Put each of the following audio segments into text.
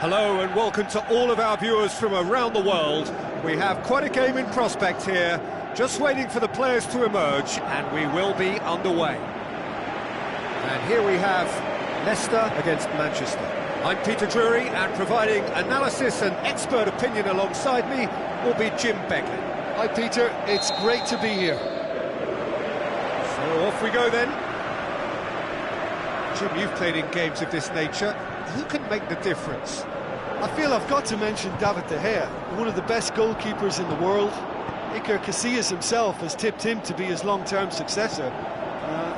Hello and welcome to all of our viewers from around the world. We have quite a game in prospect here, just waiting for the players to emerge, and we will be underway. And here we have Leicester against Manchester. I'm Peter Drury, and providing analysis and expert opinion alongside me will be Jim Begley. Hi Peter, it's great to be here. So off we go then. Jim, you've played in games of this nature. Who can make the difference? I feel I've got to mention David De Gea, one of the best goalkeepers in the world. Iker Casillas himself has tipped him to be his long-term successor,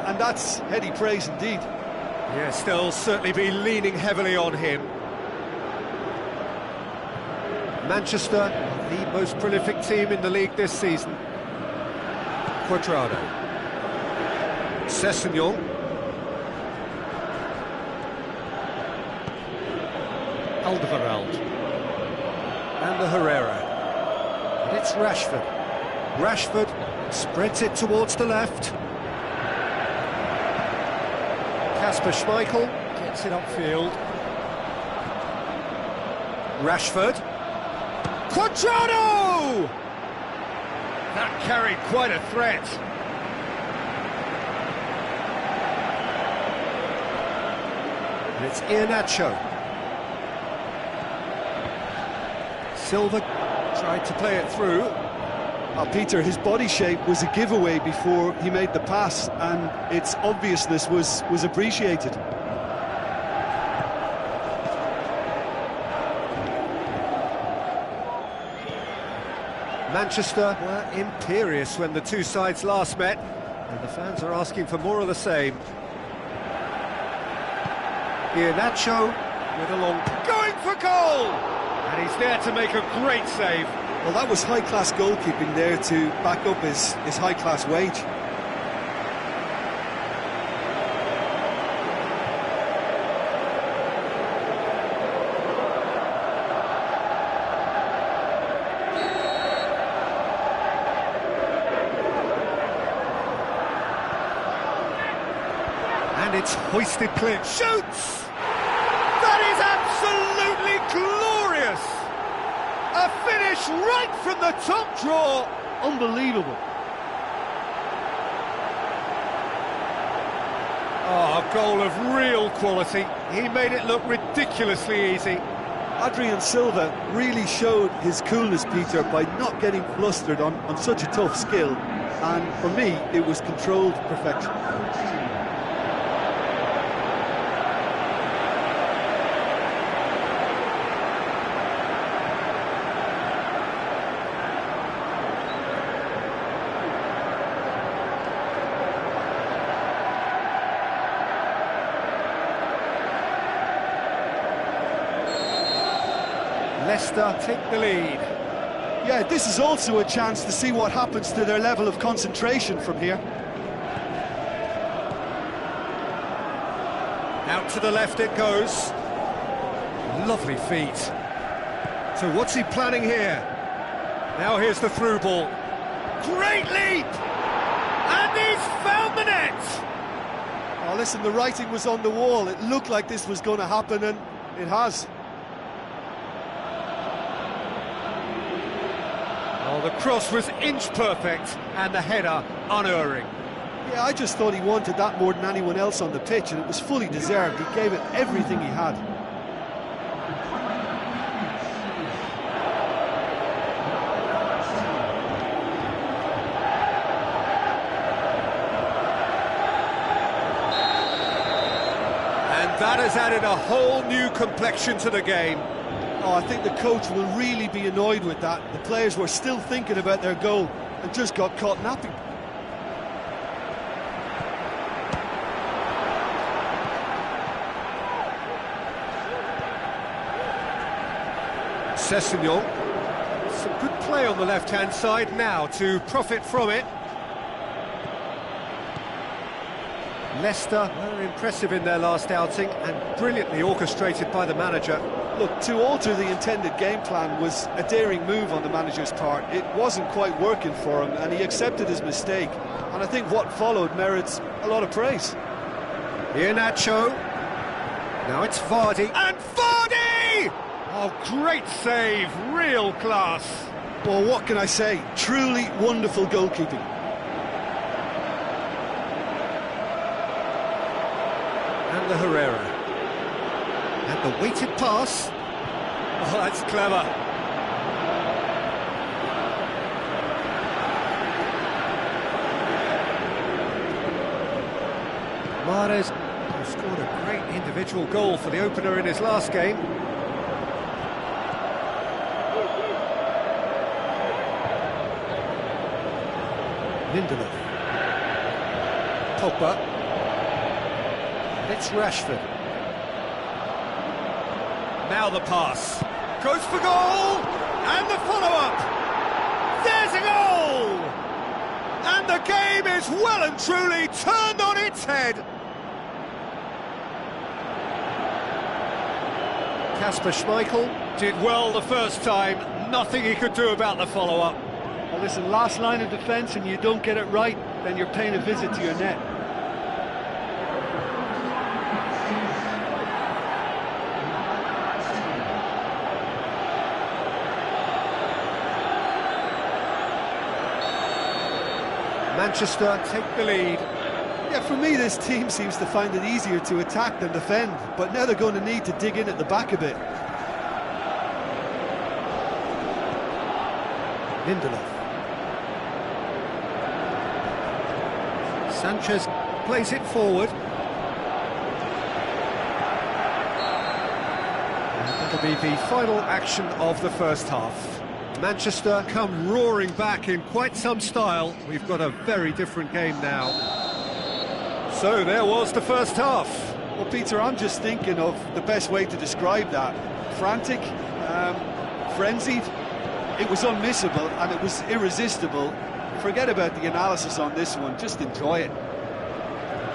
and that's heady praise indeed. Yes, they'll certainly be leaning heavily on him. Manchester, the most prolific team in the league this season. Cuadrado. Sessegnon. Alderweireld. And the Herrera. And it's Rashford. Rashford spreads it towards the left. Kasper Schmeichel gets it upfield. Rashford. Cuadrado! That carried quite a threat. And it's Iheanacho. Silva tried to play it through. Peter, his body shape was a giveaway before he made the pass, and its obviousness was appreciated. Manchester were imperious when the two sides last met, and the fans are asking for more of the same. Iheanacho with a long... going for goal! And he's there to make a great save. Well, that was high-class goalkeeping there to back up his high-class wage. And it's hoisted clear. Shoots! That is absolutely glorious! A finish right from the top draw. Unbelievable. Oh, a goal of real quality. He made it look ridiculously easy. Adrien Silva really showed his coolness, Peter, by not getting flustered on such a tough skill. And for me, it was controlled perfection. Leicester take the lead. Yeah, this is also a chance to see what happens to their level of concentration from here. Out to the left it goes. Lovely feet. So what's he planning here? Now here's the through ball. Great leap! And he's found the net! Oh, listen, the writing was on the wall. It looked like this was going to happen, and it has. Oh, the cross was inch perfect, and the header unerring. Yeah, I just thought he wanted that more than anyone else on the pitch, and it was fully deserved. He gave it everything he had. And that has added a whole new complexion to the game. Oh, I think the coach will really be annoyed with that. The players were still thinking about their goal and just got caught napping. Sessegnon. Some good play on the left-hand side now to profit from it. Leicester were impressive in their last outing and brilliantly orchestrated by the manager. Look, to alter the intended game plan was a daring move on the manager's part. It wasn't quite working for him, and he accepted his mistake. And I think what followed merits a lot of praise. Iheanacho. Now it's Vardy. And Vardy! Oh, great save, real class. Well, what can I say? Truly wonderful goalkeeping. And the Herrera. And the weighted pass. Oh, that's clever. Mahrez, who scored a great individual goal for the opener in his last game. Lindelof. Pogba. It's Rashford. Now the pass. Goes for goal! And the follow-up! There's a goal! And the game is well and truly turned on its head. Kasper Schmeichel did well the first time. Nothing he could do about the follow-up. Well, listen, last line of defence and you don't get it right, then you're paying a visit to your net. Manchester take the lead. Yeah, for me, this team seems to find it easier to attack than defend, but now they're going to need to dig in at the back a bit. Lindelof. Sanchez plays it forward. And that'll be the final action of the first half. Manchester come roaring back in quite some style. We've got a very different game now. So there was the first half. Well, Peter, I'm just thinking of the best way to describe that. Frantic, frenzied. It was unmissable and it was irresistible. Forget about the analysis on this one, just enjoy it.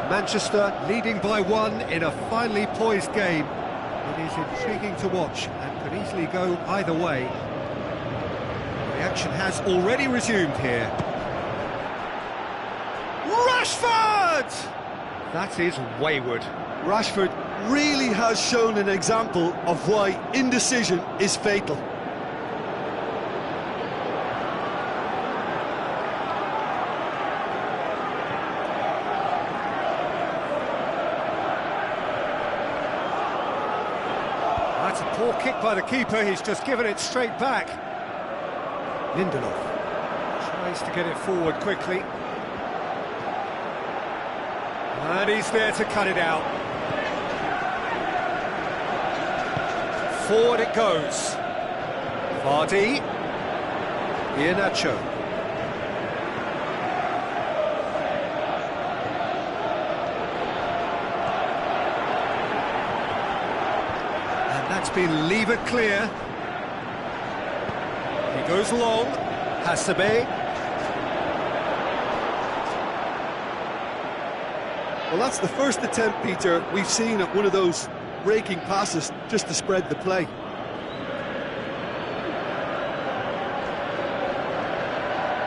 Manchester leading by 1 in a finely poised game. It is intriguing to watch and could easily go either way. The action has already resumed here. Rashford! That is wayward. Rashford really has shown an example of why indecision is fatal. That's a poor kick by the keeper, he's just given it straight back. Lindelof tries to get it forward quickly. And he's there to cut it out. Forward it goes. Vardy. Iheanacho. And that's been levered clear. He goes long. Hasebe. Well, that's the first attempt, Peter, we've seen at one of those raking passes just to spread the play.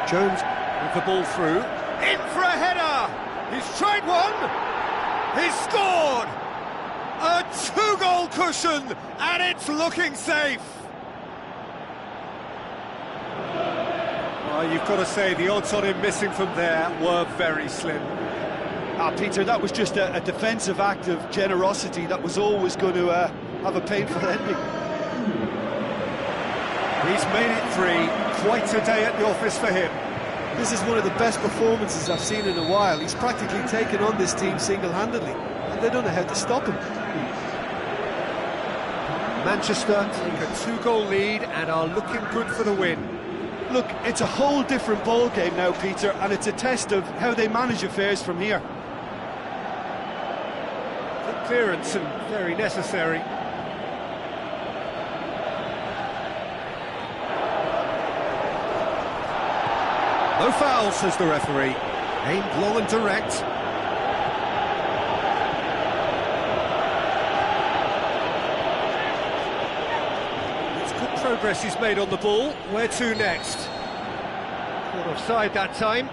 Jones with the ball through. In for a header! He's tried one! He's scored! A 2-goal cushion, and it's looking safe! You've got to say, the odds on him missing from there were very slim. Peter, that was just a defensive act of generosity that was always going to have a painful ending. He's made it 3, quite a day at the office for him. This is one of the best performances I've seen in a while. He's practically taken on this team single-handedly, and they don't know how to stop him. Manchester take a 2-goal lead and are looking good for the win. Look, it's a whole different ball game now, Peter, and it's a test of how they manage affairs from here. Good clearance and very necessary. No foul, says the referee. Aimed long and direct. It's good progress he's made on the ball. Where to next? Caught offside that time.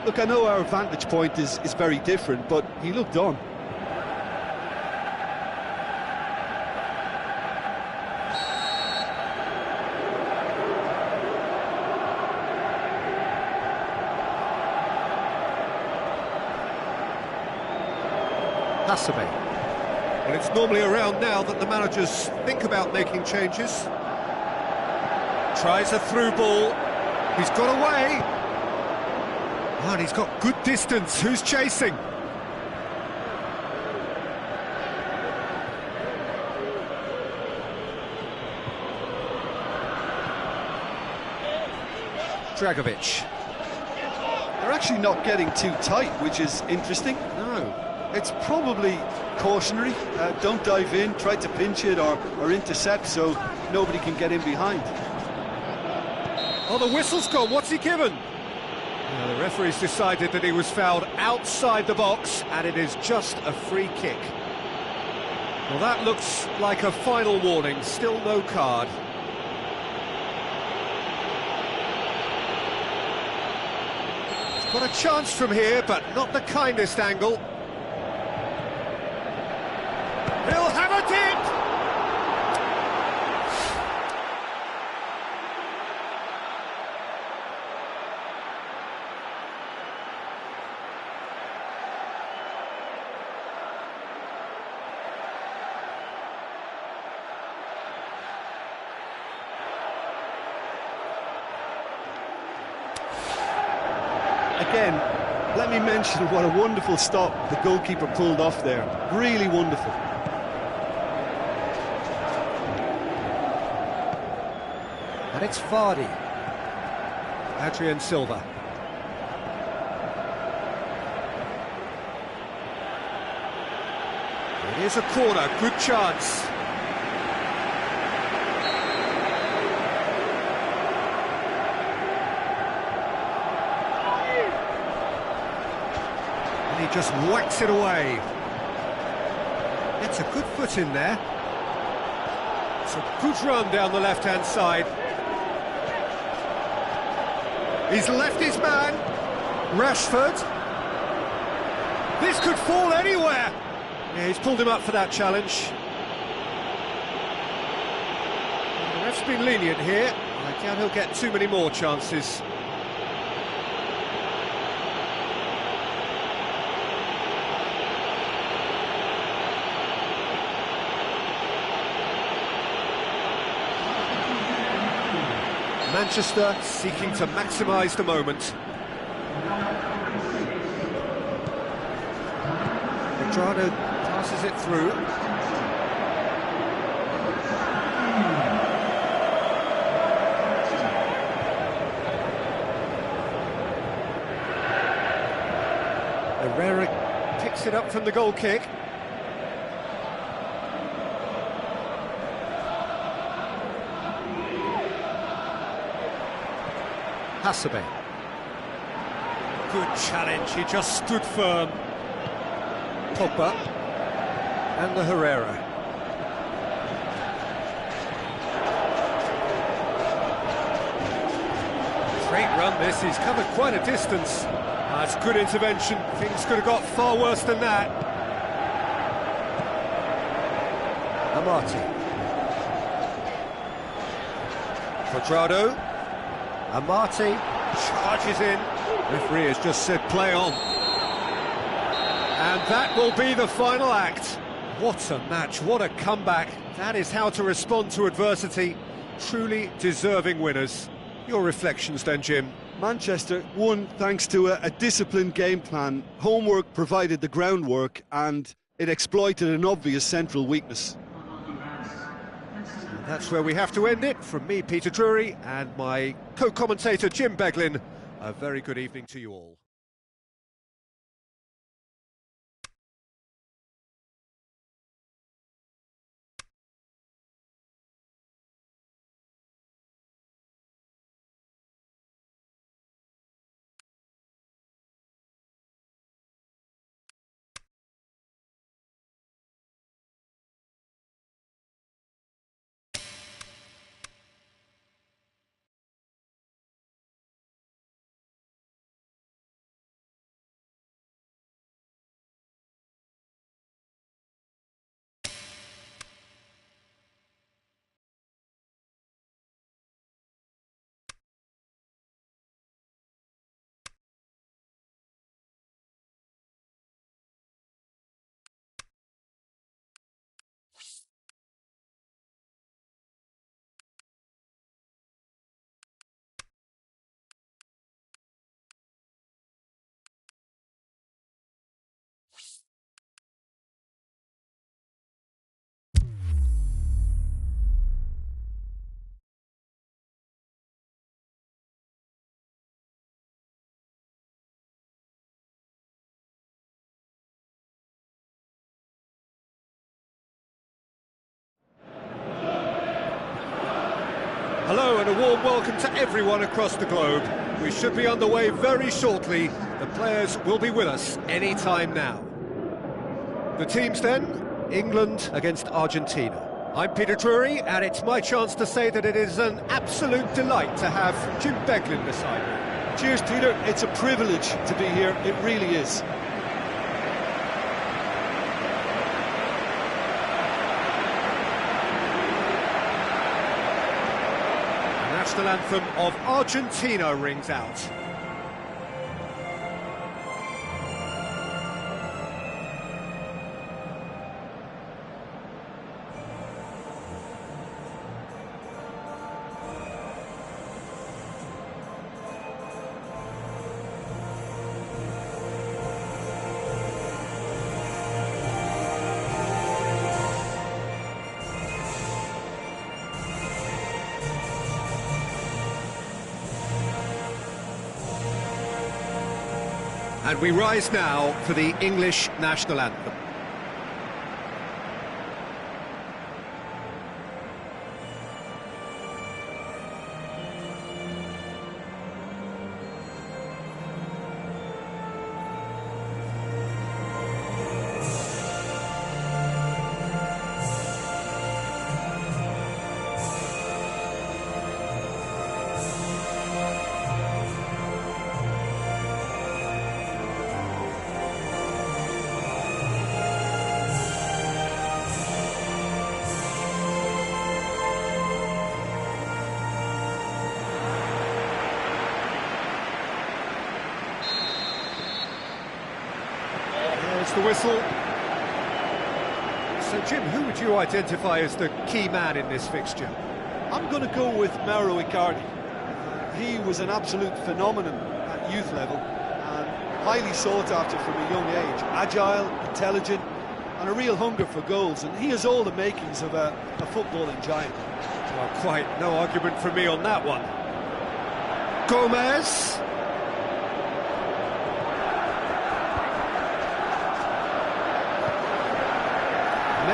Look, I know our vantage point is very different, but he looked on. Hasebe. Well, it's normally around now that the managers think about making changes. Tries a through ball. He's got away. And he's got good distance. Who's chasing? Dragovic. They're actually not getting too tight, which is interesting. No. It's probably cautionary. Don't dive in, try to pinch it or intercept so nobody can get in behind. Oh, the whistle's gone. What's he given? The referee's decided that he was fouled outside the box, and it is just a free kick. Well, that looks like a final warning. Still no card. He's got a chance from here, but not the kindest angle. He'll have a dip! Again, let me mention what a wonderful stop the goalkeeper pulled off there. Really wonderful. And it's Vardy. Adrian Silva. It is a corner, good chance. And he just whacks it away. It's a good foot in there. It's a good run down the left-hand side. He's left his man, Rashford. This could fall anywhere. Yeah, he's pulled him up for that challenge. The ref's been lenient here. I doubt he'll get too many more chances. Manchester seeking to maximise the moment. Quadrado passes it through. Herrera picks it up from the goal kick. Hasebe. Good challenge, he just stood firm. Pogba and the Herrera. Great run this, he's covered quite a distance. That's good intervention, things could have got far worse than that. Amati. Quadrado. Amati charges in. Referee has just said play on. And that will be the final act. What a match, what a comeback. That is how to respond to adversity. Truly deserving winners. Your reflections then, Jim? Manchester won thanks to a disciplined game plan. Homework provided the groundwork and it exploited an obvious central weakness. That's where we have to end it. From me, Peter Drury, and my co-commentator, Jim Beglin. A very good evening to you all. a warm welcome to everyone across the globe. We should be underway very shortly. The players will be with us any time now. The teams then, England against Argentina. I'm Peter Drury, and it's my chance to say that it is an absolute delight to have Jim Beglin beside me. Cheers, Peter. It's a privilege to be here. It really is. The national anthem of Argentina rings out. And we rise now for the English national anthem. The whistle. So, Jim, who would you identify as the key man in this fixture? I'm going to go with Mauro Icardi. He was an absolute phenomenon at youth level and highly sought after from a young age. Agile, intelligent, and a real hunger for goals. And he has all the makings of a footballing giant. Well, quite no argument from me on that one. Gomez.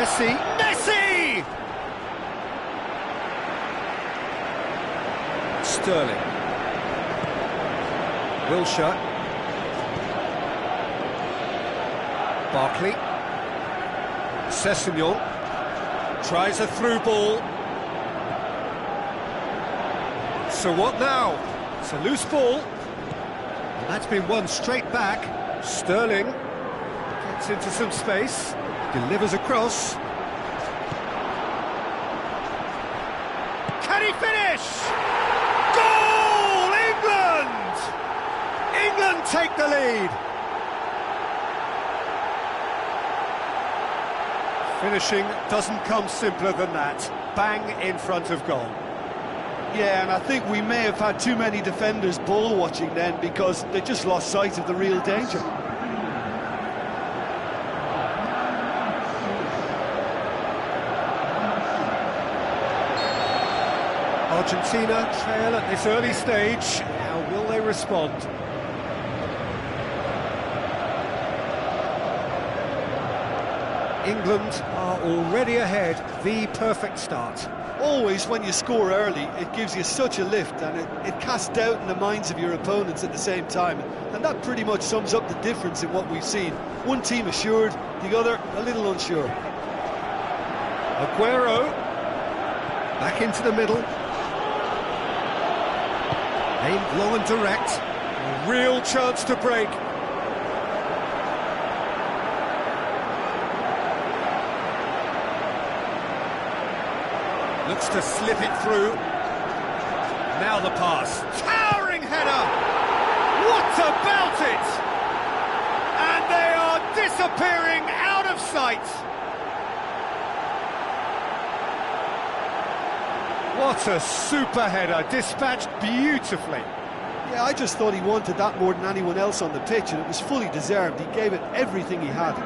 Messi! Sterling. Wilshere. Barkley. Sessegnon. Tries a through ball. So what now? It's a loose ball. And that's been won straight back. Sterling gets into some space. Delivers across. Can he finish? Goal! England! England take the lead. Finishing doesn't come simpler than that. Bang in front of goal. Yeah, and I think we may have had too many defenders ball watching then because they just lost sight of the real danger. Argentina trail at this early stage. How will they respond? England are already ahead. The perfect start. Always, when you score early, it gives you such a lift and it casts doubt in the minds of your opponents at the same time. And that pretty much sums up the difference in what we've seen. One team assured, the other a little unsure. Aguero. Back into the middle. Aimed low and direct. A real chance to break. Looks to slip it through. Now the pass. Towering header! What about it? And they are disappearing out of sight. What a super header, dispatched beautifully. Yeah, I just thought he wanted that more than anyone else on the pitch, and it was fully deserved. He gave it everything he had.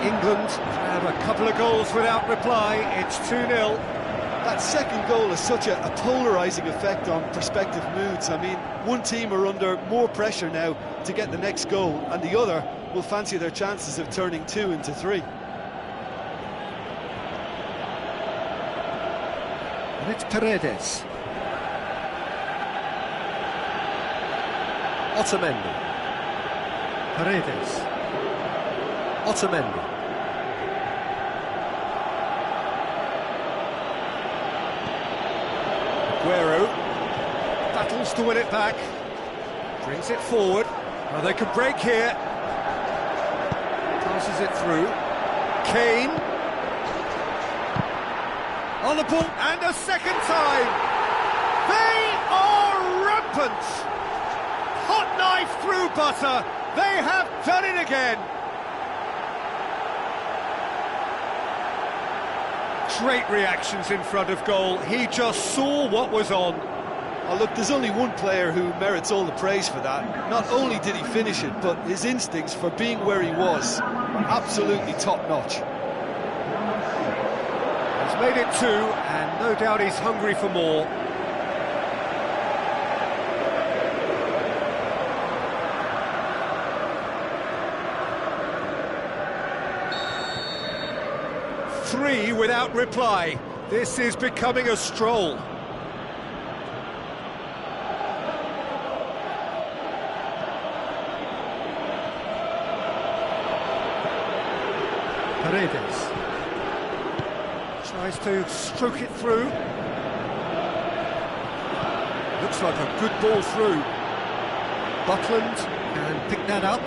England have a couple of goals without reply. It's 2-0. That second goal has such a polarising effect on prospective moods. I mean, one team are under more pressure now to get the next goal, and the other will fancy their chances of turning 2 into 3. And it's Paredes. Otamendi. Paredes. Otamendi. Aguero battles to win it back, brings it forward. Well, they could break here. Passes it through. Kane. On the ball, and a second time. They are rampant. Hot knife through butter. They have done it again. Great reactions in front of goal. He just saw what was on. Oh, look, there's only one player who merits all the praise for that. Not only did he finish it, but his instincts for being where he was were absolutely top-notch. He's made it 2, and no doubt he's hungry for more. Three without reply. This is becoming a stroll. Paredes tries to stroke it through. Looks like a good ball through. Butland can pick that up.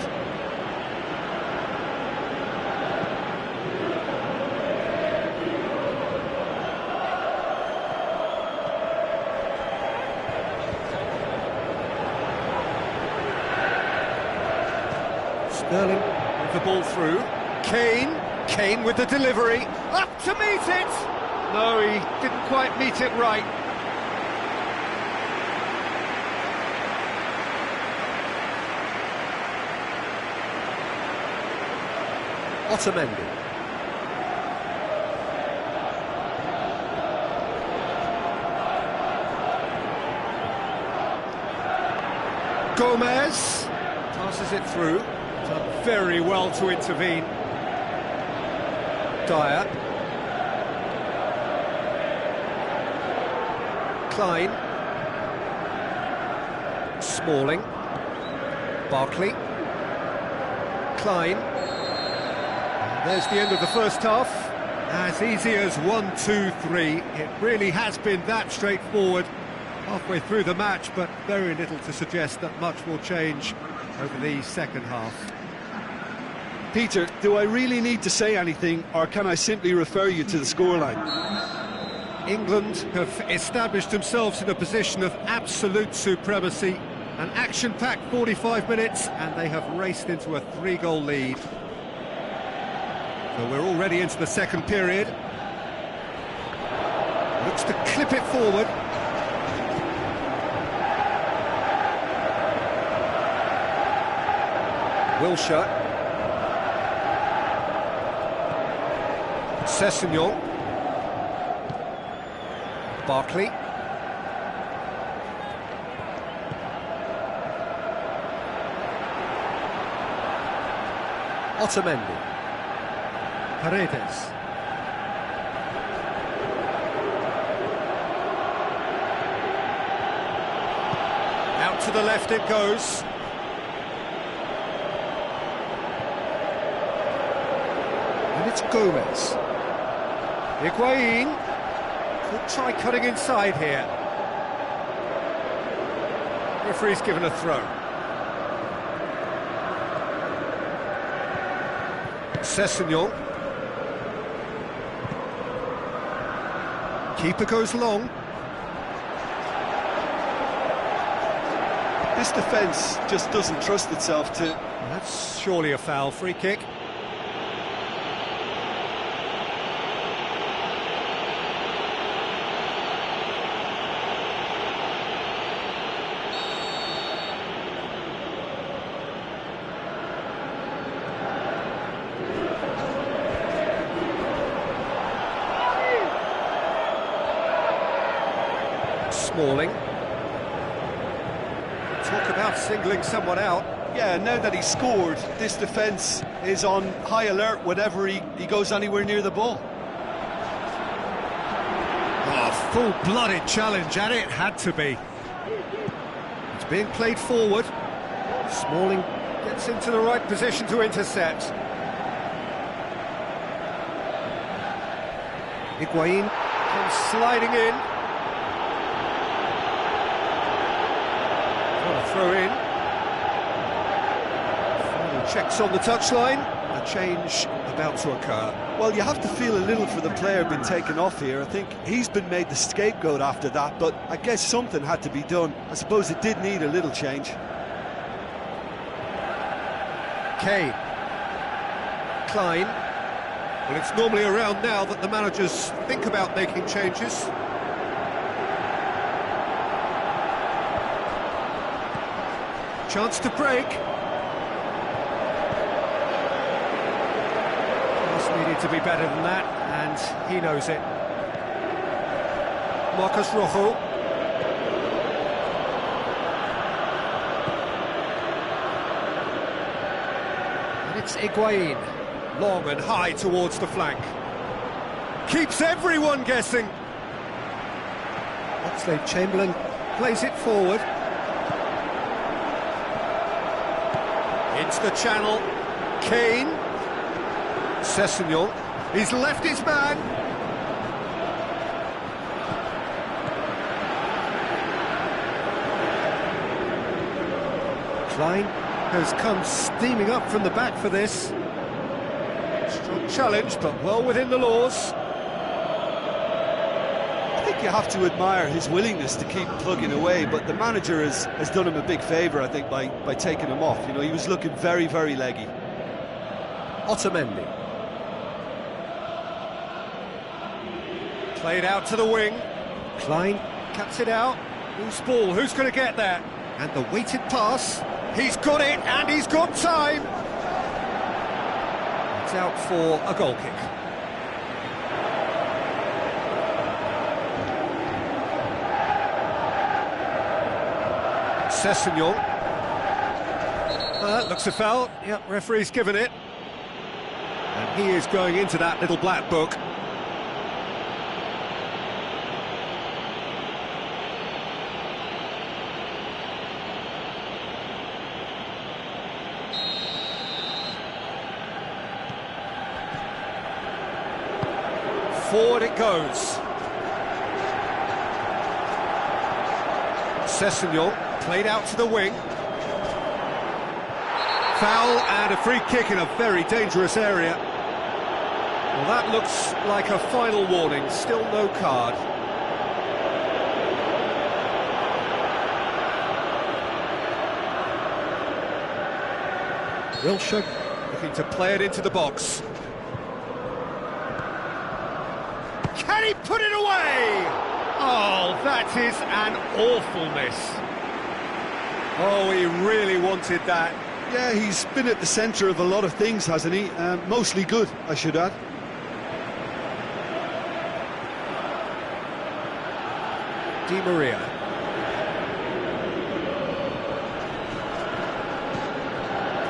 Sterling with the ball through. Kane with the delivery. Up to meet it! No, he didn't quite meet it right. Otamendi. Gomez passes it through. Done very well to intervene. Dyer. Klein. Smalling. Barkley. Klein. And there's the end of the first half. As easy as 1, 2, 3. It really has been that straightforward halfway through the match, but very little to suggest that much will change over the second half. Peter, do I really need to say anything, or can I simply refer you to the scoreline? England have established themselves in a position of absolute supremacy. An action-packed 45 minutes, and they have raced into a 3-goal lead. So we're already into the second period. Looks to clip it forward. Wilshere. Sessegnon. Barkley. Otamendi. Paredes. Out to the left it goes. And it's Gomez. Higuain could try cutting inside here. Referee's given a throw. Sessegnon. Keeper goes long. This defence just doesn't trust itself to... That's surely a foul. Free kick. Smalling. Talk about singling someone out. Yeah, now that he's scored, this defence is on high alert whenever he goes anywhere near the ball. Oh, full-blooded challenge, and it had to be. It's being played forward. Smalling gets into the right position to intercept. Higuain comes sliding in. Got a throw in. Final checks on the touchline. A change about to occur. Well, you have to feel a little for the player being taken off here. I think he's been made the scapegoat after that, but I guess something had to be done. I suppose it did need a little change. Kane. Klein. Well, it's normally around now that the managers think about making changes. Chance to break. Pass needed to be better than that, and he knows it. Marcus Rojo. And it's Higuain. Long and high towards the flank. Keeps everyone guessing. Oxlade-Chamberlain plays it forward. Into the channel. Kane. Sessegnon. He's left his man. Klein has come steaming up from the back for this. Strong challenge, but well within the laws. I think you have to admire his willingness to keep plugging away, but the manager has done him a big favour, I think, by taking him off. You know, he was looking very, very leggy. Otamendi. Played out to the wing. Klein cuts it out. Loose ball, who's going to get there? And the weighted pass. He's got it, and he's got time. It's out for a goal kick. Sessegnon. That looks a foul. Yep, referee's given it. And he is going into that little black book. Forward it goes. Sessegnon played out to the wing. Foul and a free kick in a very dangerous area. Well, that looks like a final warning. Still no card. Wilshere looking to play it into the box. Can he put it away? Oh, that is an awful miss. Oh, he really wanted that. Yeah, he's been at the centre of a lot of things, hasn't he? Mostly good, I should add. Di Maria.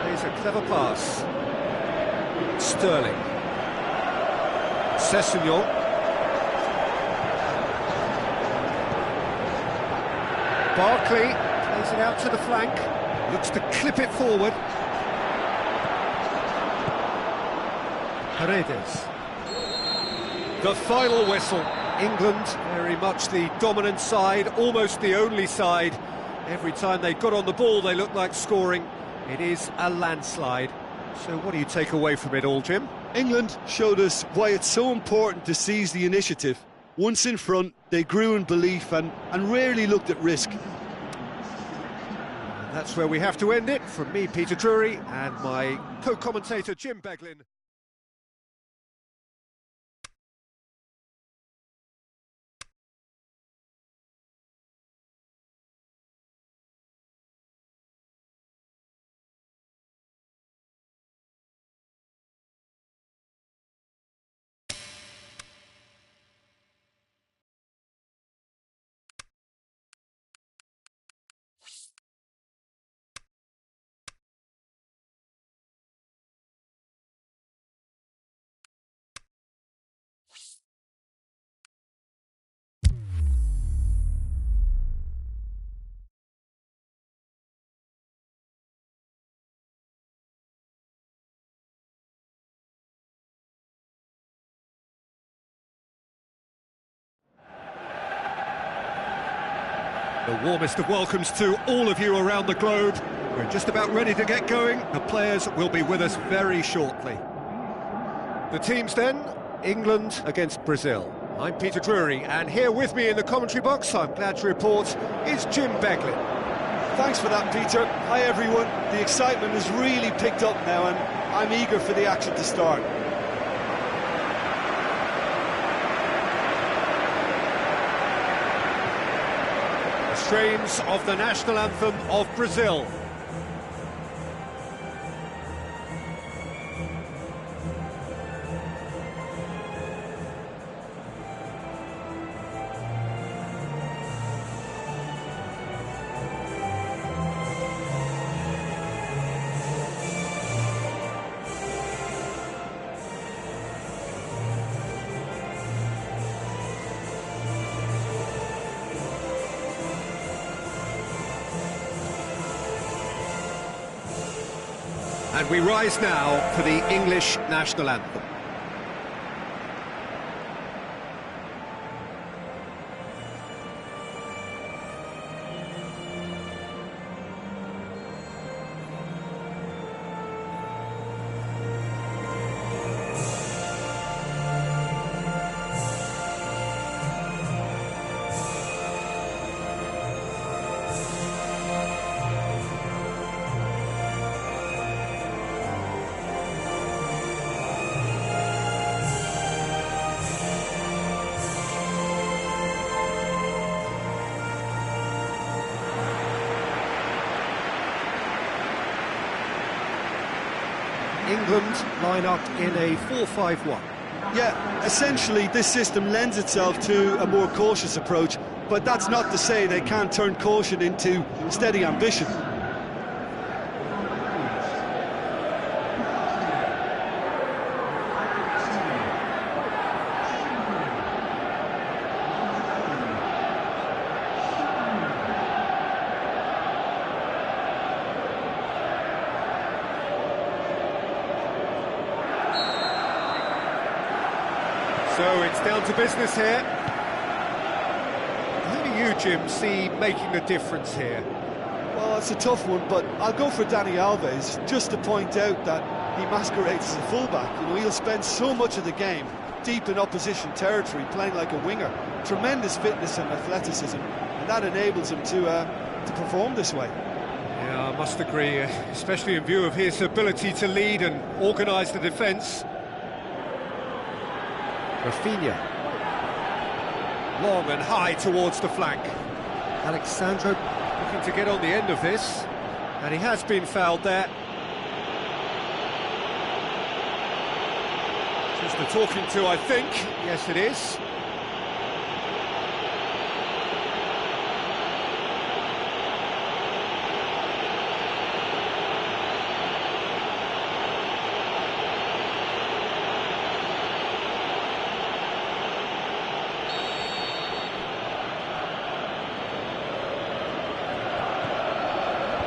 Plays a clever pass. Sterling. Sessegnon. Barkley plays it out to the flank, looks to clip it forward. Paredes. The final whistle. England, very much the dominant side, almost the only side. Every time they got on the ball, they looked like scoring. It is a landslide. So what do you take away from it all, Jim? England showed us why it's so important to seize the initiative. Once in front, they grew in belief and rarely looked at risk. And that's where we have to end it. From me, Peter Drury, and my co-commentator, Jim Beglin. The warmest of welcomes to all of you around the globe. We're just about ready to get going. The players will be with us very shortly. The teams then, England against Brazil. I'm Peter Drury, and here with me in the commentary box, I'm glad to report, is Jim Beglin. Thanks for that, Peter. Hi, everyone. The excitement has really picked up now, and I'm eager for the action to start. Strains of the national anthem of Brazil. And we rise now for the English national anthem. England line up in a 4-5-1. Yeah, essentially this system lends itself to a more cautious approach, but that's not to say they can't turn caution into steady ambition. So it's down to business here. Who do you, Jim, see making the difference here? Well, it's a tough one, but I'll go for Dani Alves, just to point out that he masquerades as a fullback. You know, he'll spend so much of the game deep in opposition territory, playing like a winger. Tremendous fitness and athleticism, and that enables him to perform this way. Yeah, I must agree, especially in view of his ability to lead and organise the defence. Rafinha. Long and high towards the flank. Alexandro looking to get on the end of this, and he has been fouled there. Just the talking to, I think. Yes, it is.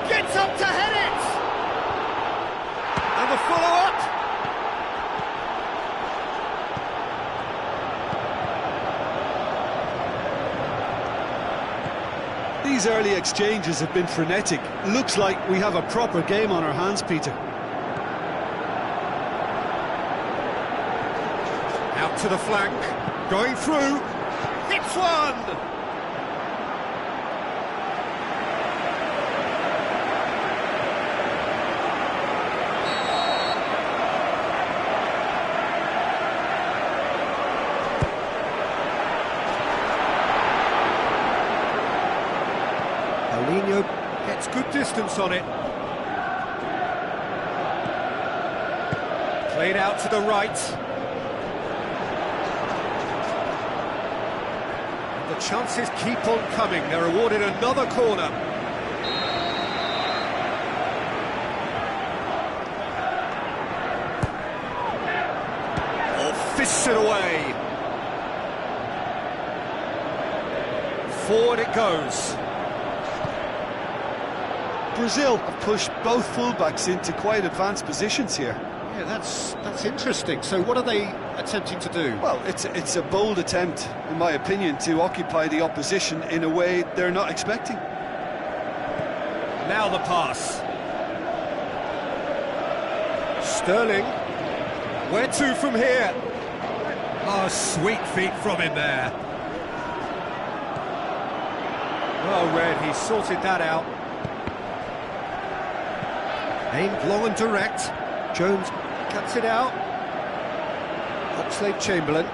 Gets up to head it! And the follow-up! These early exchanges have been frenetic. Looks like we have a proper game on our hands, Peter. Out to the flank, going through, hits one! Paulinho gets good distance on it. Played out to the right. And the chances keep on coming. They're awarded another corner. Oh, fists it away. Forward it goes. Brazil have pushed both fullbacks into quite advanced positions here. Yeah, that's interesting. So what are they attempting to do? Well, it's a bold attempt, in my opinion, to occupy the opposition in a way they're not expecting. Now the pass. Sterling. Where to from here? Oh, sweet feet from him there. Well read, he sorted that out. Aimed long and direct. Jones cuts it out. Oxlade-Chamberlain.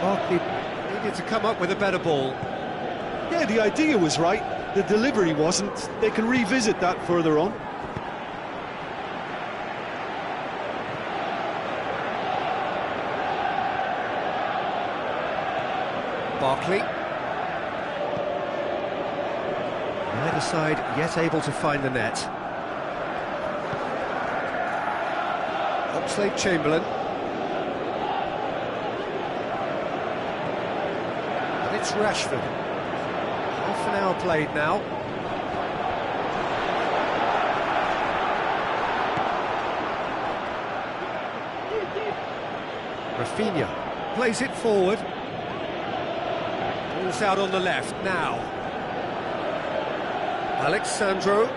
Barkley needed to come up with a better ball. Yeah, the idea was right, the delivery wasn't. They can revisit that further on. Barkley. Neither side yet able to find the net. Oxlade-Chamberlain. And it's Rashford. Half an hour played now. Rafinha plays it forward. Ball's out on the left now. Alexandro.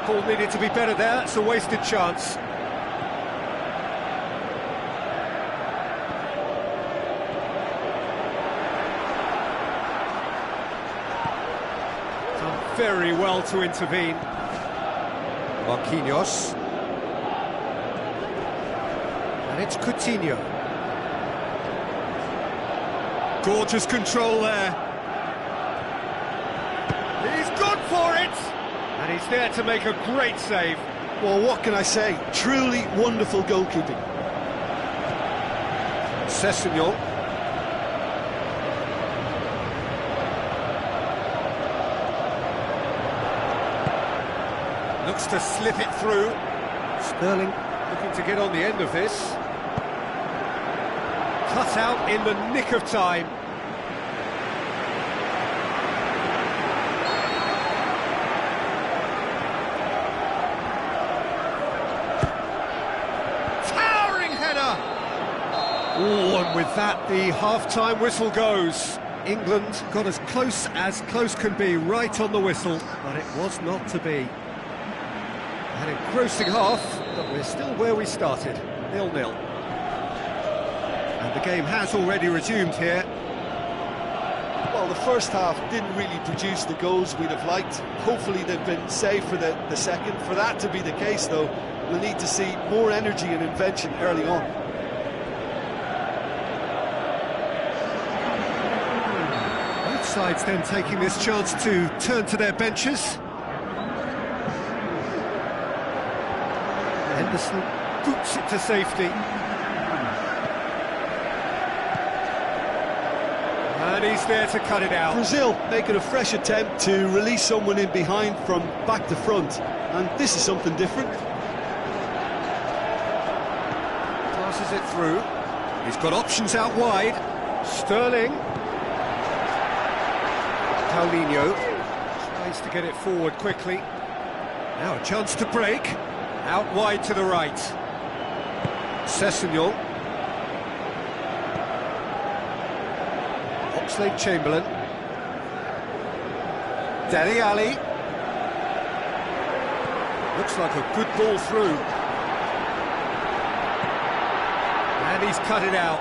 Ball needed to be better there, that's a wasted chance. Done very well to intervene. Marquinhos. And it's Coutinho. Gorgeous control there. He's gone for it! And he's there to make a great save. Well, what can I say? Truly wonderful goalkeeping. Sessegnon. Looks to slip it through. Sterling looking to get on the end of this. Cut out in the nick of time. Towering header! Oh, and with that, the half-time whistle goes. England got as close can be right on the whistle, but it was not to be. An engrossing half, but we're still where we started, 0-0. And the game has already resumed here. Well, the first half didn't really produce the goals we'd have liked. Hopefully they've been saved for the second. For that to be the case, though, we'll need to see more energy and invention early on. Both sides then taking this chance to turn to their benches. Henderson boots it to safety. And he's there to cut it out. Brazil making a fresh attempt to release someone in behind from back to front. And this is something different. Passes it through. He's got options out wide. Sterling. Paulinho tries to get it forward quickly. Now a chance to break. Out wide to the right. Sessegnon. Oxlade-Chamberlain. Dele Alli. Looks like a good ball through. And he's cut it out.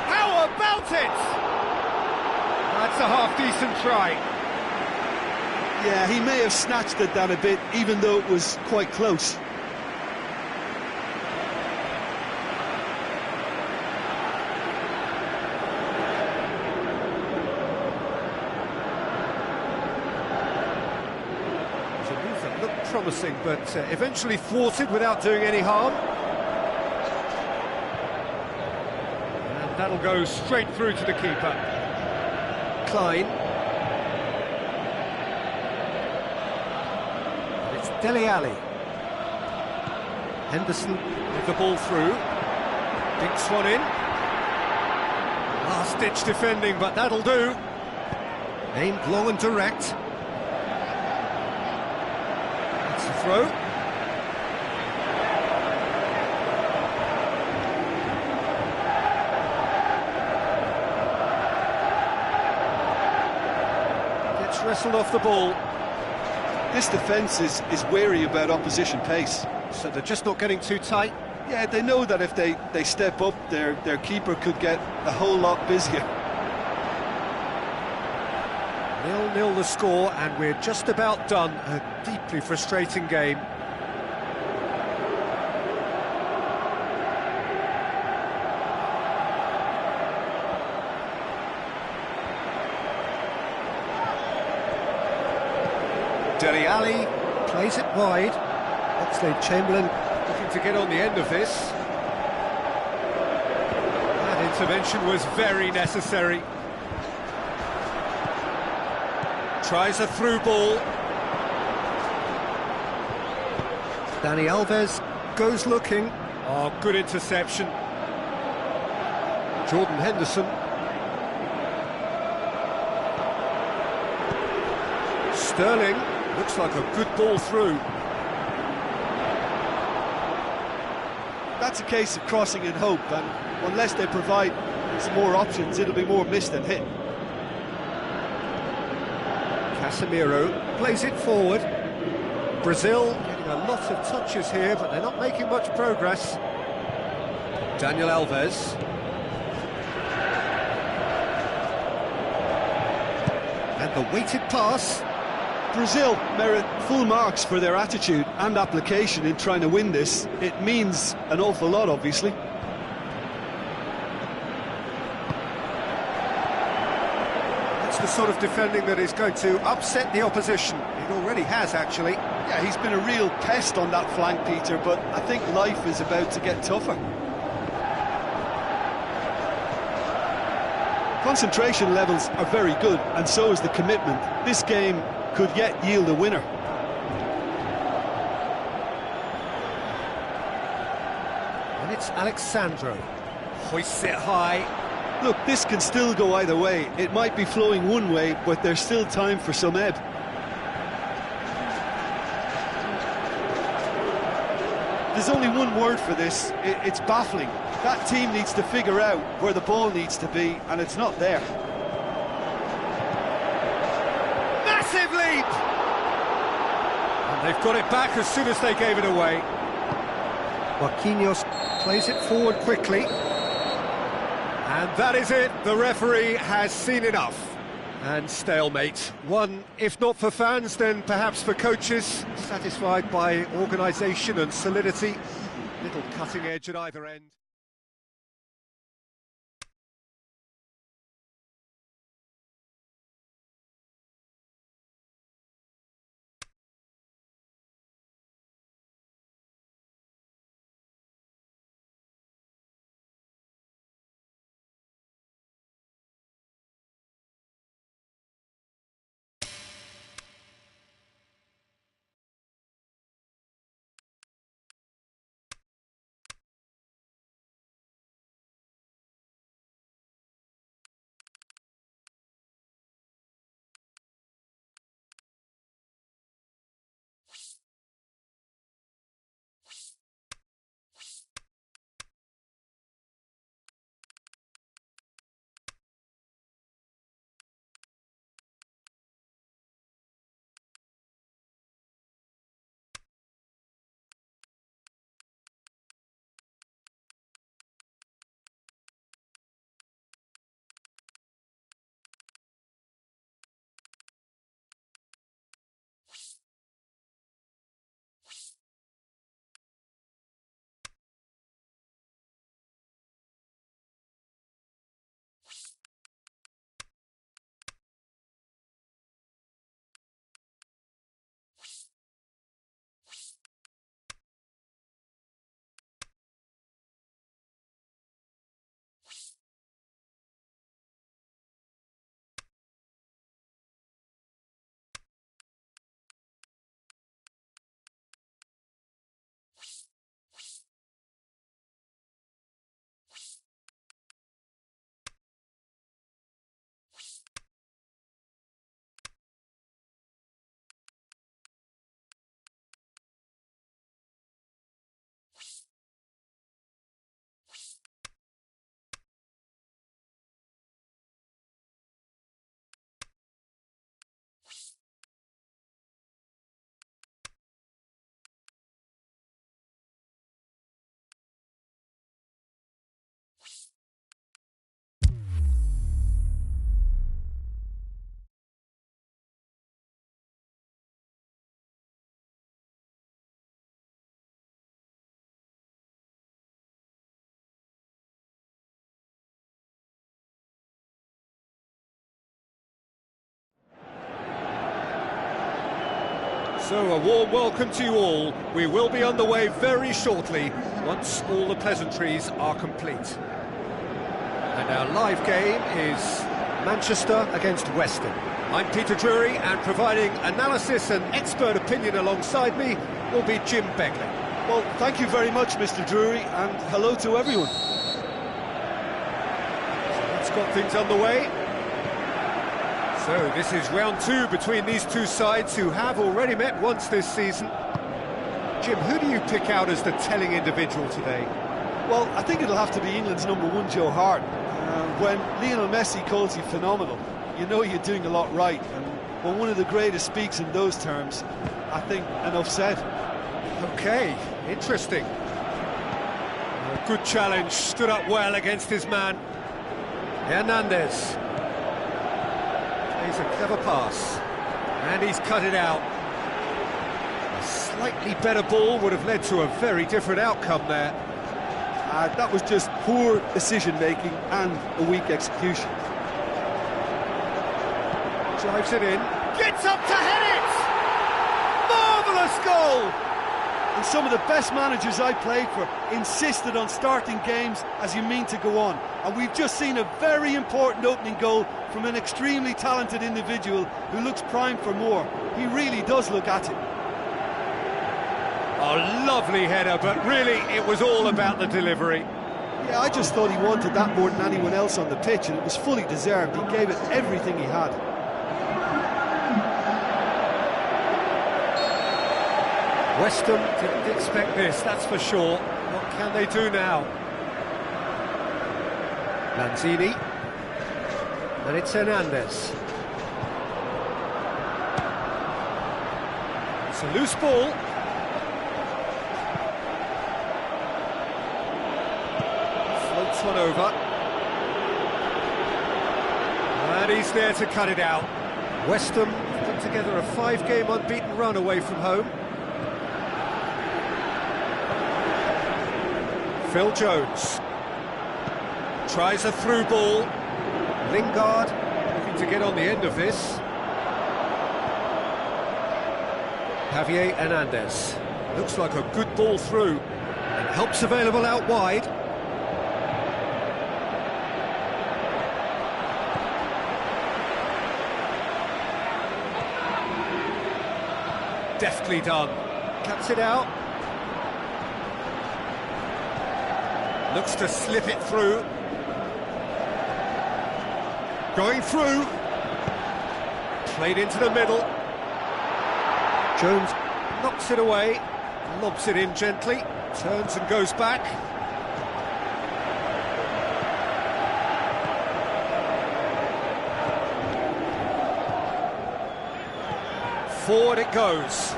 How about it? That's a half-decent try. Yeah, he may have snatched it down a bit, even though it was quite close. It's a move that looked promising, but eventually thwarted without doing any harm. And that'll go straight through to the keeper. Klein. Dele Alli. Henderson with the ball through. Dinks one in. Last-ditch defending, but that'll do. Aimed long and direct. That's the throw. Gets wrestled off the ball. This defence is wary about opposition pace. So they're just not getting too tight. Yeah, they know that if they step up, their keeper could get a whole lot busier. 0-0 the score, and we're just about done. A deeply frustrating game. Dele Alli plays it wide. Oxlade-Chamberlain looking to get on the end of this. That intervention was very necessary. Tries a through ball. Dani Alves goes looking. Oh, good interception. Jordan Henderson. Sterling looks like a good ball through. That's a case of crossing in hope, and unless they provide some more options, it'll be more miss than hit. Casemiro plays it forward. Brazil getting a lot of touches here, but they're not making much progress. Daniel Alves. And the weighted pass. Brazil merit full marks for their attitude and application in trying to win this. It means an awful lot, obviously. That's the sort of defending that is going to upset the opposition. It already has, actually. Yeah, he's been a real pest on that flank, Peter, but I think life is about to get tougher. Concentration levels are very good, and so is the commitment. This game could yet yield a winner. And it's Alexandro. Hoists it high. Look, this can still go either way. It might be flowing one way, but there's still time for some ebb. There's only one word for this. It's baffling. That team needs to figure out where the ball needs to be, and it's not there. Massive leap! And they've got it back as soon as they gave it away. Marquinhos plays it forward quickly. And that is it. The referee has seen enough. And stalemate. One, if not for fans, then perhaps for coaches, satisfied by organisation and solidity. Little cutting edge at either end. So a warm welcome to you all. We will be underway very shortly, once all the pleasantries are complete. And our live game is Manchester against West Ham. I'm Peter Drury, and providing analysis and expert opinion alongside me will be Jim Begley. Well, thank you very much, Mr. Drury, and hello to everyone. So let's got things underway. So this is round two between these two sides who have already met once this season. Jim, who do you pick out as the telling individual today? Well, I think it'll have to be England's number one, Joe Hart. When Lionel Messi calls you phenomenal, you know you're doing a lot right. And when one of the greatest speaks in those terms, I think enough said. Okay, interesting. A good challenge, stood up well against his man. Hernandez. Plays a clever pass. And he's cut it out. A slightly better ball would have led to a very different outcome there. That was just poor decision-making and a weak execution. Drives it in. Gets up to head it! Marvellous goal! And some of the best managers I played for insisted on starting games as you mean to go on. And we've just seen a very important opening goal from an extremely talented individual who looks primed for more. He really does look at it. A lovely header, but really it was all about the delivery. Yeah, I just thought he wanted that more than anyone else on the pitch, and it was fully deserved. He gave it everything he had. West Ham didn't expect this, that's for sure. What can they do now? Lanzini. And it's Hernandez. It's a loose ball. Floats one over. And he's there to cut it out. West Ham put together a 5-game unbeaten run away from home. Phil Jones tries a through ball. Lingard looking to get on the end of this. Javier Hernandez. Looks like a good ball through. And help's available out wide. Deftly done. Cuts it out. Looks to slip it through. Going through. Played into the middle. Jones knocks it away. Lobs it in gently. Turns and goes back. Forward it goes.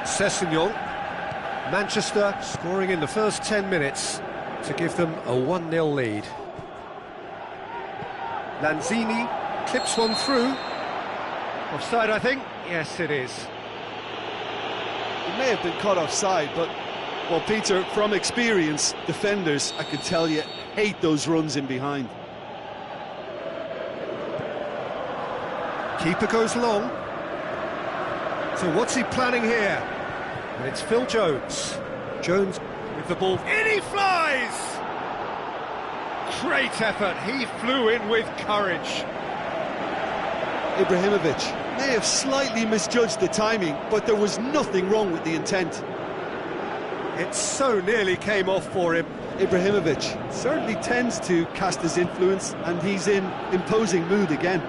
Sessegnon. Manchester scoring in the first 10 minutes to give them a 1-0 lead. Lanzini clips one through. Offside, I think. Yes, it is. It may have been caught offside, but, well, Peter, from experience, defenders, I can tell you, hate those runs in behind. Keeper goes long. So what's he planning here? And it's Phil Jones. Jones with the ball. In he flies! Great effort. He flew in with courage. Ibrahimovic may have slightly misjudged the timing, but there was nothing wrong with the intent. It so nearly came off for him. Ibrahimovic certainly tends to cast his influence, and he's in imposing mood again.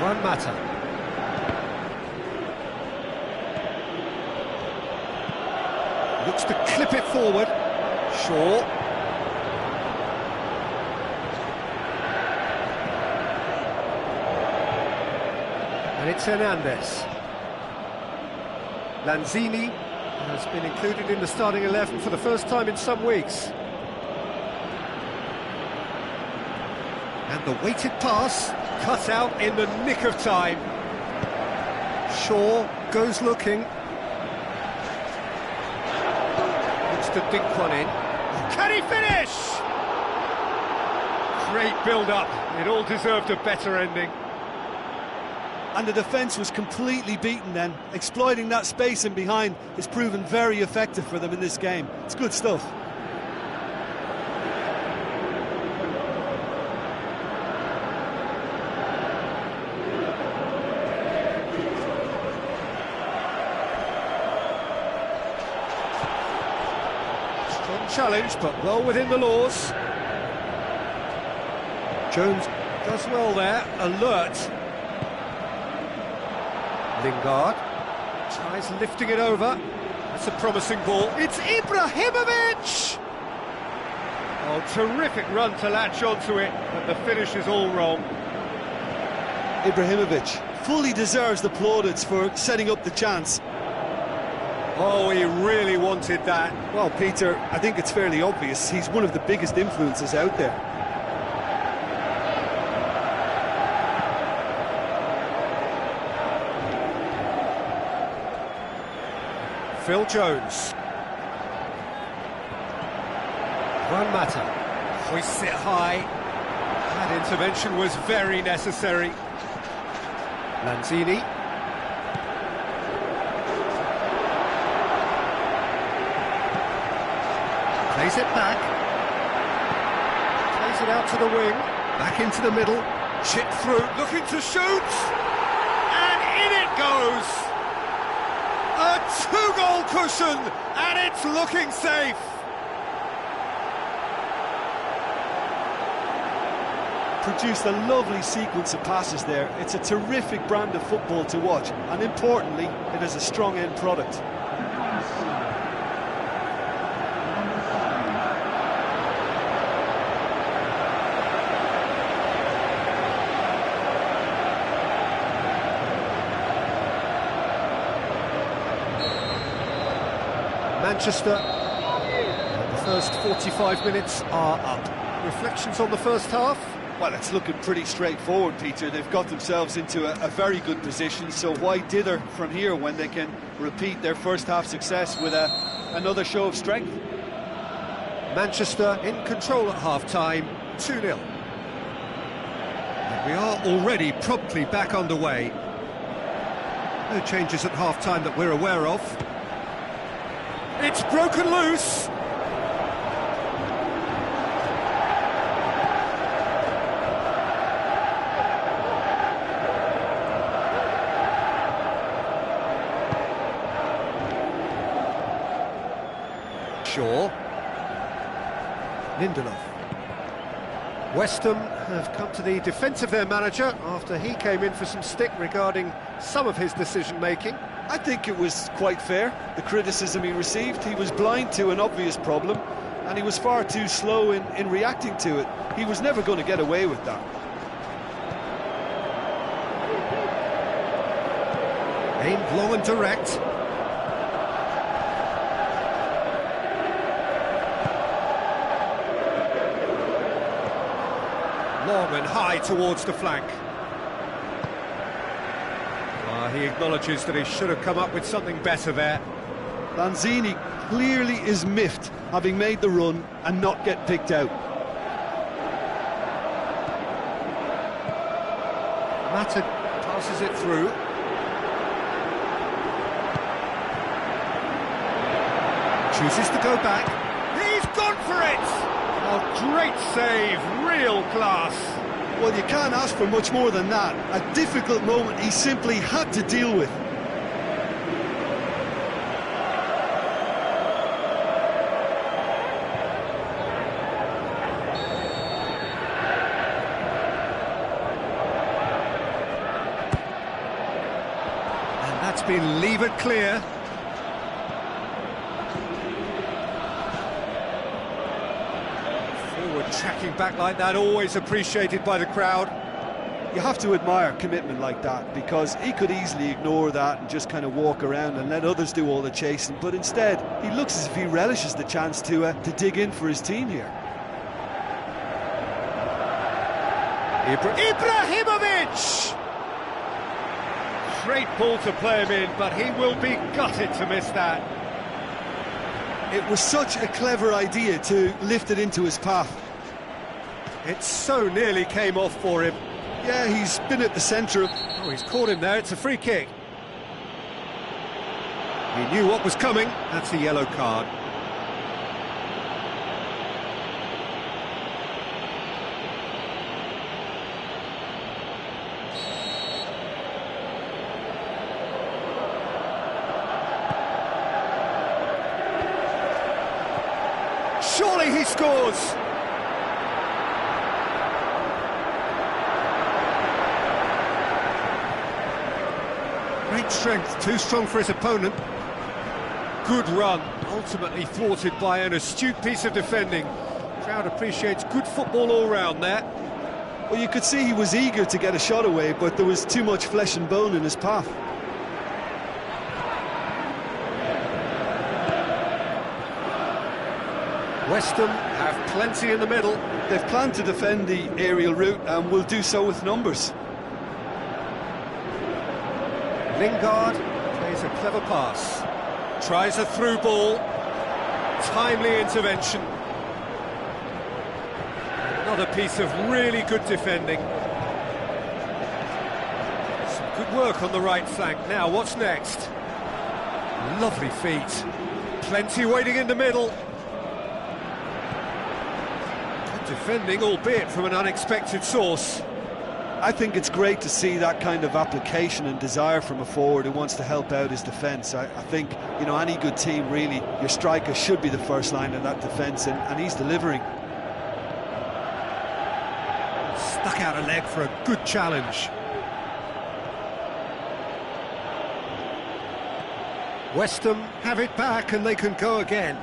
Juan Mata. Looks to clip it forward. Shaw. And it's Hernandez. Lanzini has been included in the starting 11 for the first time in some weeks. And the weighted pass cut out in the nick of time. Shaw goes looking. Looks to dink one in. Can he finish? Great build-up. It all deserved a better ending. And the defence was completely beaten then. Exploiting that space in behind has proven very effective for them in this game. It's good stuff. Strong challenge, but well within the laws. Jones does well there, alert. Lingard tries lifting it over. That's a promising ball. It's Ibrahimovic! Oh, terrific run to latch onto it, but the finish is all wrong. Ibrahimovic fully deserves the plaudits for setting up the chance. Oh, he really wanted that. Well, Peter, I think it's fairly obvious. He's one of the biggest influences out there. Phil Jones. Juan Mata hoists it high. That intervention was very necessary. Lanzini. Plays it back. Plays it out to the wing. Back into the middle. Chip through. Looking to shoot. And in it goes. A two-goal cushion, and it's looking safe. Produced a lovely sequence of passes there. It's a terrific brand of football to watch, and importantly, it is a strong end product. Manchester, the first 45 minutes are up. Reflections on the first half? Well, it's looking pretty straightforward, Peter. They've got themselves into a very good position, so why dither from here when they can repeat their first half success with another show of strength? Manchester in control at half-time, 2-0. And we are already promptly back underway. No changes at half-time that we're aware of. It's broken loose. Shaw. Lindelof. West Ham have come to the defence of their manager after he came in for some stick regarding some of his decision-making. I think it was quite fair, the criticism he received. He was blind to an obvious problem, and he was far too slow in reacting to it. He was never going to get away with that. Aimed long and direct. Long and high towards the flank. He acknowledges that he should have come up with something better there. Lanzini clearly is miffed, having made the run and not get picked out. Mata passes it through. Chooses to go back. He's gone for it! Oh, great save, real class. Well, you can't ask for much more than that. A difficult moment he simply had to deal with. And that's been levered clear. Tracking back like that, always appreciated by the crowd. You have to admire commitment like that, because he could easily ignore that and just kind of walk around and let others do all the chasing, but instead he looks as if he relishes the chance to dig in for his team here. Ibrahimovic! Great ball to play him in, but he will be gutted to miss that. It was such a clever idea to lift it into his path. It so nearly came off for him. Yeah, he's been at the centre of... Oh, he's caught him there. It's a free kick. He knew what was coming. That's a yellow card. Surely he scores! Great strength, too strong for his opponent. Good run, ultimately thwarted by an astute piece of defending. Crowd appreciates good football all round there. Well, you could see he was eager to get a shot away, but there was too much flesh and bone in his path. West Ham have plenty in the middle. They've planned to defend the aerial route and will do so with numbers. Lingard plays a clever pass. Tries a through ball. Timely intervention. Another piece of really good defending. Some good work on the right flank. Now, what's next? Lovely feet. Plenty waiting in the middle. Defending, albeit from an unexpected source. I think it's great to see that kind of application and desire from a forward who wants to help out his defence. I think, you know, any good team, really, your striker should be the first line of that defence, and he's delivering. Stuck out a leg for a good challenge. West Ham have it back and they can go again.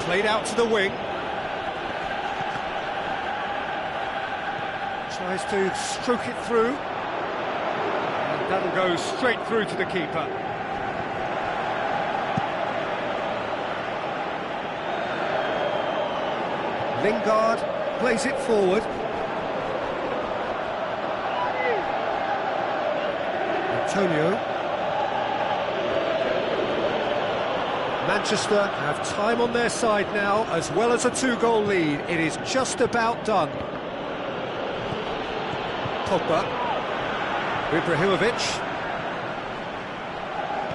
Played out to the wing. Tries to stroke it through. And that'll go straight through to the keeper. Lingard plays it forward. Antonio. Manchester have time on their side now, as well as a two-goal lead. It is just about done. Pogba. Ibrahimovic.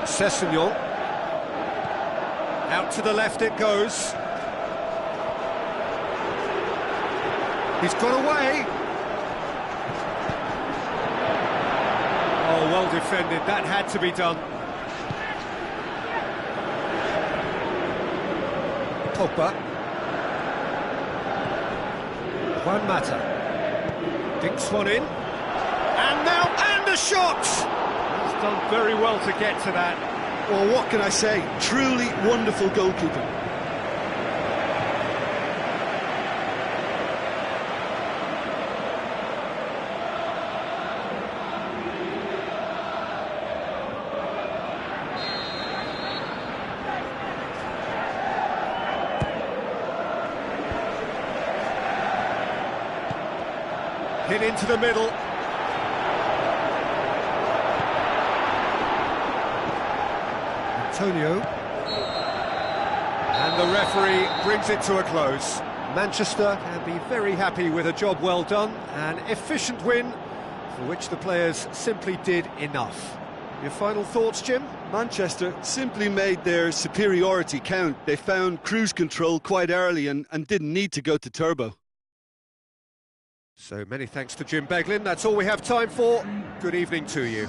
Sessegnon. Out to the left it goes. He's got away. Oh, well defended. That had to be done. Pogba. Juan Mata. Dinks one in. And now, and a shot! He's done very well to get to that. Well, what can I say? Truly wonderful goalkeeping. Hit into the middle. Antonio. And the referee brings it to a close. Manchester can be very happy with a job well done, an efficient win for which the players simply did enough. Your final thoughts, Jim? Manchester simply made their superiority count. They found cruise control quite early and didn't need to go to turbo. So many thanks to Jim Beglin. That's all we have time for. Good evening to you.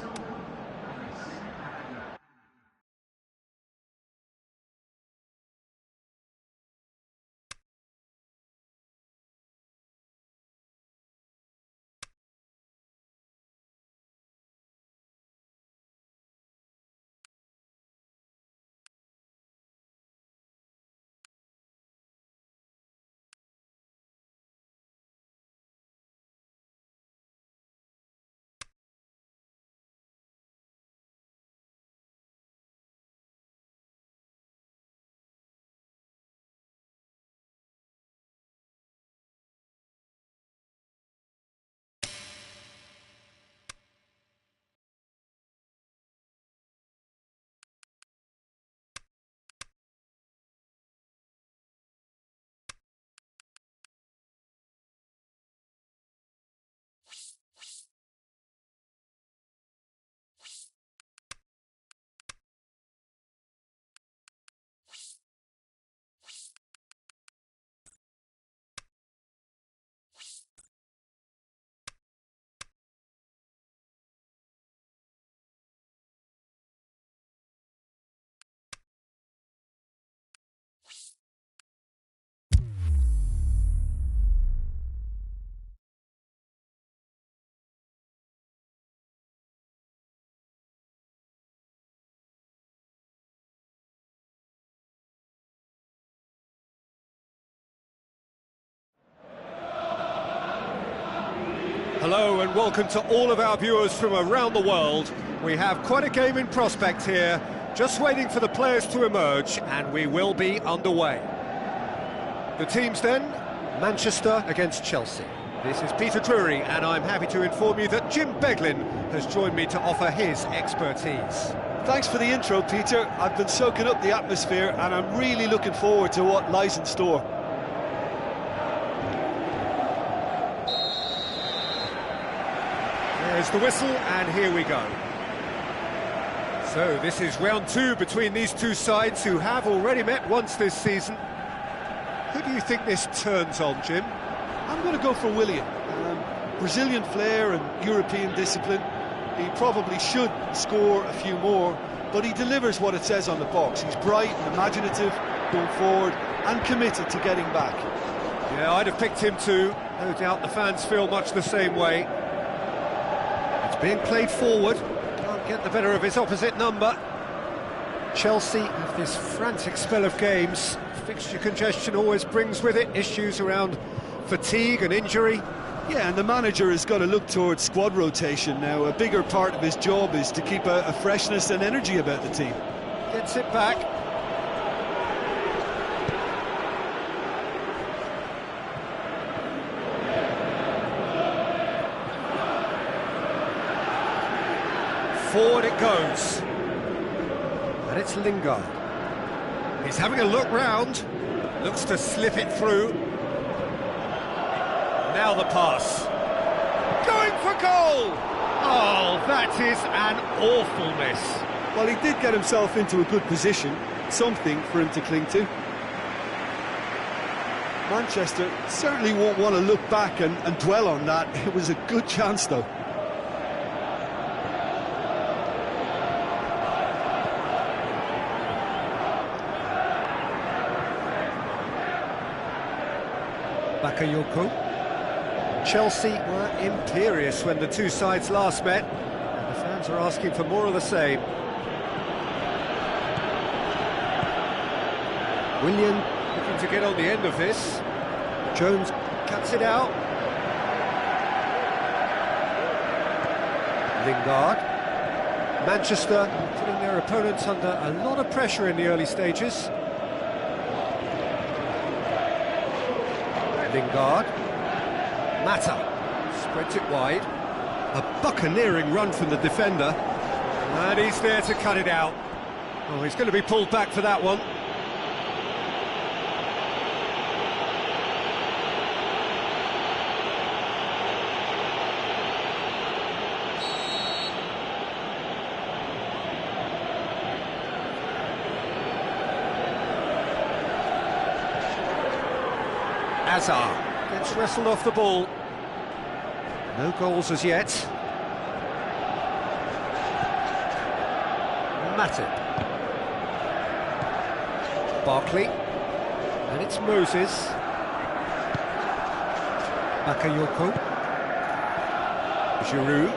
Hello and welcome to all of our viewers from around the world. We have quite a game in prospect here, just waiting for the players to emerge, and we will be underway. The teams then, Manchester against Chelsea. This is Peter Drury, and I'm happy to inform you that Jim Beglin has joined me to offer his expertise. Thanks for the intro, Peter. I've been soaking up the atmosphere, and I'm really looking forward to what lies in store. There's the whistle, and here we go. So this is round two between these two sides who have already met once this season. Who do you think this turns on, Jim? I'm going to go for Willian. Brazilian flair and European discipline. He probably should score a few more, but he delivers what it says on the box. He's bright and imaginative, going forward, and committed to getting back. Yeah, I'd have picked him too. No doubt the fans feel much the same way. Being played forward, can't get the better of his opposite number. Chelsea have this frantic spell of games. Fixture congestion always brings with it issues around fatigue and injury. Yeah, and the manager has got to look towards squad rotation now. A bigger part of his job is to keep a freshness and energy about the team. Gets it back. Forward it goes, and it's Lingard. He's having a look round, looks to slip it through. Now the pass. Going for goal! Oh, that is an awful miss. Well, he did get himself into a good position, something for him to cling to. Manchester certainly won't want to look back and dwell on that. It was a good chance, though. Bakayoko. Chelsea were imperious when the two sides last met, and the fans are asking for more of the same. Willian looking to get on the end of this. Jones cuts it out. Lingard. Manchester putting their opponents under a lot of pressure in the early stages. Lingard. Mata spreads it wide. A buccaneering run from the defender. And he's there to cut it out. Oh, he's going to be pulled back for that one. Azar gets wrestled off the ball. No goals as yet. Matip. Barkley. And it's Moses. Bakayoko. Giroud.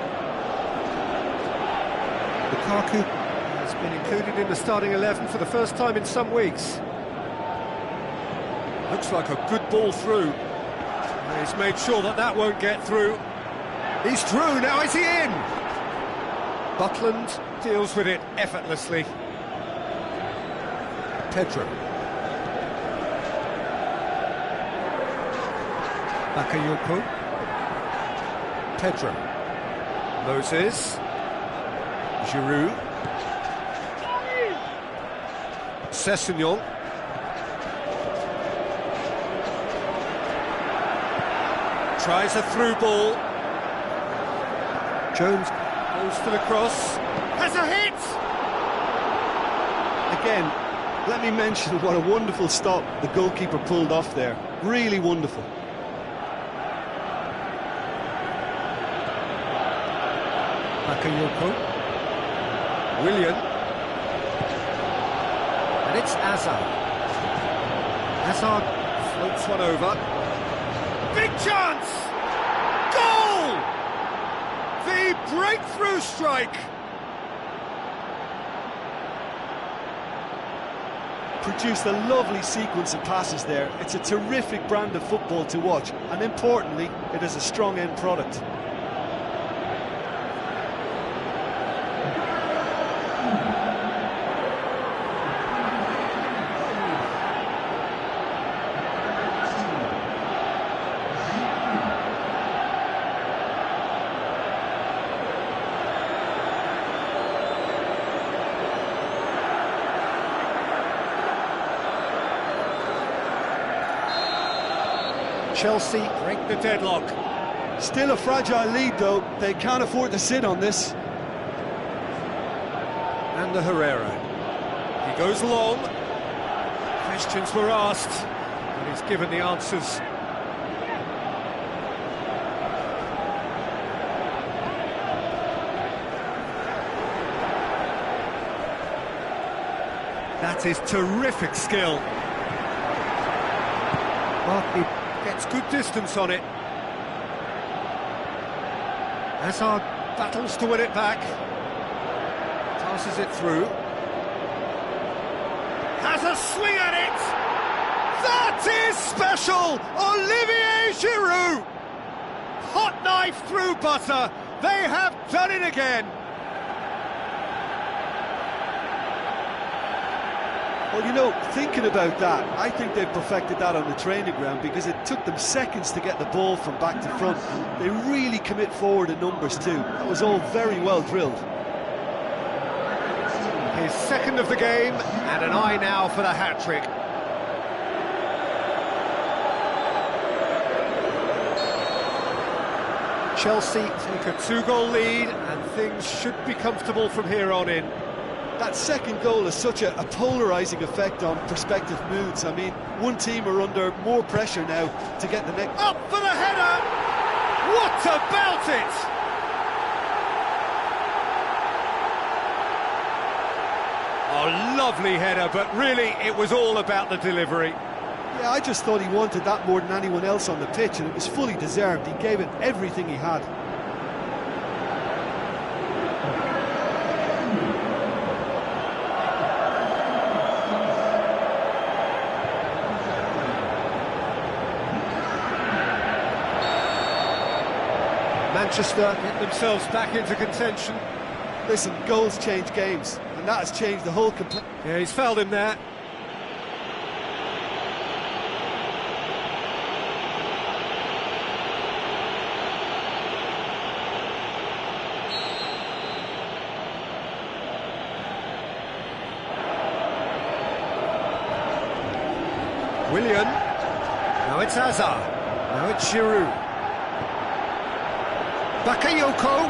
Lukaku has been included in the starting 11 for the first time in some weeks. Looks like a good ball through. He's made sure that that won't get through. He's through, now is he in? Butland deals with it effortlessly. Pedro. Bakayoko. Pedro. Moses. Giroud. Sessegnon. Tries a through ball. Jones goes to the cross. Has a hit! Again, let me mention what a wonderful stop the goalkeeper pulled off there. Really wonderful. Bakayoko. Willian. And it's Azar. Azar floats one over. Big chance! Goal! The breakthrough strike! Produced a lovely sequence of passes there. It's a terrific brand of football to watch, and importantly, it is a strong end product. Chelsea break the deadlock. Still a fragile lead, though. They can't afford to sit on this. And the Herrera. He goes long. Questions were asked, but he's given the answers. That is terrific skill. Well, he gets good distance on it. Hazard battles to win it back. Passes it through. Has a swing at it! That is special! Olivier Giroud! Hot knife through butter. They have done it again. Well, you know, thinking about that, I think they've perfected that on the training ground because it took them seconds to get the ball from back to front. They really commit forward in numbers too. That was all very well drilled. His second of the game, and an eye now for the hat-trick. Chelsea take a two-goal lead, and things should be comfortable from here on in. That second goal has such a polarising effect on prospective moods. I mean, one team are under more pressure now to get the next... Up for the header! What about it? Oh, lovely header, but really it was all about the delivery. Yeah, I just thought he wanted that more than anyone else on the pitch, and it was fully deserved. He gave it everything he had. Manchester get themselves back into contention. Listen, goals change games, and that has changed the whole... Yeah, he's fouled him there. Willian. Now it's Hazard. Now it's Giroud. Bakayoko.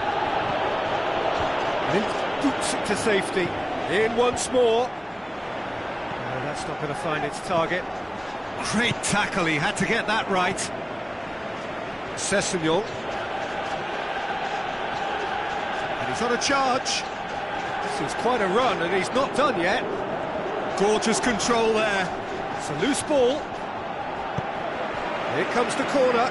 And he boots it to safety. In once more. No, that's not going to find its target. Great tackle, he had to get that right. Sessegnon. And he's on a charge. This is quite a run, and he's not done yet. Gorgeous control there. It's a loose ball. Here comes the corner.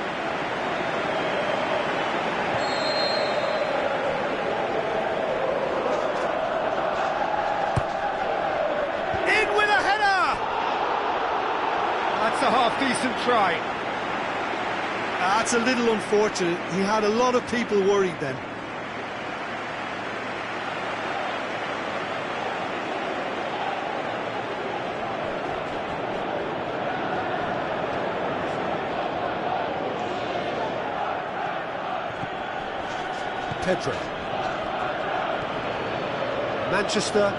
That's a half-decent try. That's a little unfortunate. He had a lot of people worried then. Pedro. Manchester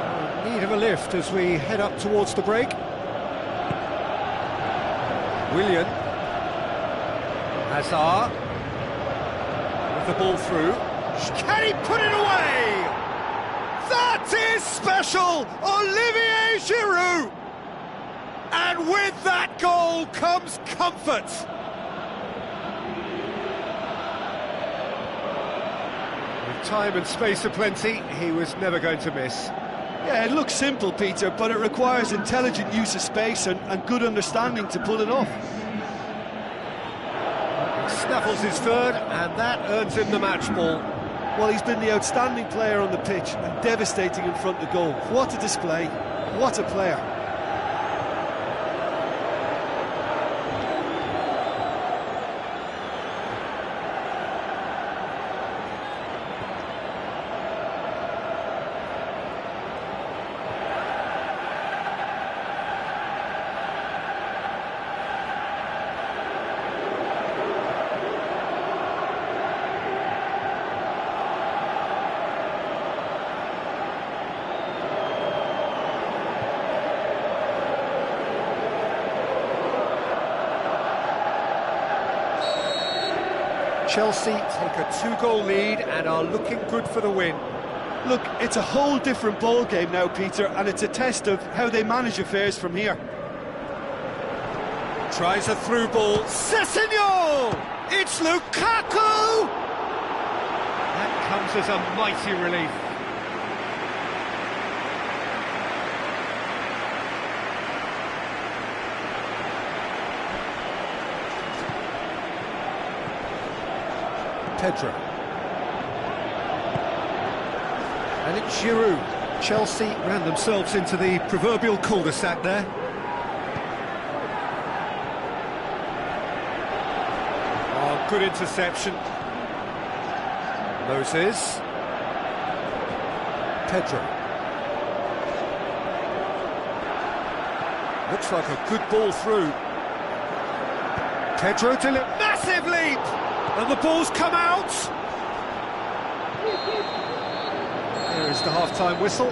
in need of a lift as we head up towards the break. Willian. Hazard. With the ball through. Can he put it away? That is special! Olivier Giroud! And with that goal comes comfort. With time and space aplenty, he was never going to miss. Yeah, it looks simple, Peter, but it requires intelligent use of space and good understanding to pull it off. He snaffles his third, and that earns him the match ball. Well, he's been the outstanding player on the pitch and devastating in front of goal. What a display, what a player. Chelsea take a 2-goal lead and are looking good for the win. Look, it's a whole different ball game now, Peter, and it's a test of how they manage affairs from here. Tries a through ball. Sessegnon! It's Lukaku! That comes as a mighty relief. Pedro. And it's Giroud. Chelsea ran themselves into the proverbial cul-de-sac there. Oh, good interception. Moses. Pedro. Looks like a good ball through. Pedro to massive leap! And the ball's come out! Here is the half-time whistle.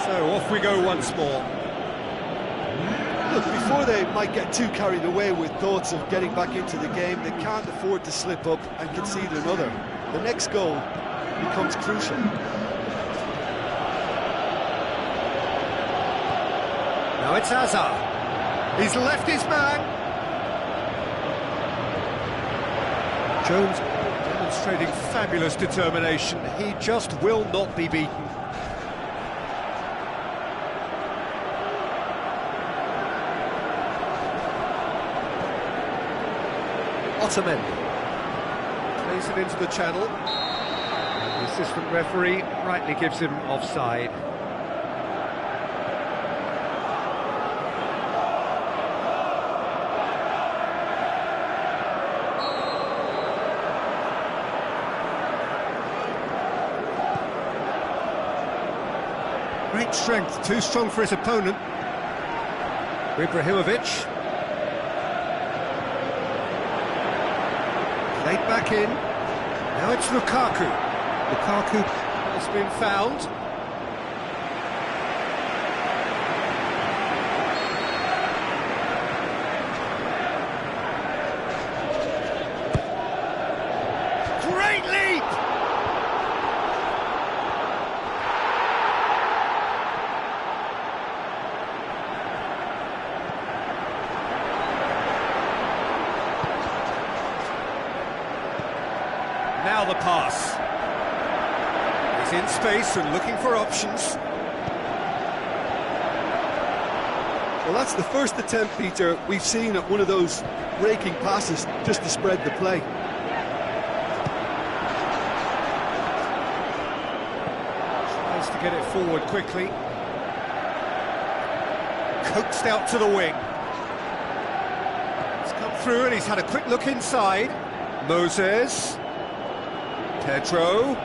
So off we go once more. Look, before they might get too carried away with thoughts of getting back into the game, they can't afford to slip up and concede another. The next goal becomes crucial. Now it's Hazard. He's left his man. Jones demonstrating fabulous determination. He just will not be beaten. Otamendi plays it into the channel. The assistant referee rightly gives him offside. Great strength, too strong for his opponent. Ibrahimovic. Played back in. Now it's Lukaku. Lukaku has been found. Great leap! Now the pass. He's in space and looking for options. Well, that's the first attempt, Peter, we've seen at one of those raking passes just to spread the play. Tries to get it forward quickly. Coaxed out to the wing. He's come through and he's had a quick look inside. Moses. Pedro.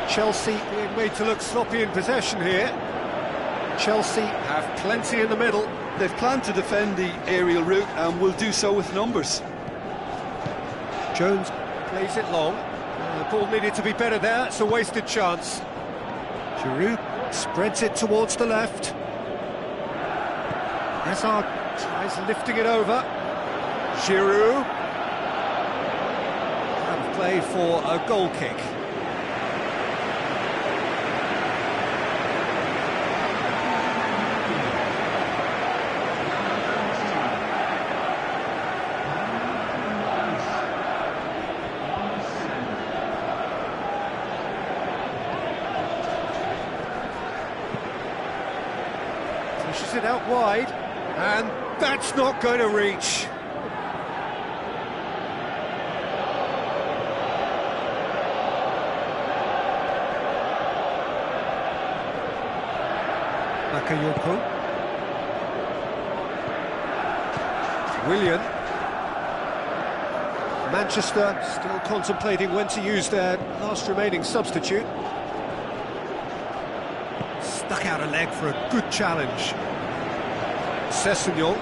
Chelsea being made to look sloppy in possession here. Chelsea have plenty in the middle. They've planned to defend the aerial route and will do so with numbers. Jones plays it long. The ball needed to be better there. It's a wasted chance. Giroud spreads it towards the left. Hazard tries lifting it over. Giroud. And play for a goal kick. Pushes it out wide, and that's not going to reach. Bakayoko. Willian. Manchester still contemplating when to use their last remaining substitute. Stuck out a leg for a good challenge. Sessegnon.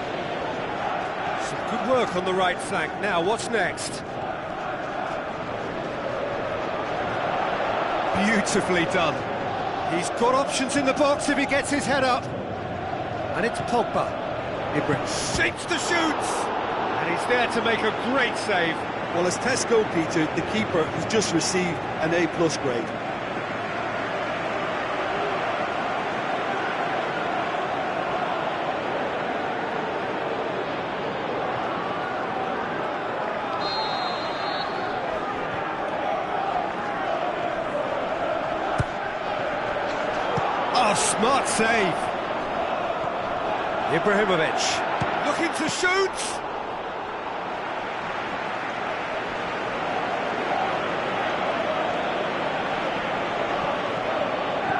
Some good work on the right flank. Now, what's next? Beautifully done. He's got options in the box if he gets his head up. And it's Pogba. Ibra shapes the shoots. And he's there to make a great save. Well, as test goalkeeper, the keeper has just received an A+ grade. Oh, smart save. Ibrahimovic looking to shoot.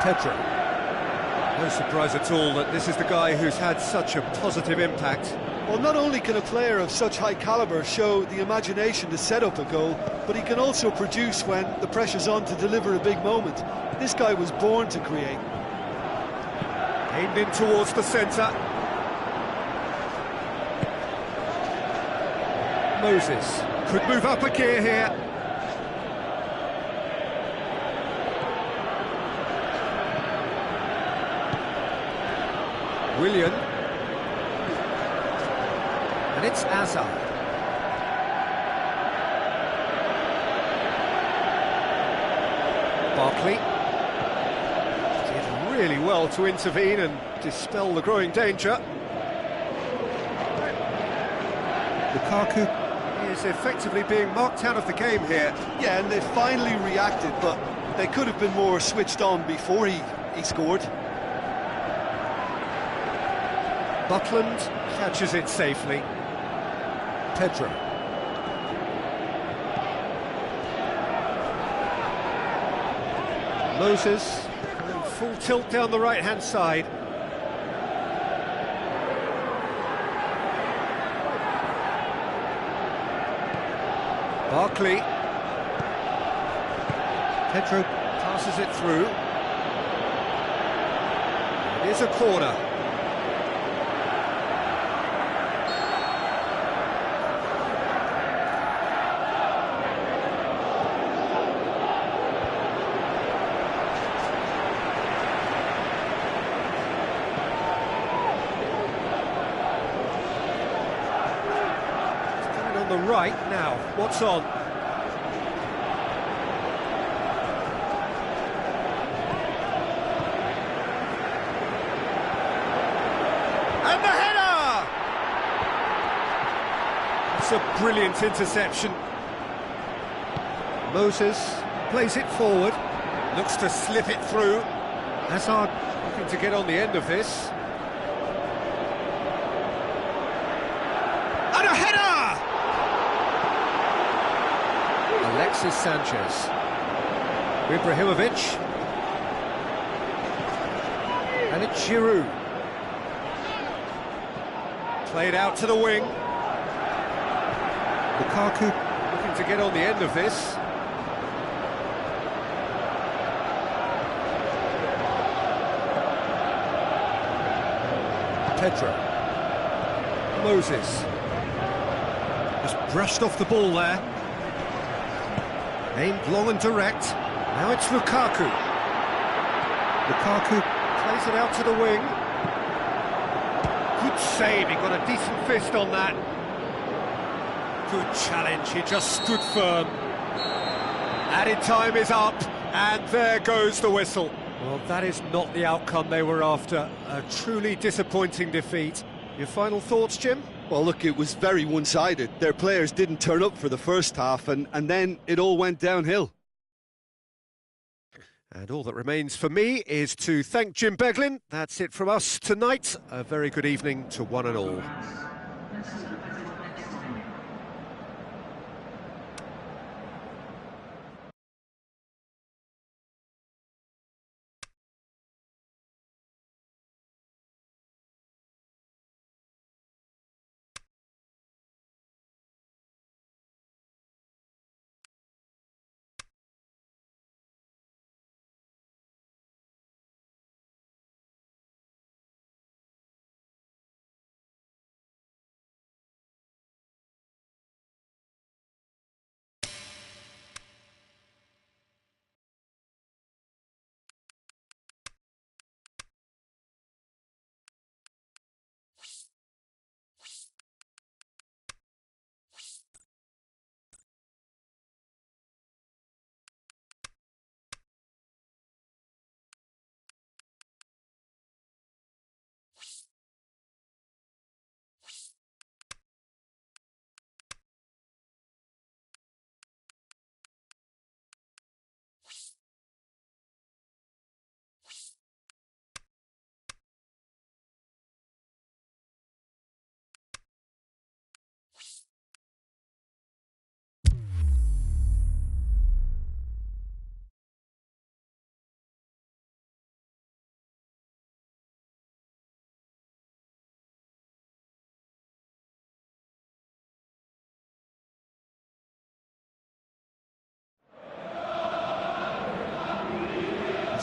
Pedro. No surprise at all that this is the guy who's had such a positive impact. Well, not only can a player of such high calibre show the imagination to set up a goal, but he can also produce when the pressure's on to deliver a big moment. This guy was born to create. Aimed in towards the centre. Moses could move up a gear here. Willian. And it's Azar. Barkley. Did really well to intervene and dispel the growing danger. Lukaku is effectively being marked out of the game here. Yeah, and they finally reacted, but they could have been more switched on before he scored. Butland catches it safely. Pedro. Moses, full tilt down the right-hand side. Barkley. Pedro passes it through. It is a corner. On the right now, what's on? And the header! It's a brilliant interception. Moses plays it forward, looks to slip it through. Hazard looking to get on the end of this. And a header! Alexis Sanchez. Ibrahimovic. And it's Giroud. Played out to the wing. Lukaku looking to get on the end of this. Pedro. Moses. Just brushed off the ball there. Aimed long and direct. Now it's Lukaku. Lukaku plays it out to the wing. Good save, he got a decent fist on that. Good challenge, he just stood firm. Added time is up, and there goes the whistle. Well, that is not the outcome they were after. A truly disappointing defeat. Your final thoughts, Jim? Well, look, it was very one-sided. Their players didn't turn up for the first half, and then it all went downhill. And all that remains for me is to thank Jim Beglin. That's it from us tonight. A very good evening to one and all.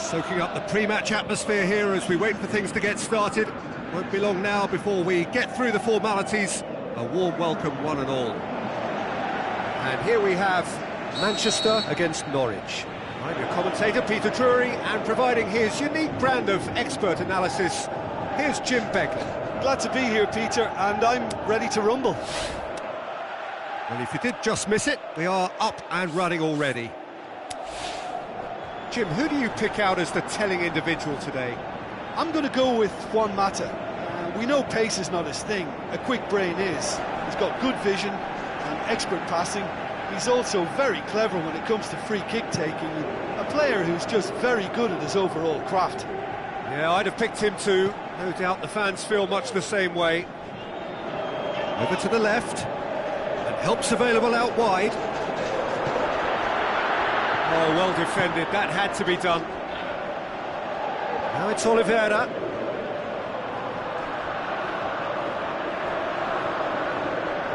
Soaking up the pre-match atmosphere here as we wait for things to get started. Won't be long now before we get through the formalities. A warm welcome, one and all. And here we have Manchester against Norwich. I'm your commentator, Peter Drury, and providing his unique brand of expert analysis, here's Jim Begley. Glad to be here, Peter, and I'm ready to rumble. Well, if you did just miss it, we are up and running already. Jim, who do you pick out as the telling individual today? I'm going to go with Juan Mata. We know pace is not his thing, a quick brain is. He's got good vision and expert passing. He's also very clever when it comes to free kick taking. A player who's just very good at his overall craft. Yeah, I'd have picked him too. No doubt the fans feel much the same way. Over to the left. And help's available out wide. Oh, well defended. That had to be done. Now it's Oliveira.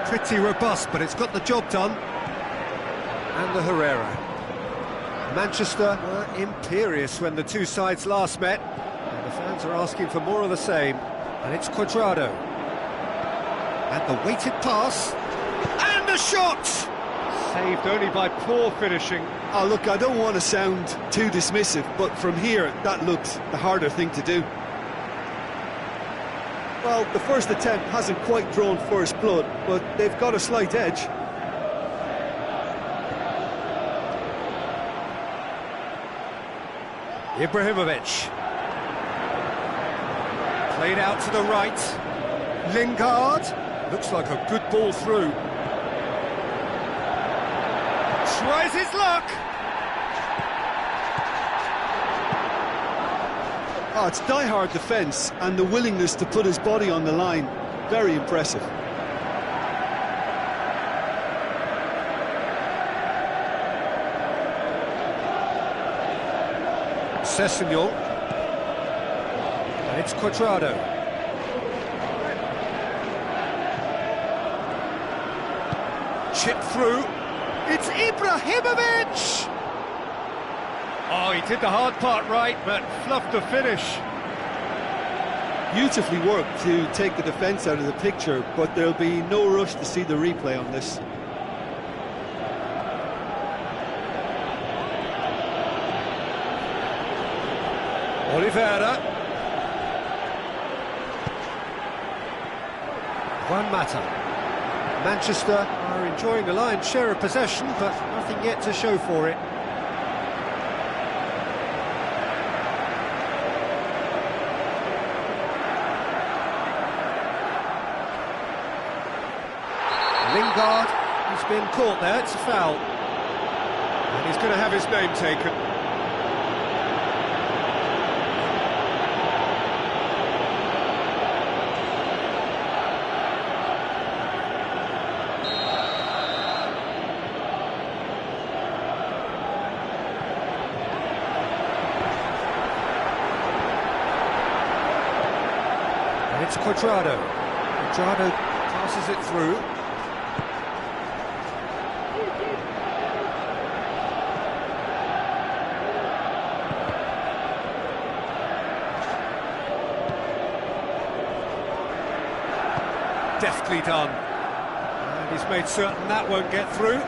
Pretty robust, but it's got the job done. And the Herrera. Manchester were imperious when the two sides last met. And the fans are asking for more of the same. And it's Cuadrado. And the weighted pass. And a shot! Saved only by poor finishing. Oh, look, I don't want to sound too dismissive, but from here, that looks the harder thing to do. Well, the first attempt hasn't quite drawn first blood, but they've got a slight edge. Ibrahimovic. Played out to the right. Lingard. Looks like a good ball through. Tries his luck. Oh, it's die-hard defence and the willingness to put his body on the line. Very impressive. Sessegnon. And it's Cuadrado. Chip through. It's Ibrahimovic! Oh, he did the hard part right, but fluffed the finish. Beautifully worked to take the defence out of the picture, but there'll be no rush to see the replay on this. Oliveira. Juan Mata. Manchester are enjoying the lion's share of possession, but nothing yet to show for it. Lingard has been caught there, it's a foul. And he's going to have his name taken. And it's Cuadrado. Cuadrado passes it through. Deftly done, and he's made certain that won't get through.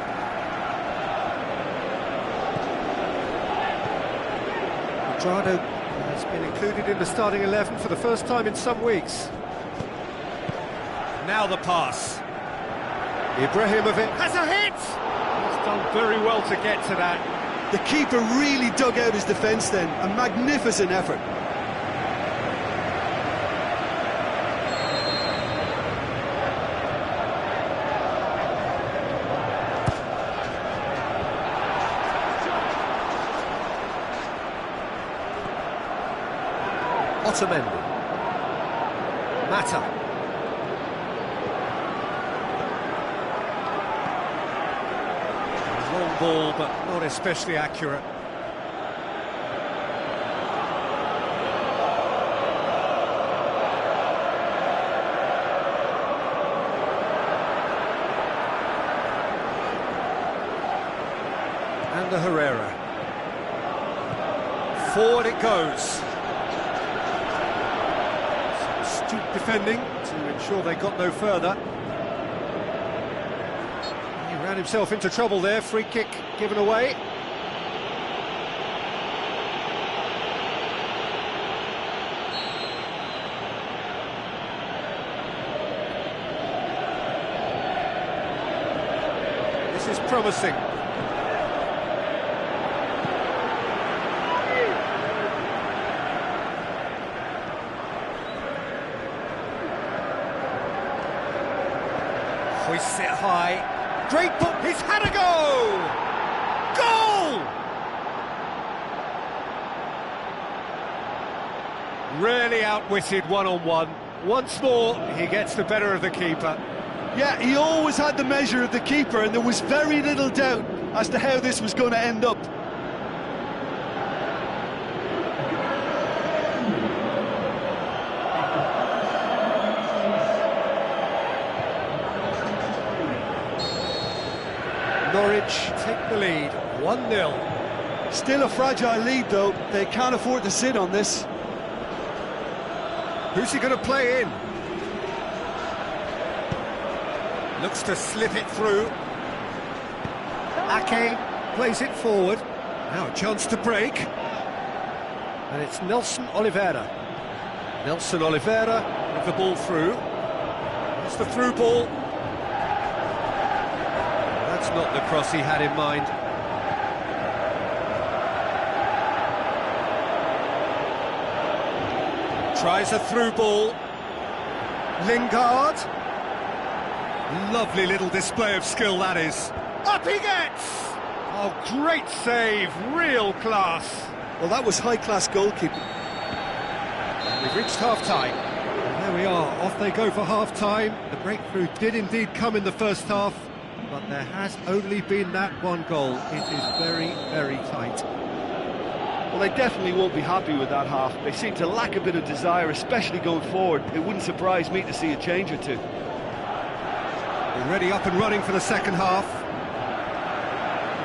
Cuadrado has been included in the starting 11 for the first time in some weeks. Now the pass. Ibrahimovic has a hit! He's done very well to get to that. The keeper really dug out his defence then, a magnificent effort. Otamendi. Mata. Long ball, but not especially accurate. And the Herrera. Forward it goes. Some astute defending to ensure they got no further. He ran himself into trouble there, free kick given away. This is promising. Hoists it high. Great ball. He's had a go! Goal! Really outwitted one-on-one. Once more, he gets the better of the keeper. Yeah, he always had the measure of the keeper, and there was very little doubt as to how this was going to end up. Norwich take the lead, 1-0. Still a fragile lead, though. They can't afford to sit on this. Who's he going to play in? Looks to slip it through. Ake plays it forward. Now a chance to break. And it's Nelson Oliveira. Nelson Oliveira with the ball through. It's the through ball. That's not the cross he had in mind. Tries a through ball. Lingard. Lovely little display of skill, that is. Up he gets! Oh, great save, real class. Well, that was high-class goalkeeping. We've reached half-time. There we are, off they go for half-time. The breakthrough did indeed come in the first half, but there has only been that one goal. It is very, very tight. Well, they definitely won't be happy with that half. They seem to lack a bit of desire, especially going forward. It wouldn't surprise me to see a change or two. Already up and running for the second half.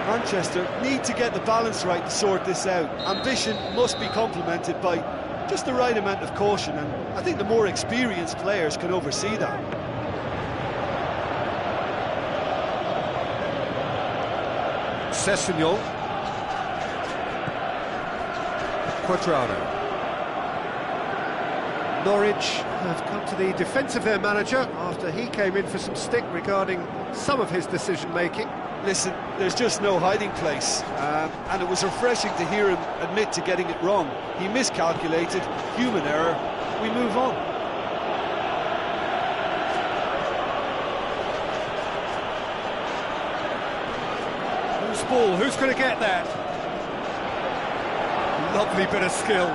Manchester need to get the balance right to sort this out. Ambition must be complemented by just the right amount of caution, and I think the more experienced players can oversee that. Sessegnon. Quadrado. Norwich have come to the defence of their manager after he came in for some stick regarding some of his decision-making. Listen, there's just no hiding place, and it was refreshing to hear him admit to getting it wrong. He miscalculated, human error, we move on. Who's ball? Who's going to get that? Lovely bit of skill.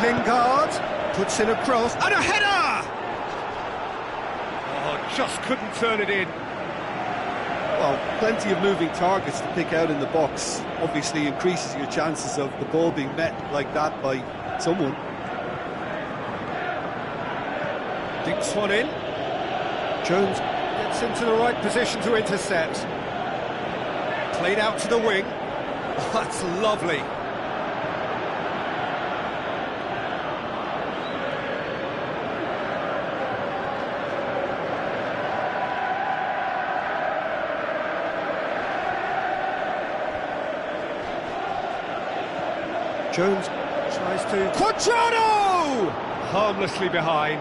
Lingard puts in a cross and a header! Oh, just couldn't turn it in. Well, plenty of moving targets to pick out in the box. Obviously increases your chances of the ball being met like that by someone. Dinks one in. Jones gets into the right position to intercept. Played out to the wing. Oh, that's lovely. Jones tries to... Quadrado! Harmlessly behind.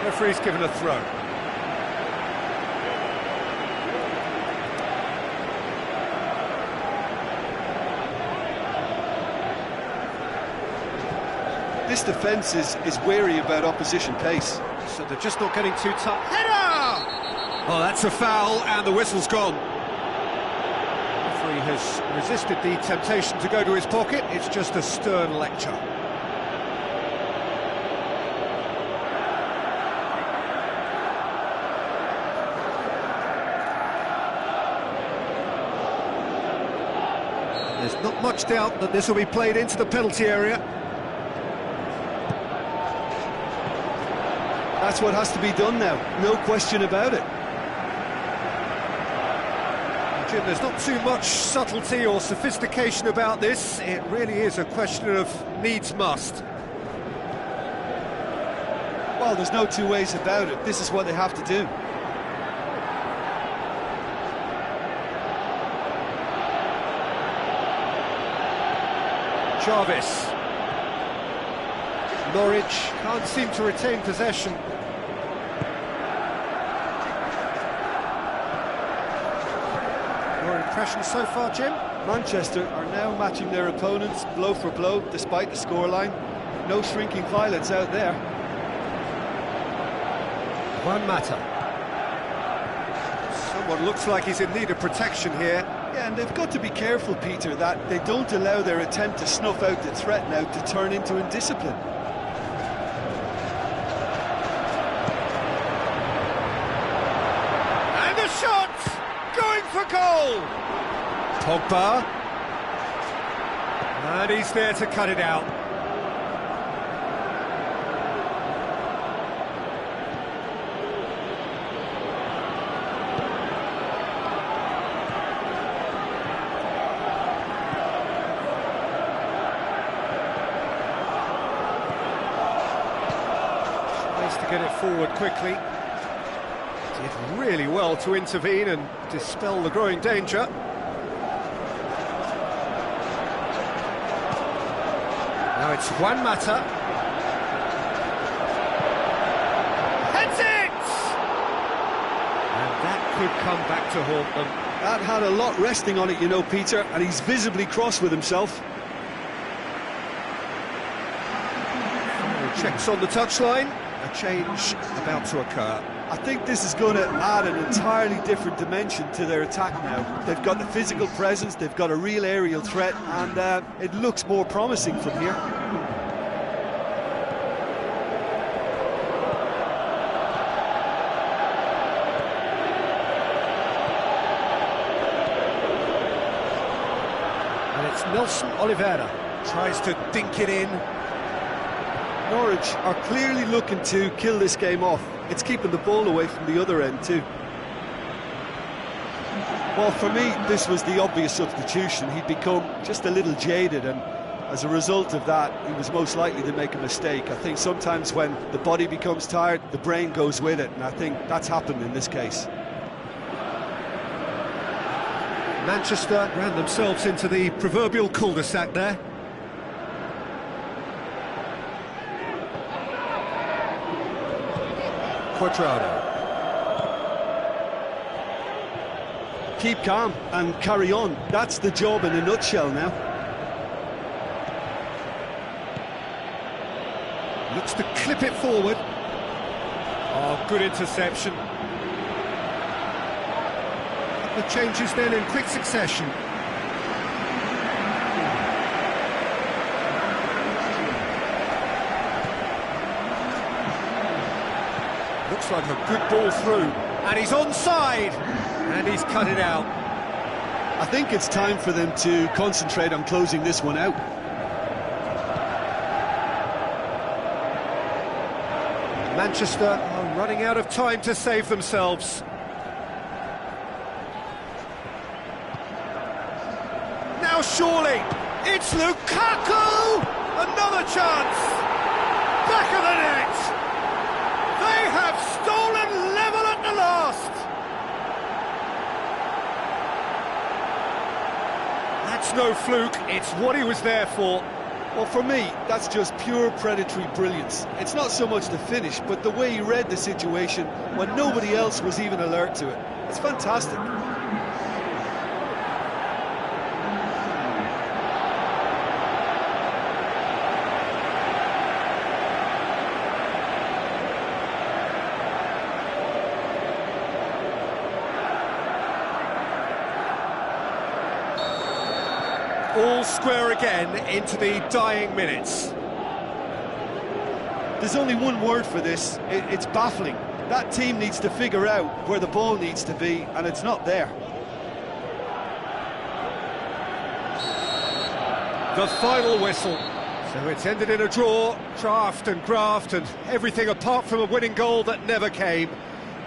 Referee's given a throw. This defence is wary about opposition pace. So they're just not getting too tough. Header! Oh, that's a foul, and the whistle's gone. The referee has resisted the temptation to go to his pocket. It's just a stern lecture. There's not much doubt that this will be played into the penalty area. That's what has to be done now, no question about it. Jim, there's not too much subtlety or sophistication about this. It really is a question of needs must. Well, there's no two ways about it. This is what they have to do. Jarvis. Norwich can't seem to retain possession. Your impression so far, Jim? Manchester are now matching their opponents blow for blow, despite the scoreline. No shrinking violets out there. One matter. Someone looks like he's in need of protection here. Yeah, and they've got to be careful, Peter, that they don't allow their attempt to snuff out the threat now to turn into indiscipline. And the shot! Going for goal! Pogba. And he's there to cut it out. To get it forward quickly. Did really well to intervene and dispel the growing danger. Now it's Juan Mata. Heads it! And that could come back to haunt them. That had a lot resting on it, you know, Peter, and he's visibly cross with himself. Checks on the touchline. A change about to occur. I think this is going to add an entirely different dimension to their attack now. They've got the physical presence, they've got a real aerial threat, and it looks more promising from here. And it's Nelson Oliveira. Tries to dink it in. Norwich are clearly looking to kill this game off. It's keeping the ball away from the other end too. Well, for me, this was the obvious substitution. He'd become just a little jaded, and as a result of that, he was most likely to make a mistake. I think sometimes when the body becomes tired, the brain goes with it, and I think that's happened in this case. Manchester ran themselves into the proverbial cul-de-sac there. Quadrado. Keep calm and carry on. That's the job in a nutshell now. Looks to clip it forward. Oh, good interception. The changes then in quick succession. Looks like a good ball through, and he's onside, and he's cut it out. I think it's time for them to concentrate on closing this one out. Manchester are running out of time to save themselves. Now surely, it's Lukaku! Another chance! Back of the net! They have stolen level at the last! That's no fluke, it's what he was there for. Well, for me, that's just pure predatory brilliance. It's not so much the finish, but the way he read the situation when nobody else was even alert to it. It's fantastic. All square again into the dying minutes. There's only one word for this, it's baffling. That team needs to figure out where the ball needs to be, and it's not there. The final whistle. So it's ended in a draw, draft and graft and everything apart from a winning goal that never came.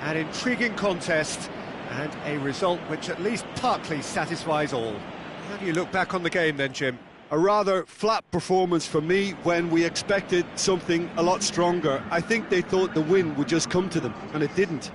An intriguing contest and a result which at least partly satisfies all. How do you look back on the game then, Jim? A rather flat performance for me when we expected something a lot stronger. I think they thought the win would just come to them, and it didn't.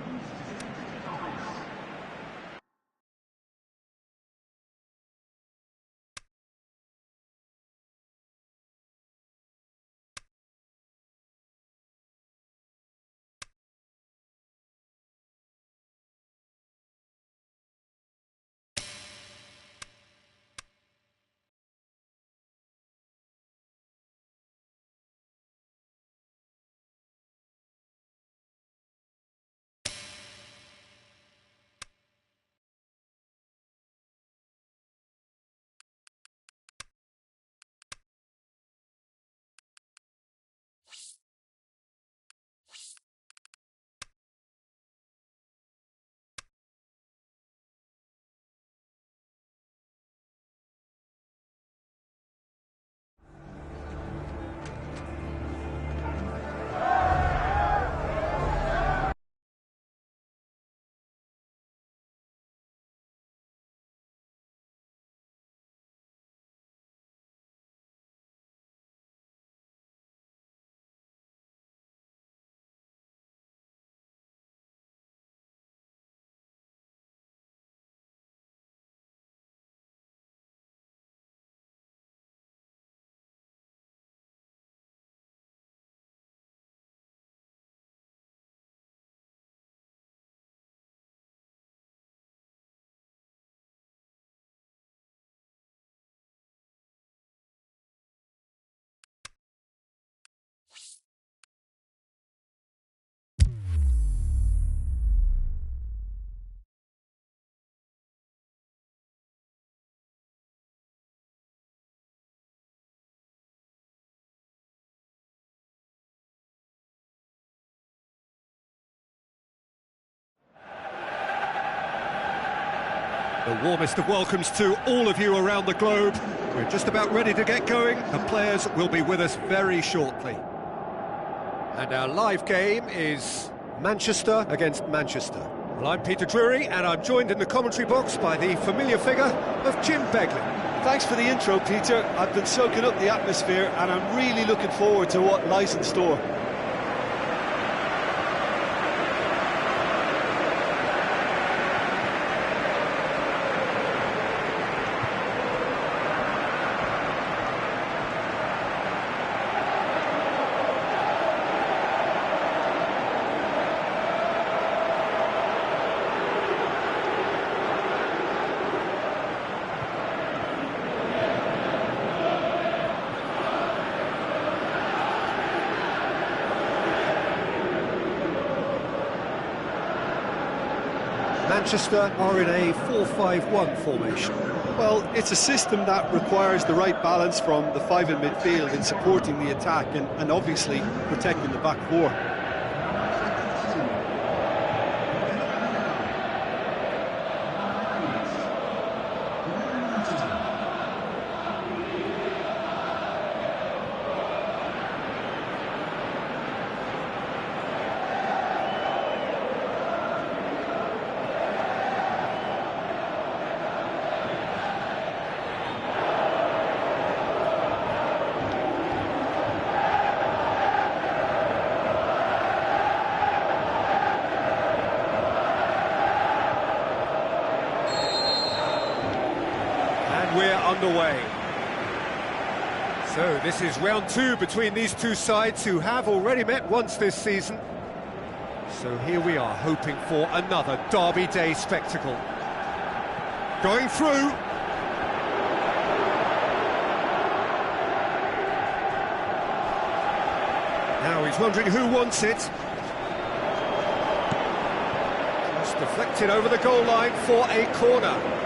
The warmest of welcomes to all of you around the globe. We're just about ready to get going. The players will be with us very shortly. And our live game is Manchester against Manchester. Well, I'm Peter Drury, and I'm joined in the commentary box by the familiar figure of Jim Beglin. Thanks for the intro, Peter. I've been soaking up the atmosphere, and I'm really looking forward to what lies in store. Manchester are in a 4-5-1 formation. Well, it's a system that requires the right balance from the five in midfield in supporting the attack and obviously protecting the back four. We're underway. So this is round two between these two sides who have already met once this season. So here we are hoping for another Derby Day spectacle. Going through. Now he's wondering who wants it. Just deflected over the goal line for a corner.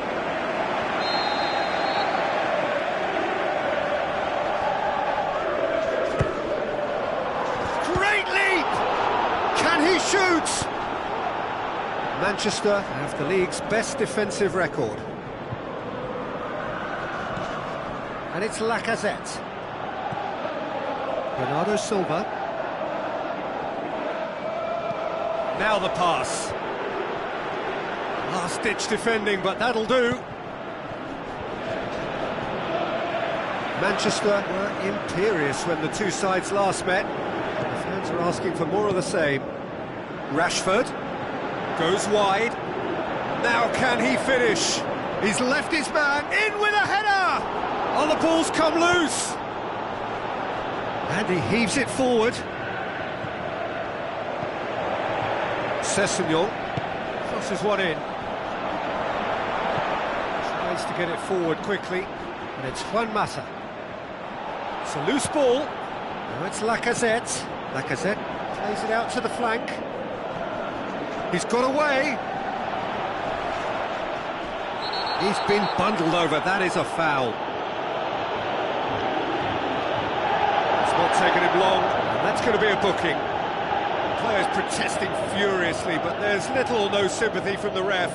He shoots! Manchester have the league's best defensive record. And it's Lacazette. Bernardo Silva. Now the pass. Last-ditch defending, but that'll do. Manchester were imperious when the two sides last met. The fans are asking for more of the same. Rashford goes wide. Now can he finish? He's left his man in with a header! Oh, the ball's come loose! And he heaves it forward. Sessegnon crosses one in. Tries to get it forward quickly, and it's Juan Mata. It's a loose ball. Now it's Lacazette. Lacazette plays it out to the flank. He's got away. He's been bundled over. That is a foul. It's not taken him long, and that's going to be a booking. Players protesting furiously, but there's little or no sympathy from the ref.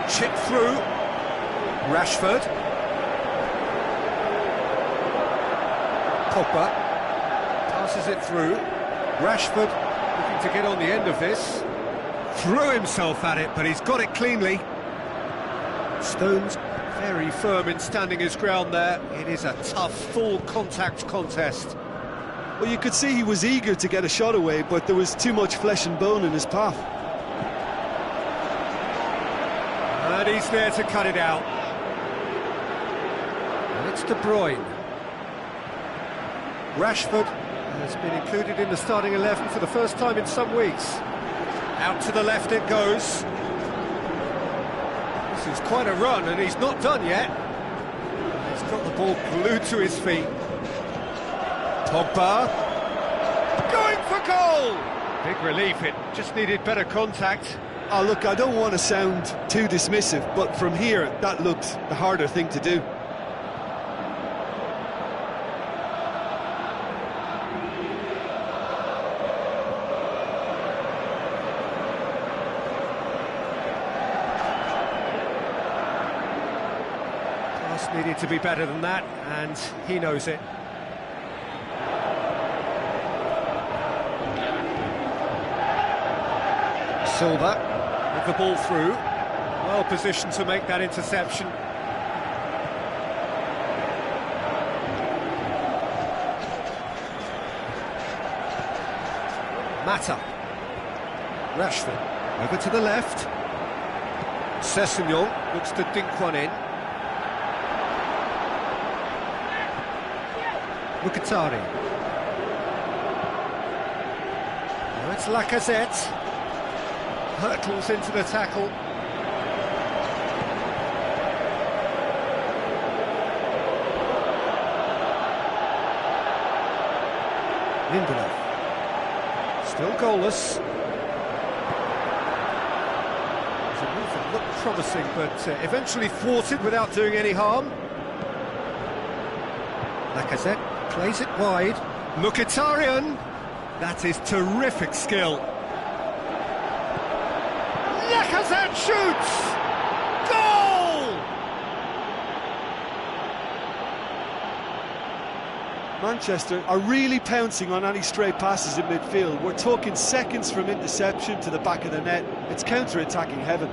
Chip through. Rashford. Pogba passes it through. Rashford looking to get on the end of this. Threw himself at it, but he's got it cleanly. Stones very firm in standing his ground there. It is a tough, full contact contest. Well, you could see he was eager to get a shot away, but there was too much flesh and bone in his path. And he's there to cut it out. And it's De Bruyne. Rashford has been included in the starting 11 for the first time in some weeks. Out to the left it goes. This is quite a run, and he's not done yet. He's got the ball glued to his feet. Pogba. Going for goal! Big relief, it just needed better contact. Oh, look, I don't want to sound too dismissive, but from here, that looked the harder thing to do. Pass needed to be better than that, and he knows it. Silva. With the ball through, well positioned to make that interception. Mata. Rashford, over to the left. Sessegnon looks to dink one in. Mkhitaryan. Now it's Lacazette. Hurtles into the tackle. Lindelof. Still goalless. It's a move that looked promising, but eventually thwarted without doing any harm. Lacazette plays it wide. Mkhitaryan. That is terrific skill. Lacazette shoots! Goal! Manchester are really pouncing on any stray passes in midfield. We're talking seconds from interception to the back of the net. It's counter-attacking heaven.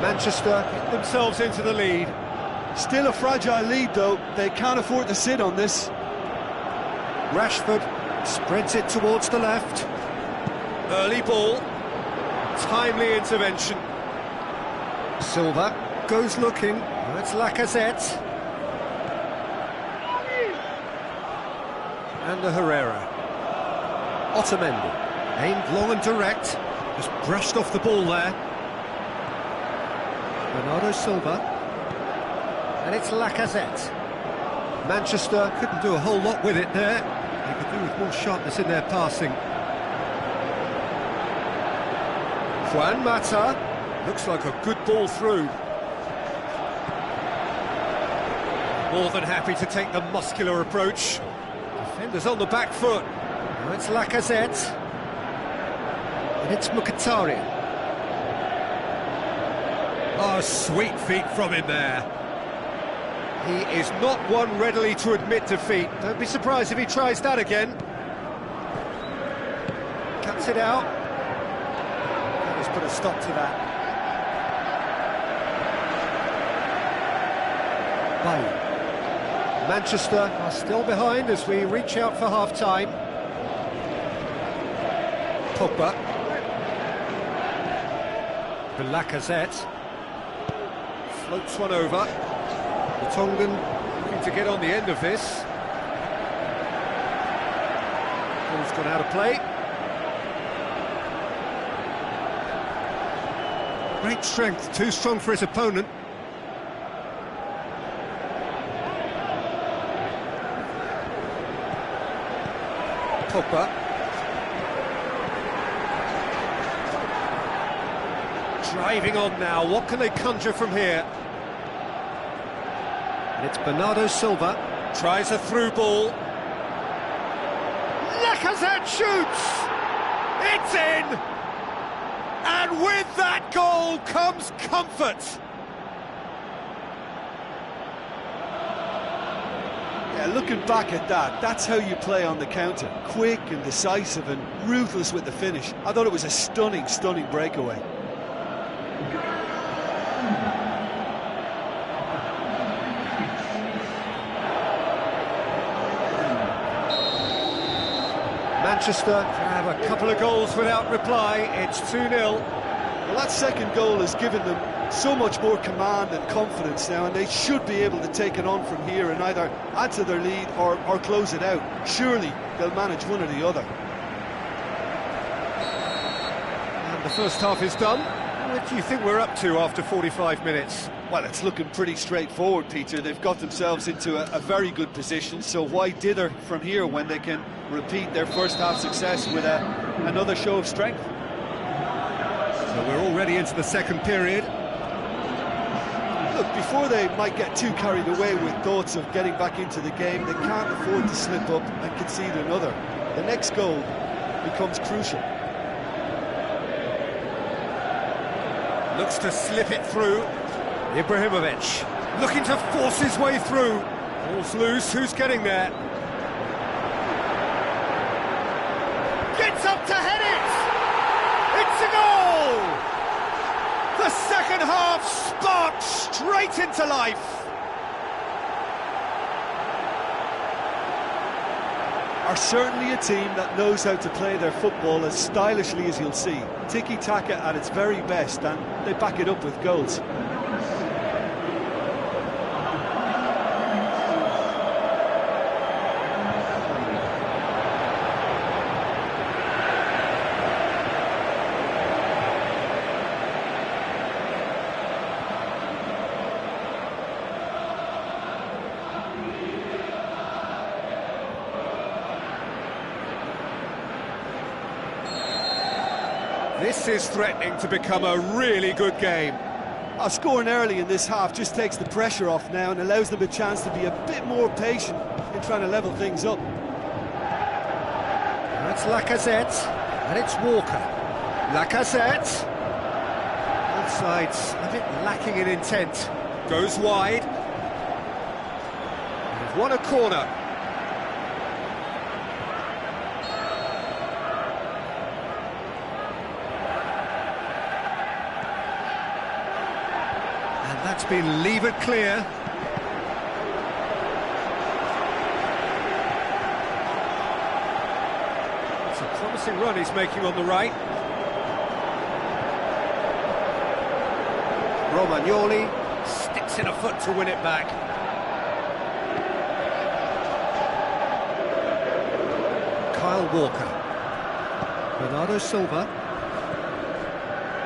Manchester get themselves into the lead. Still a fragile lead, though. They can't afford to sit on this. Rashford spreads it towards the left. Early ball. Timely intervention. Silva goes looking. It's Lacazette. And the Herrera. Otamendi. Aimed long and direct. Just brushed off the ball there. Bernardo Silva. And it's Lacazette. Manchester couldn't do a whole lot with it there. They could do with more sharpness in their passing. Juan Mata. Looks like a good ball through. More than happy to take the muscular approach. Defenders on the back foot. Now it's Lacazette. And it's Mkhitaryan. Oh, sweet feet from him there. He is not one readily to admit defeat. Don't be surprised if he tries that again. Cuts it out. He's put a stop to that. Bailly. Manchester are still behind as we reach out for half-time. Pogba. Lacazette. Floats one over. The Tongan looking to get on the end of this. Ball's gone out of play. Great strength, too strong for his opponent. Pogba. Driving on now, what can they conjure from here? And it's Bernardo Silva. Tries a through ball. Lacazette shoots! It's in! And with that goal comes comfort! Yeah, looking back at that, that's how you play on the counter. Quick and decisive and ruthless with the finish. I thought it was a stunning, stunning breakaway. Manchester have a couple of goals without reply. It's 2-0. Well, that second goal has given them so much more command and confidence now, and they should be able to take it on from here and either add to their lead or close it out. Surely they'll manage one or the other. And the first half is done. What do you think we're up to after 45 minutes? Well, it's looking pretty straightforward, Peter. They've got themselves into a very good position, so why dither from here when they can repeat their first half success with another show of strength? So we're already into the second period. Look, before they might get too carried away with thoughts of getting back into the game, they can't afford to slip up and concede another. The next goal becomes crucial. Looks to slip it through. Ibrahimovic looking to force his way through. Ball's loose, who's getting there? Gets up to head it! It's a goal! The second half sparked straight into life. Are certainly a team that knows how to play their football as stylishly as you'll see. Tiki-taka at its very best, and they back it up with goals. This is threatening to become a really good game. Scoring early in this half just takes the pressure off now and allows them a chance to be a bit more patient in trying to level things up. That's Lacazette, and it's Walker. Lacazette. Both sides a bit lacking in intent. Goes wide. They've won a corner. That's been levered clear. It's a promising run he's making on the right. Romagnoli sticks gets in a foot to win it back. Kyle Walker. Bernardo Silva.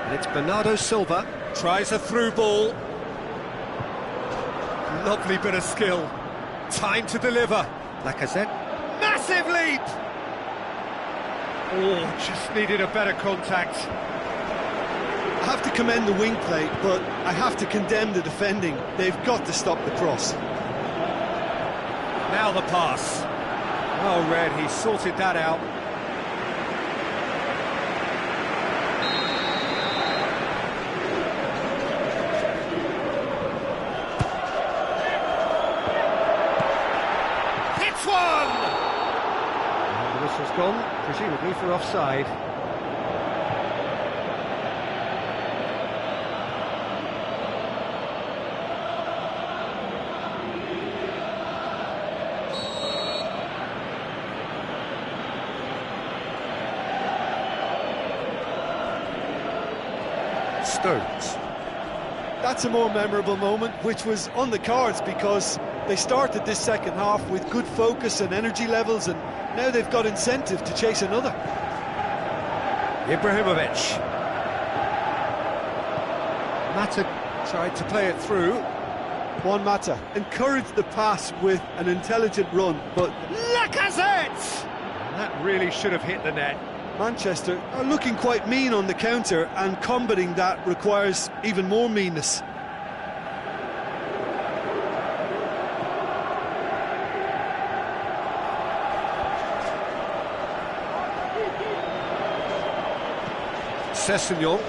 And it's Bernardo Silva. Tries a through ball. Lovely bit of skill. Time to deliver. Lacazette. Massive leap! Oh, just needed a better contact. I have to commend the wing play, but I have to condemn the defending. They've got to stop the cross. Now the pass. Well read, he sorted that out. Hits one! And the whistle's gone, presumably for offside. Stones. That's a more memorable moment, which was on the cards because they started this second half with good focus and energy levels, and now they've got incentive to chase another. Ibrahimovic. Mata tried to play it through. Juan Mata encouraged the pass with an intelligent run, but Lacazette! That really should have hit the net. Manchester are looking quite mean on the counter, and combating that requires even more meanness. Sessegnon.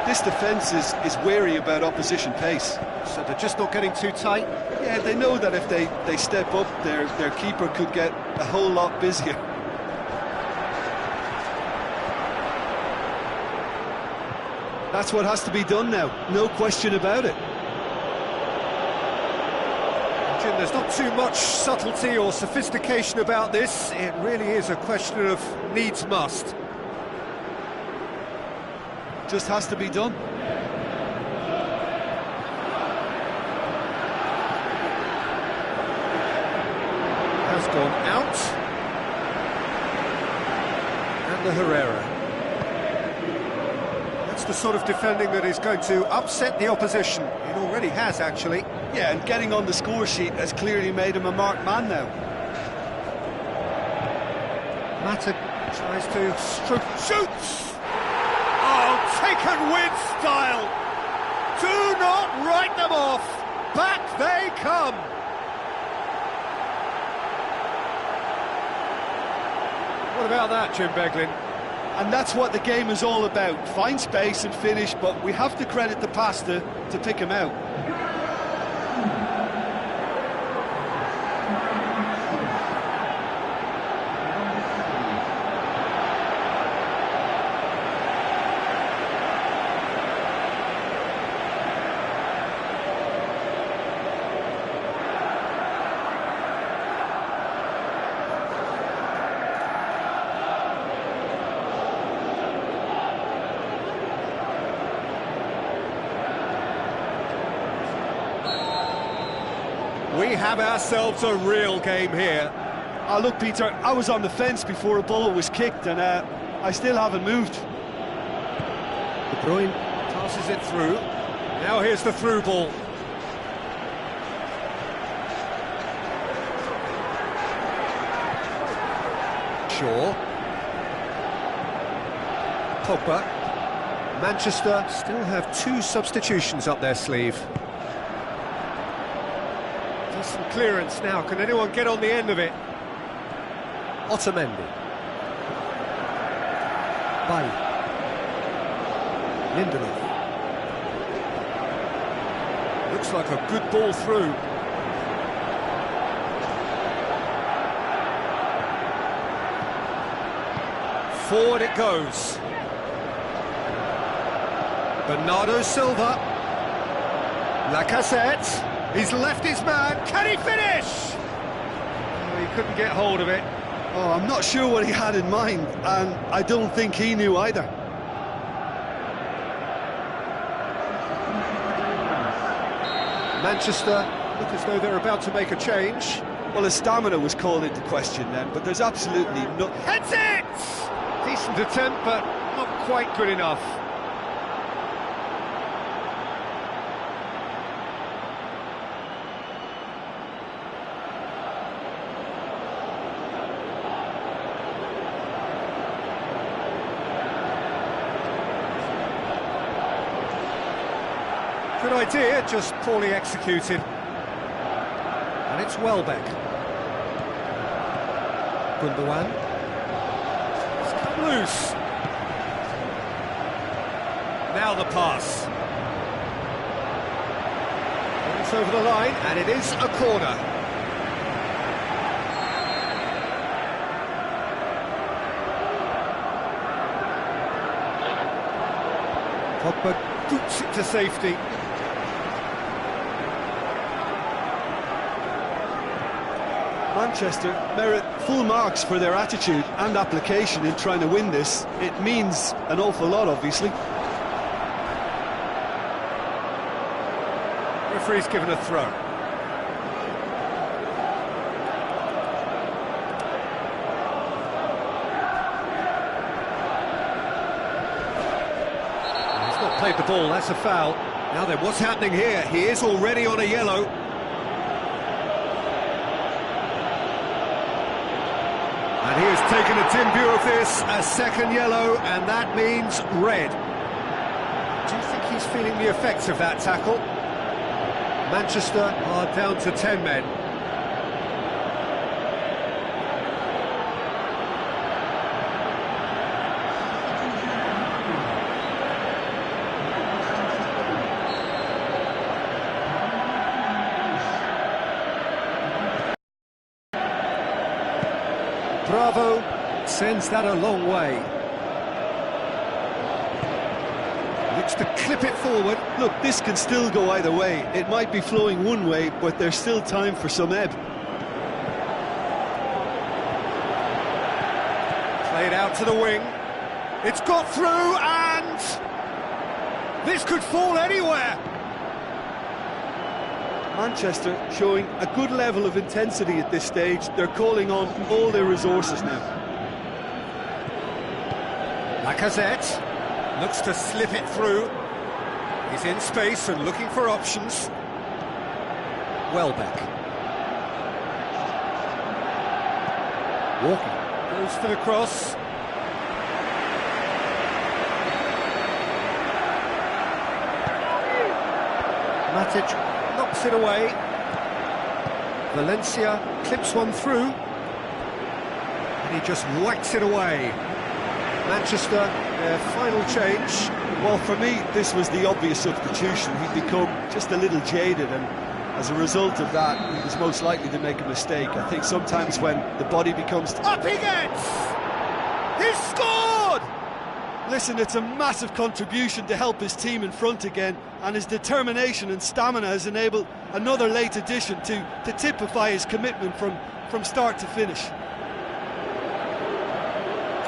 This defence is wary about opposition pace. So they're just not getting too tight? Yeah, they know that if they step up, their keeper could get a whole lot busier. That's what has to be done now, no question about it. Jim, there's not too much subtlety or sophistication about this. It really is a question of needs must. Just has to be done. Has gone out. And the Herrera. That's the sort of defending that is going to upset the opposition. It already has, actually. Yeah, and getting on the score sheet has clearly made him a marked man now. Mata tries to stroke, shoots! Oh, taken with style! Do not write them off! Back they come! What about that, Jim Beglin? And that's what the game is all about. Find space and finish, but we have to credit the passer to pick him out. We have ourselves a real game here. Oh, look, Peter, I was on the fence before a ball was kicked, and I still haven't moved. De Bruyne passes it through. Now here's the through ball. Shaw. Pogba. Manchester still have 2 substitutions up their sleeve. Decent clearance now. Can anyone get on the end of it? Otamendi. Bailly. Lindelof. Looks like a good ball through. Forward it goes. Bernardo Silva. Lacazette. He's left his man. Can he finish? Oh, he couldn't get hold of it. Oh, I'm not sure what he had in mind, and I don't think he knew either. Manchester look as though they're about to make a change. Well, his stamina was called into question then, but there's absolutely no... Heads it! Decent attempt, but not quite good enough. Good idea, just poorly executed. And it's Welbeck. Gundogan. It's come loose. Now the pass. It's over the line, and it is a corner. Pogba boots it to safety. Manchester merit full marks for their attitude and application in trying to win this. It means an awful lot, obviously. Referee's given a throw. He's not played the ball, that's a foul. Now then, what's happening here? He is already on a yellow. And he has taken a dim view of this, a second yellow, and that means red. Do you think he's feeling the effects of that tackle? Manchester are down to 10 men. Bravo sends that a long way. Looks to clip it forward. Look, this can still go either way. It might be flowing one way, but there's still time for some ebb. Played out to the wing. It's got through, and this could fall anywhere. Manchester showing a good level of intensity at this stage. They're calling on all their resources now. Lacazette looks to slip it through. He's in space and looking for options. Welbeck. Walker goes for the cross. Matic knocks it away. Valencia clips one through. And he just whacks it away. Manchester, their final change. Well, for me, this was the obvious substitution. He'd become just a little jaded, and as a result of that, he was most likely to make a mistake. I think sometimes when the body becomes... Up he gets! He's scored! Listen, it's a massive contribution to help his team in front again, and his determination and stamina has enabled another late addition to typify his commitment from start to finish.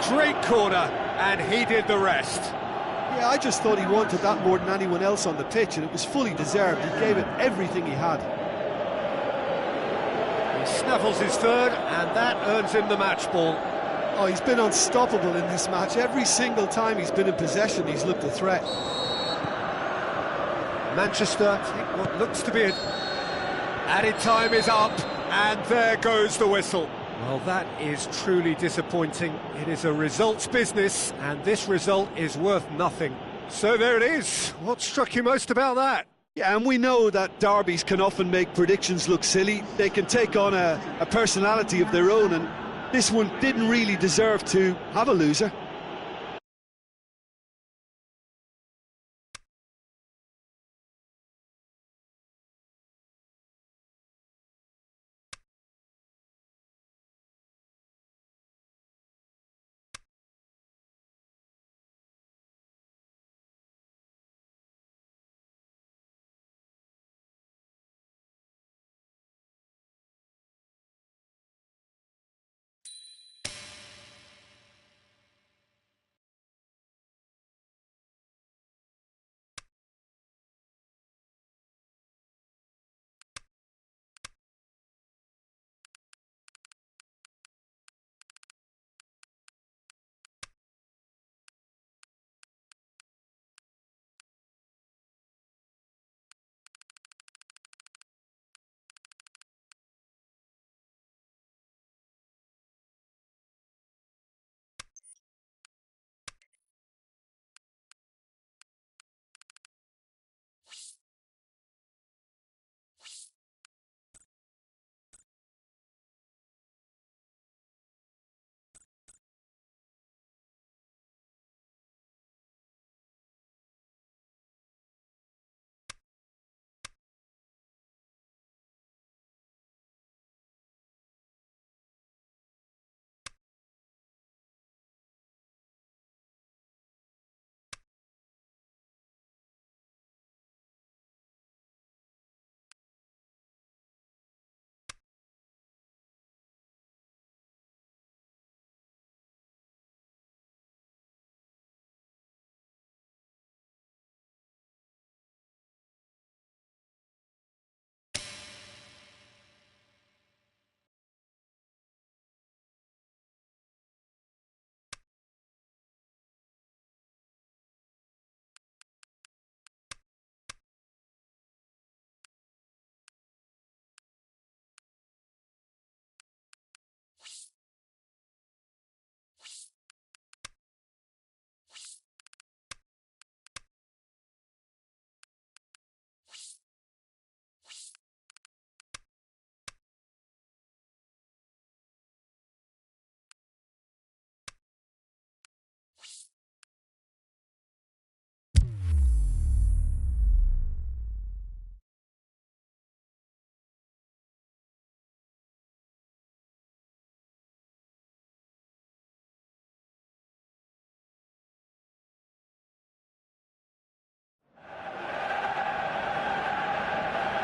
Great corner, and he did the rest. Yeah, I just thought he wanted that more than anyone else on the pitch, and it was fully deserved. He gave it everything he had. He snaffles his third, and that earns him the match ball. Oh, he's been unstoppable in this match. Every single time he's been in possession, he's looked a threat. Manchester take what looks to be it. Added time is up, and there goes the whistle. Well, that is truly disappointing. It is a results business, and this result is worth nothing. So there it is. What struck you most about that? Yeah, and we know that derbies can often make predictions look silly. They can take on a personality of their own, and this one didn't really deserve to have a loser.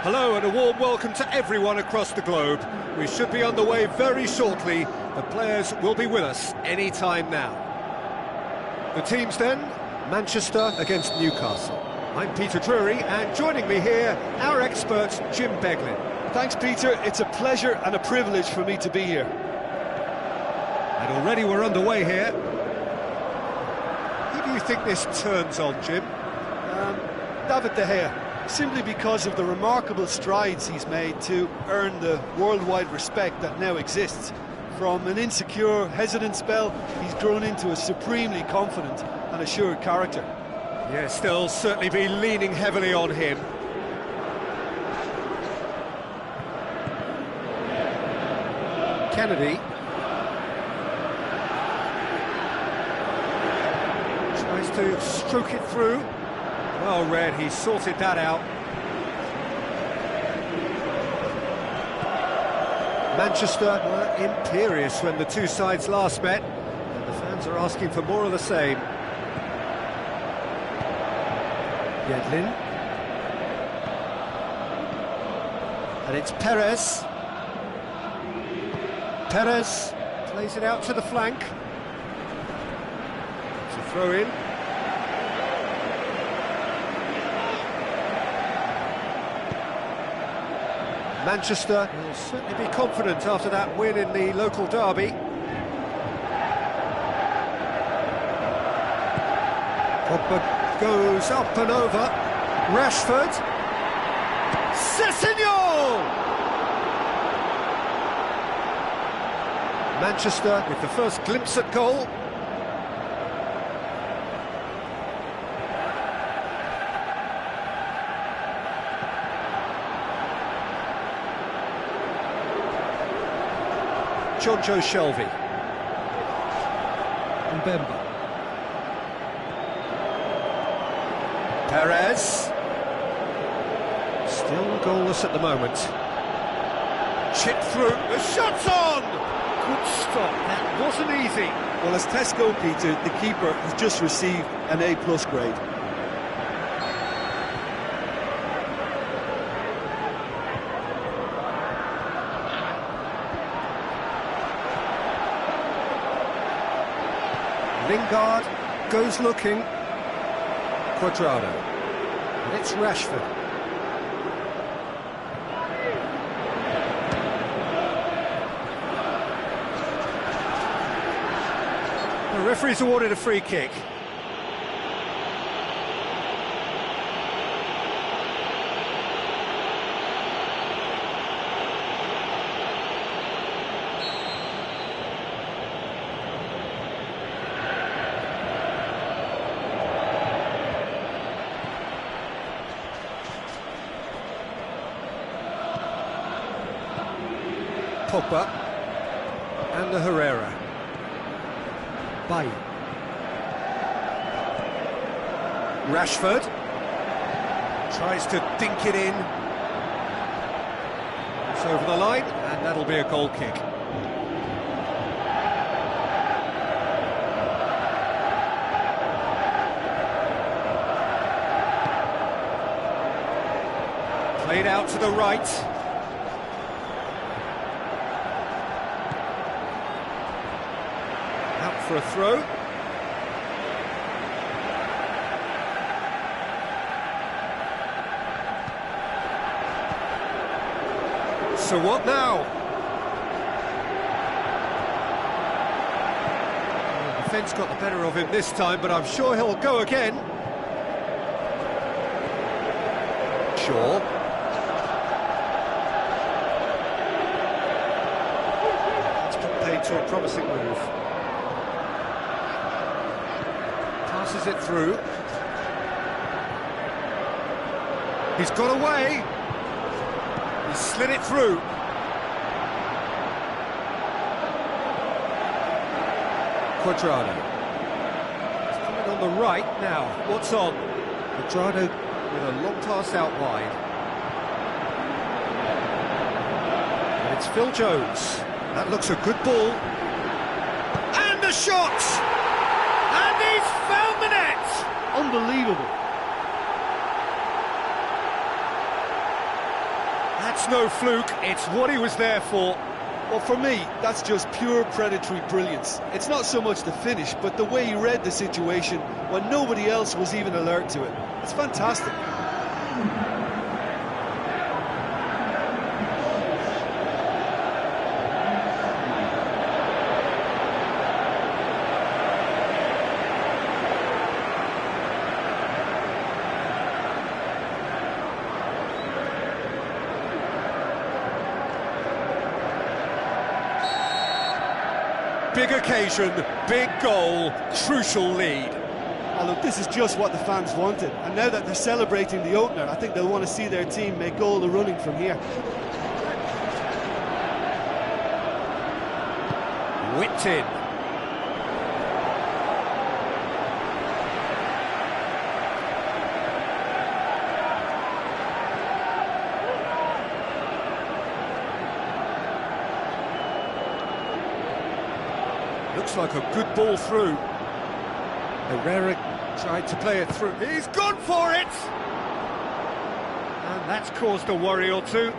Hello and a warm welcome to everyone across the globe. We should be on the way very shortly. The players will be with us any time now. The teams then, Manchester against Newcastle. I'm Peter Drury, and joining me here, our expert Jim Beglin. Thanks, Peter. It's a pleasure and a privilege for me to be here. And already we're underway here. Who do you think this turns on, Jim? David De Gea. Simply because of the remarkable strides he's made to earn the worldwide respect that now exists. From an insecure, hesitant spell, he's grown into a supremely confident and assured character. Yes, they'll certainly be leaning heavily on him. Kennedy. Tries to stroke it through. Well read, he sorted that out. Manchester were imperious when the two sides last met, and the fans are asking for more of the same. Yedlin. And it's Perez. Perez plays it out to the flank. It's a throw in. Manchester will certainly be confident after that win in the local derby. Pogba goes up and over. Rashford. Sessegnon! Manchester with the first glimpse at goal. Jonjo Shelvey. Mbemba. Perez. Still goalless at the moment. Chip through, the shot's on! Good stop, that wasn't easy. Well, as Tesco, Peter, the keeper has just received an A+ grade. Lingard goes looking. Quadrado. And it's Rashford. The referee's awarded a free kick. Pogba and the Herrera. Bay. Rashford tries to dink it in. It's over the line, and that'll be a goal kick. Played out to the right. For a throw. So what now? Well, the defence got the better of him this time, but I'm sure he'll go again. Shaw. It's been paid to a promising move. Passes it through. He's got away. He slid it through. Quadrado. He's coming on the right now. What's on? Quadrado with a long pass out wide. And it's Phil Jones. That looks a good ball. And the shot! And he's found the net! Unbelievable. That's no fluke, it's what he was there for. Well, for me, that's just pure predatory brilliance. It's not so much the finish, but the way he read the situation when nobody else was even alert to it. It's fantastic. Big occasion, big goal, crucial lead. Oh, look, this is just what the fans wanted. And now that they're celebrating the opener, I think they'll want to see their team make all the running from here. Whipped in. Looks like a good ball through. Herrera tried to play it through. He's gone for it! And that's caused a worry or two.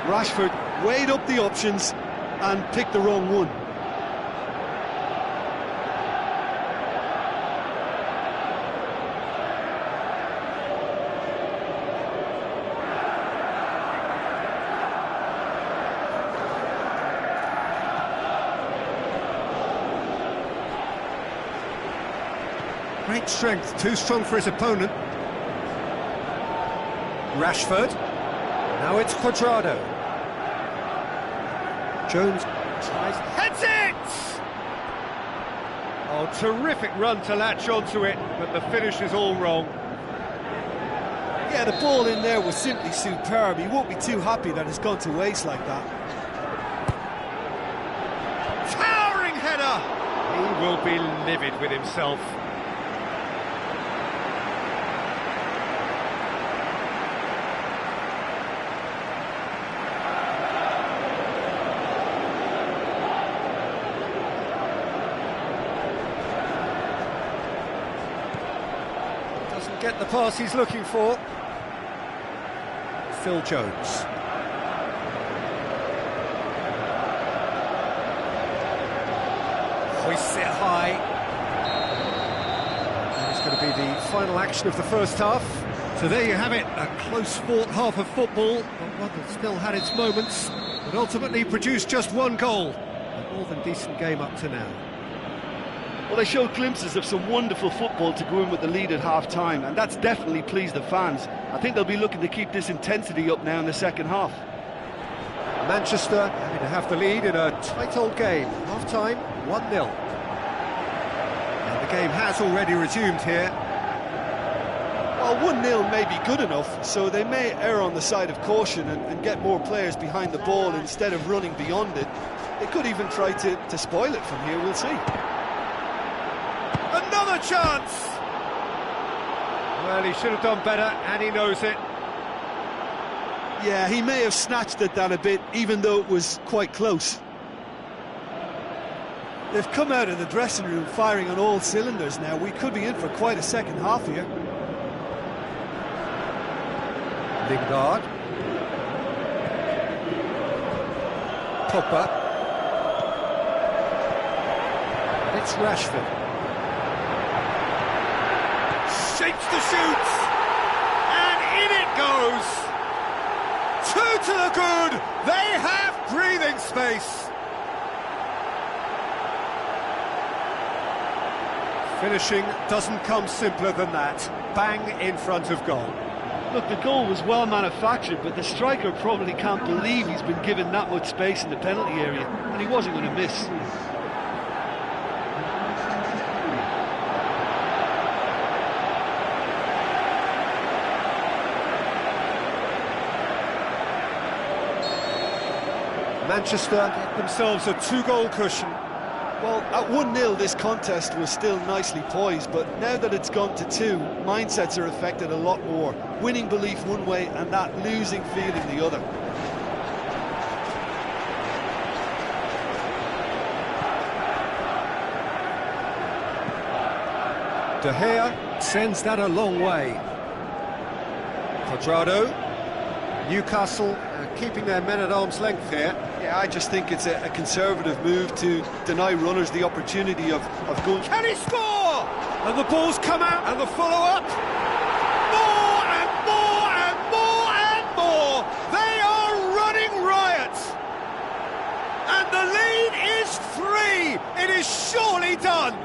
Rashford weighed up the options and picked the wrong one. Great strength, too strong for his opponent. Rashford. Now it's Cuadrado. Jones tries, heads it! Oh, terrific run to latch onto it, but the finish is all wrong. Yeah, the ball in there was simply superb. He won't be too happy that it's gone to waste like that. Towering header! He will be livid with himself. Get the pass he's looking for. Phil Jones. Hoists it high. And it's going to be the final action of the first half. So there you have it, a close-fought half of football, but one that still had its moments, but ultimately produced just one goal. A more than decent game up to now. Well, they showed glimpses of some wonderful football to go in with the lead at half-time, and that's definitely pleased the fans. I think they'll be looking to keep this intensity up now in the second half. Manchester having to have the lead in a tight old game. Half-time, 1-0. And the game has already resumed here. Well, 1-0 may be good enough, so they may err on the side of caution and get more players behind the ball instead of running beyond it. They could even try to spoil it from here, we'll see. Another chance! Well, he should have done better, and he knows it. Yeah, he may have snatched at that a bit, even though it was quite close. They've come out of the dressing room firing on all cylinders now. We could be in for quite a second half here. Lingard. Pogba. It's Rashford. Shapes to shoot, and in it goes. Two to the good. They have breathing space. Finishing doesn't come simpler than that. Bang in front of goal. Look, the goal was well manufactured, but the striker probably can't believe he's been given that much space in the penalty area, and he wasn't going to miss. Manchester get themselves a two-goal cushion. Well, at 1-0 this contest was still nicely poised, but now that it's gone to 2, mindsets are affected a lot more. Winning belief one way and that losing feeling the other. De Gea sends that a long way. Cuadrado. Newcastle keeping their men at arm's length here. Yeah, I just think it's a conservative move to deny runners the opportunity of going. Can he score? And the ball's come out, and the follow-up. More and more and more and more. They are running riot. And the lead is 3. It is surely done.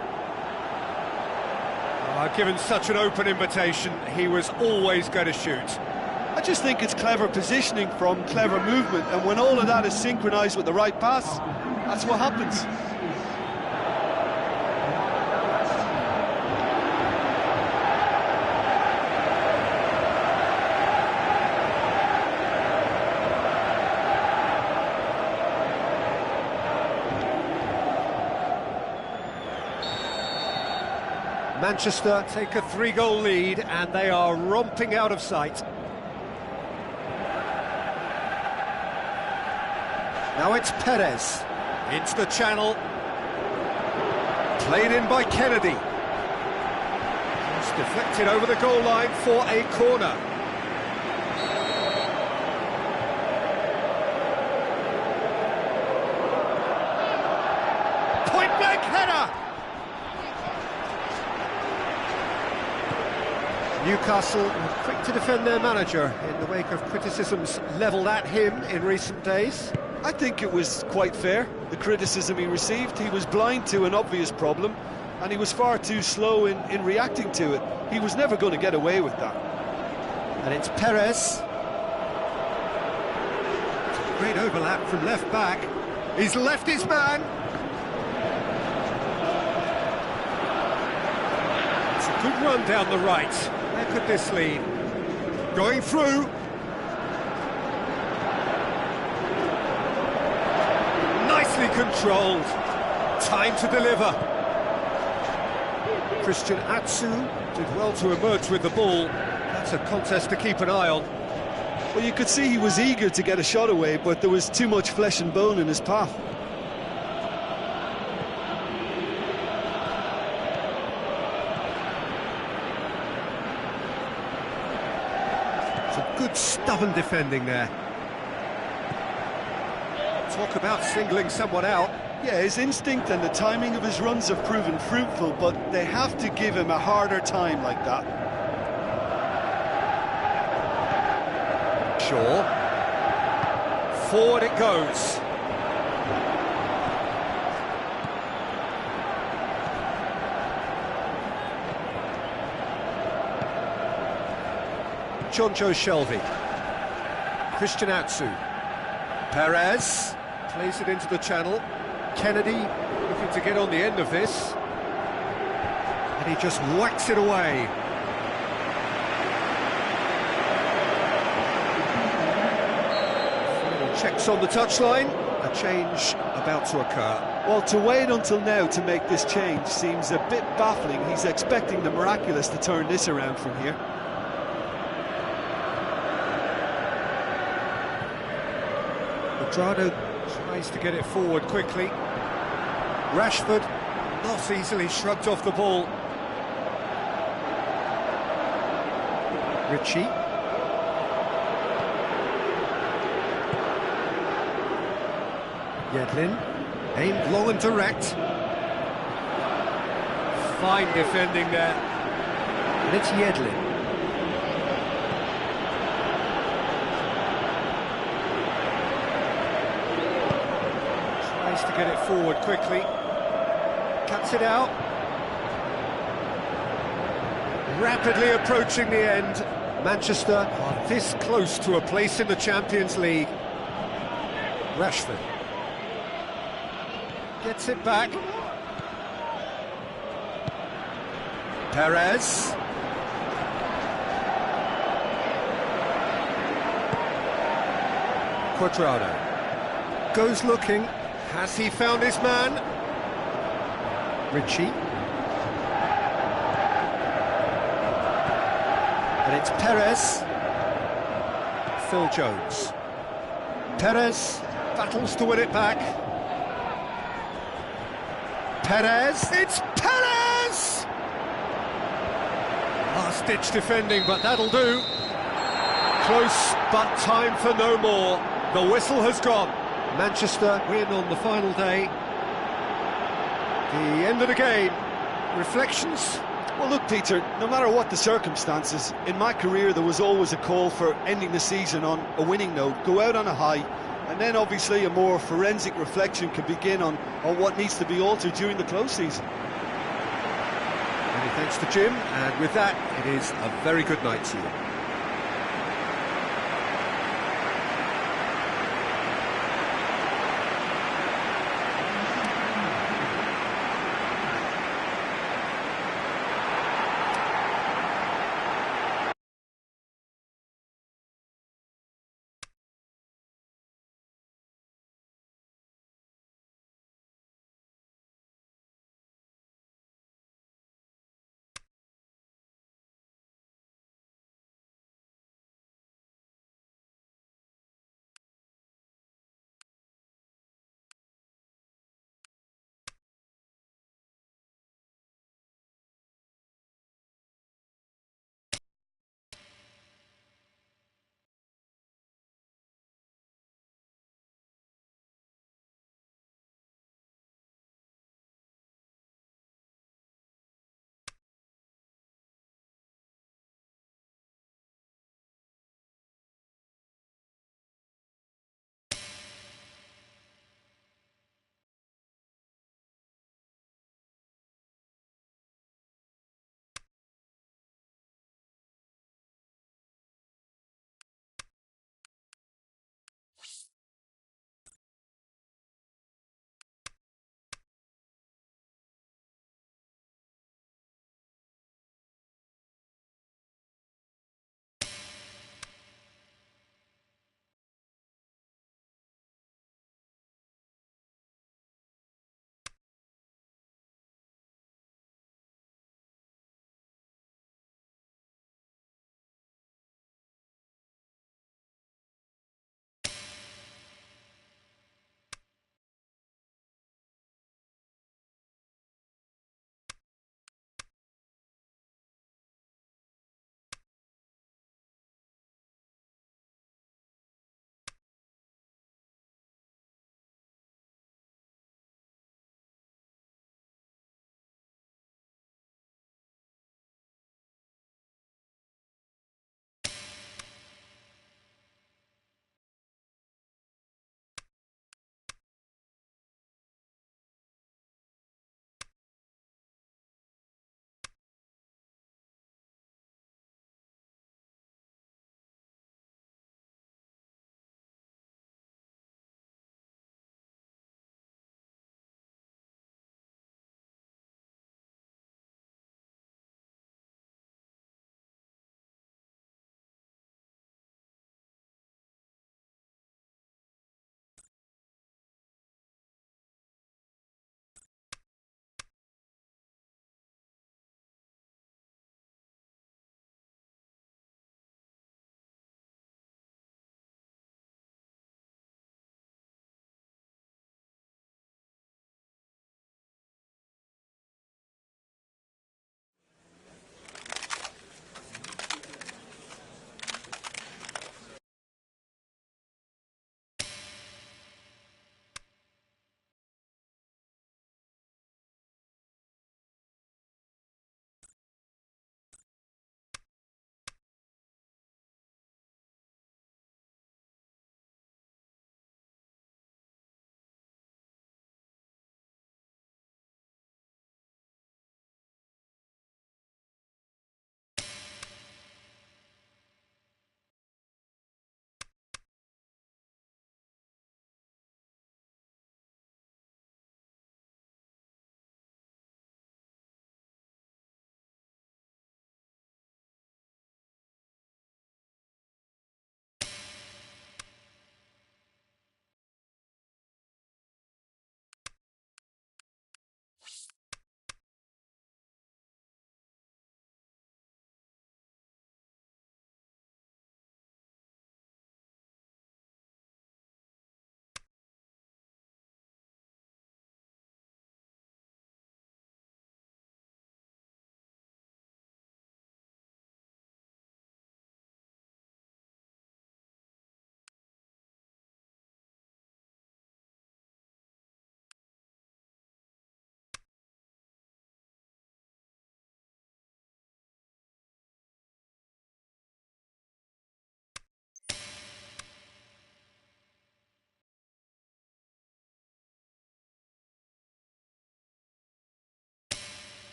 Given such an open invitation, he was always going to shoot. I just think it's clever positioning from clever movement, and when all of that is synchronised with the right pass, that's what happens. Manchester take a 3-goal lead, and they are romping out of sight. Now it's Perez, into the channel, played in by Kennedy. It's deflected over the goal line for a corner. Point-blank header! Newcastle were quick to defend their manager in the wake of criticisms levelled at him in recent days. I think it was quite fair, the criticism he received. He was blind to an obvious problem, and he was far too slow in reacting to it. He was never going to get away with that. And it's Perez. Great overlap from left back. He's left his man. It's a good run down the right. Where could this lead? Going through. Nicely controlled. Time to deliver. Christian Atsu did well to emerge with the ball. That's a contest to keep an eye on. Well, you could see he was eager to get a shot away, but there was too much flesh and bone in his path. Some good stubborn defending there. Talk about singling someone out. Yeah, his instinct and the timing of his runs have proven fruitful, but they have to give him a harder time like that. Shaw. Forward it goes. Jonjo Shelvey. Christian Atsu. Perez plays it into the channel. Kennedy looking to get on the end of this. And he just whacks it away. Final checks on the touchline. A change about to occur. Well, to wait until now to make this change seems a bit baffling. He's expecting the miraculous to turn this around from here. Quadrado tries to get it forward quickly. Rashford not easily shrugged off the ball. Ritchie. Yedlin, aimed long and direct. Fine defending there. And it's Yedlin. To get it forward quickly, cuts it out, rapidly approaching the end. Manchester are this close to a place in the Champions League. Rashford gets it back. Perez. Quadrado goes looking. Has he found his man? Ritchie. And it's Perez. Phil Jones. Perez battles to win it back. Perez. It's Perez! Last-ditch defending, but that'll do. close, but time for no more. The whistle has gone. Manchester win on the final day. The end of the game. Reflections? Well, look, Peter, no matter what the circumstances, in my career there was always a call for ending the season on a winning note, go out on a high, and then obviously a more forensic reflection can begin on what needs to be altered during the close season. Many thanks to Jim, and with that, it is a very good night to you.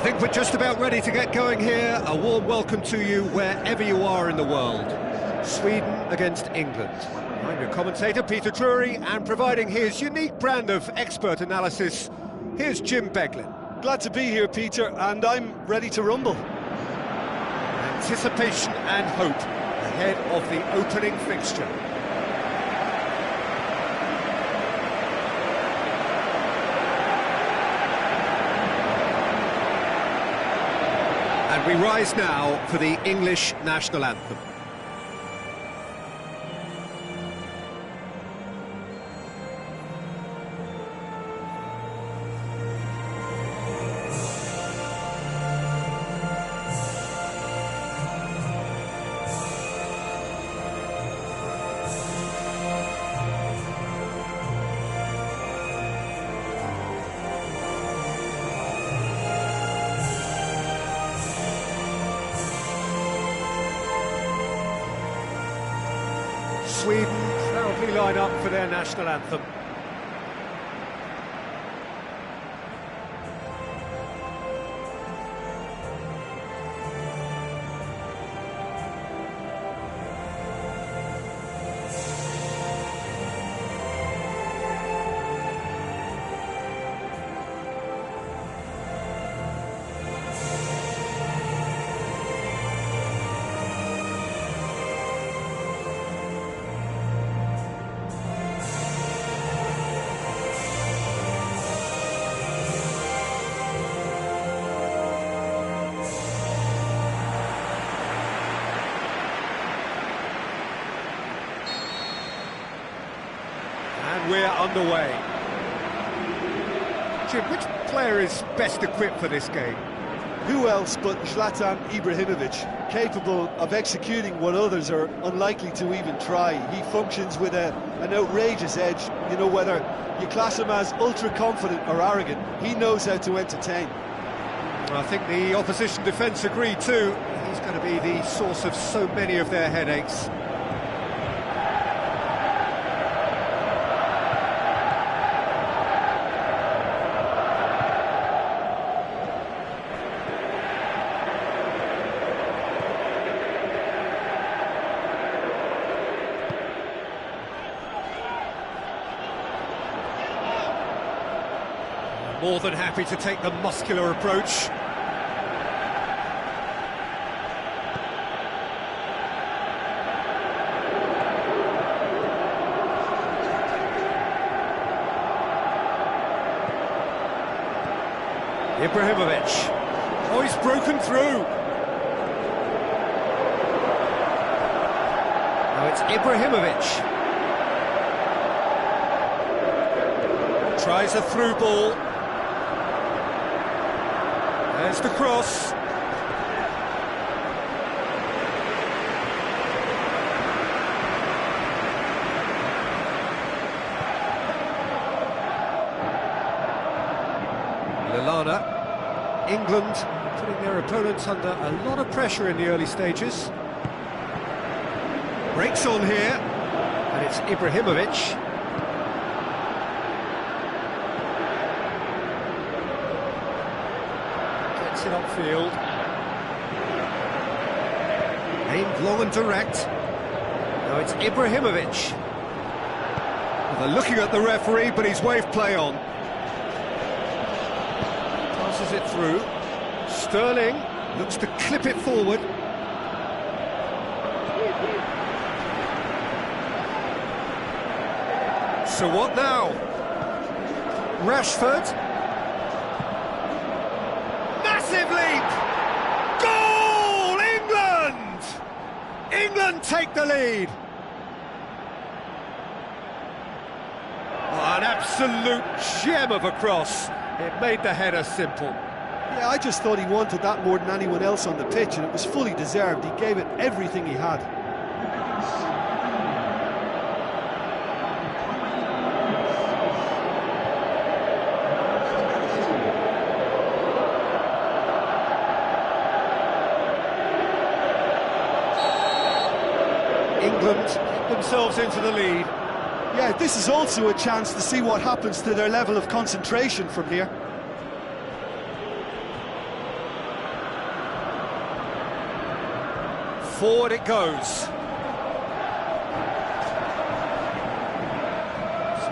think we're just about ready to get going here. A warm welcome to you wherever you are in the world. Sweden against England. I'm your commentator, Peter Drury, and providing his unique brand of expert analysis, here's Jim Beglin. Glad to be here, Peter, and I'm ready to rumble. Anticipation and hope ahead of the opening fixture. And we rise now for the English national anthem. Sweden proudly line up for their national anthem. We're underway. Jim, which player is best equipped for this game? Who else but Zlatan Ibrahimovic, capable of executing what others are unlikely to even try. He functions with an outrageous edge. You know, whether you class him as ultra-confident or arrogant, he knows how to entertain. I think the opposition defence agree too. He's going to be the source of so many of their headaches. More than happy to take the muscular approach. Ibrahimovic. Oh, he's broken through. Now it's Ibrahimovic. Tries a through ball. There's the cross. Lallana. England putting their opponents under a lot of pressure in the early stages. Breaks on here, and it's Ibrahimovic. It upfield. Aimed long and direct. Now it's Ibrahimovic. Well, they're looking at the referee, but he's waved play on. Passes it through. Sterling looks to clip it forward. So what now? Rashford. Massive leap! Goal! England! England take the lead. Oh, an absolute gem of a cross. It made the header simple. Yeah, I just thought he wanted that more than anyone else on the pitch, and it was fully deserved. He gave it everything he had. England get themselves into the lead. Yeah, this is also a chance to see what happens to their level of concentration from here. Forward it goes. So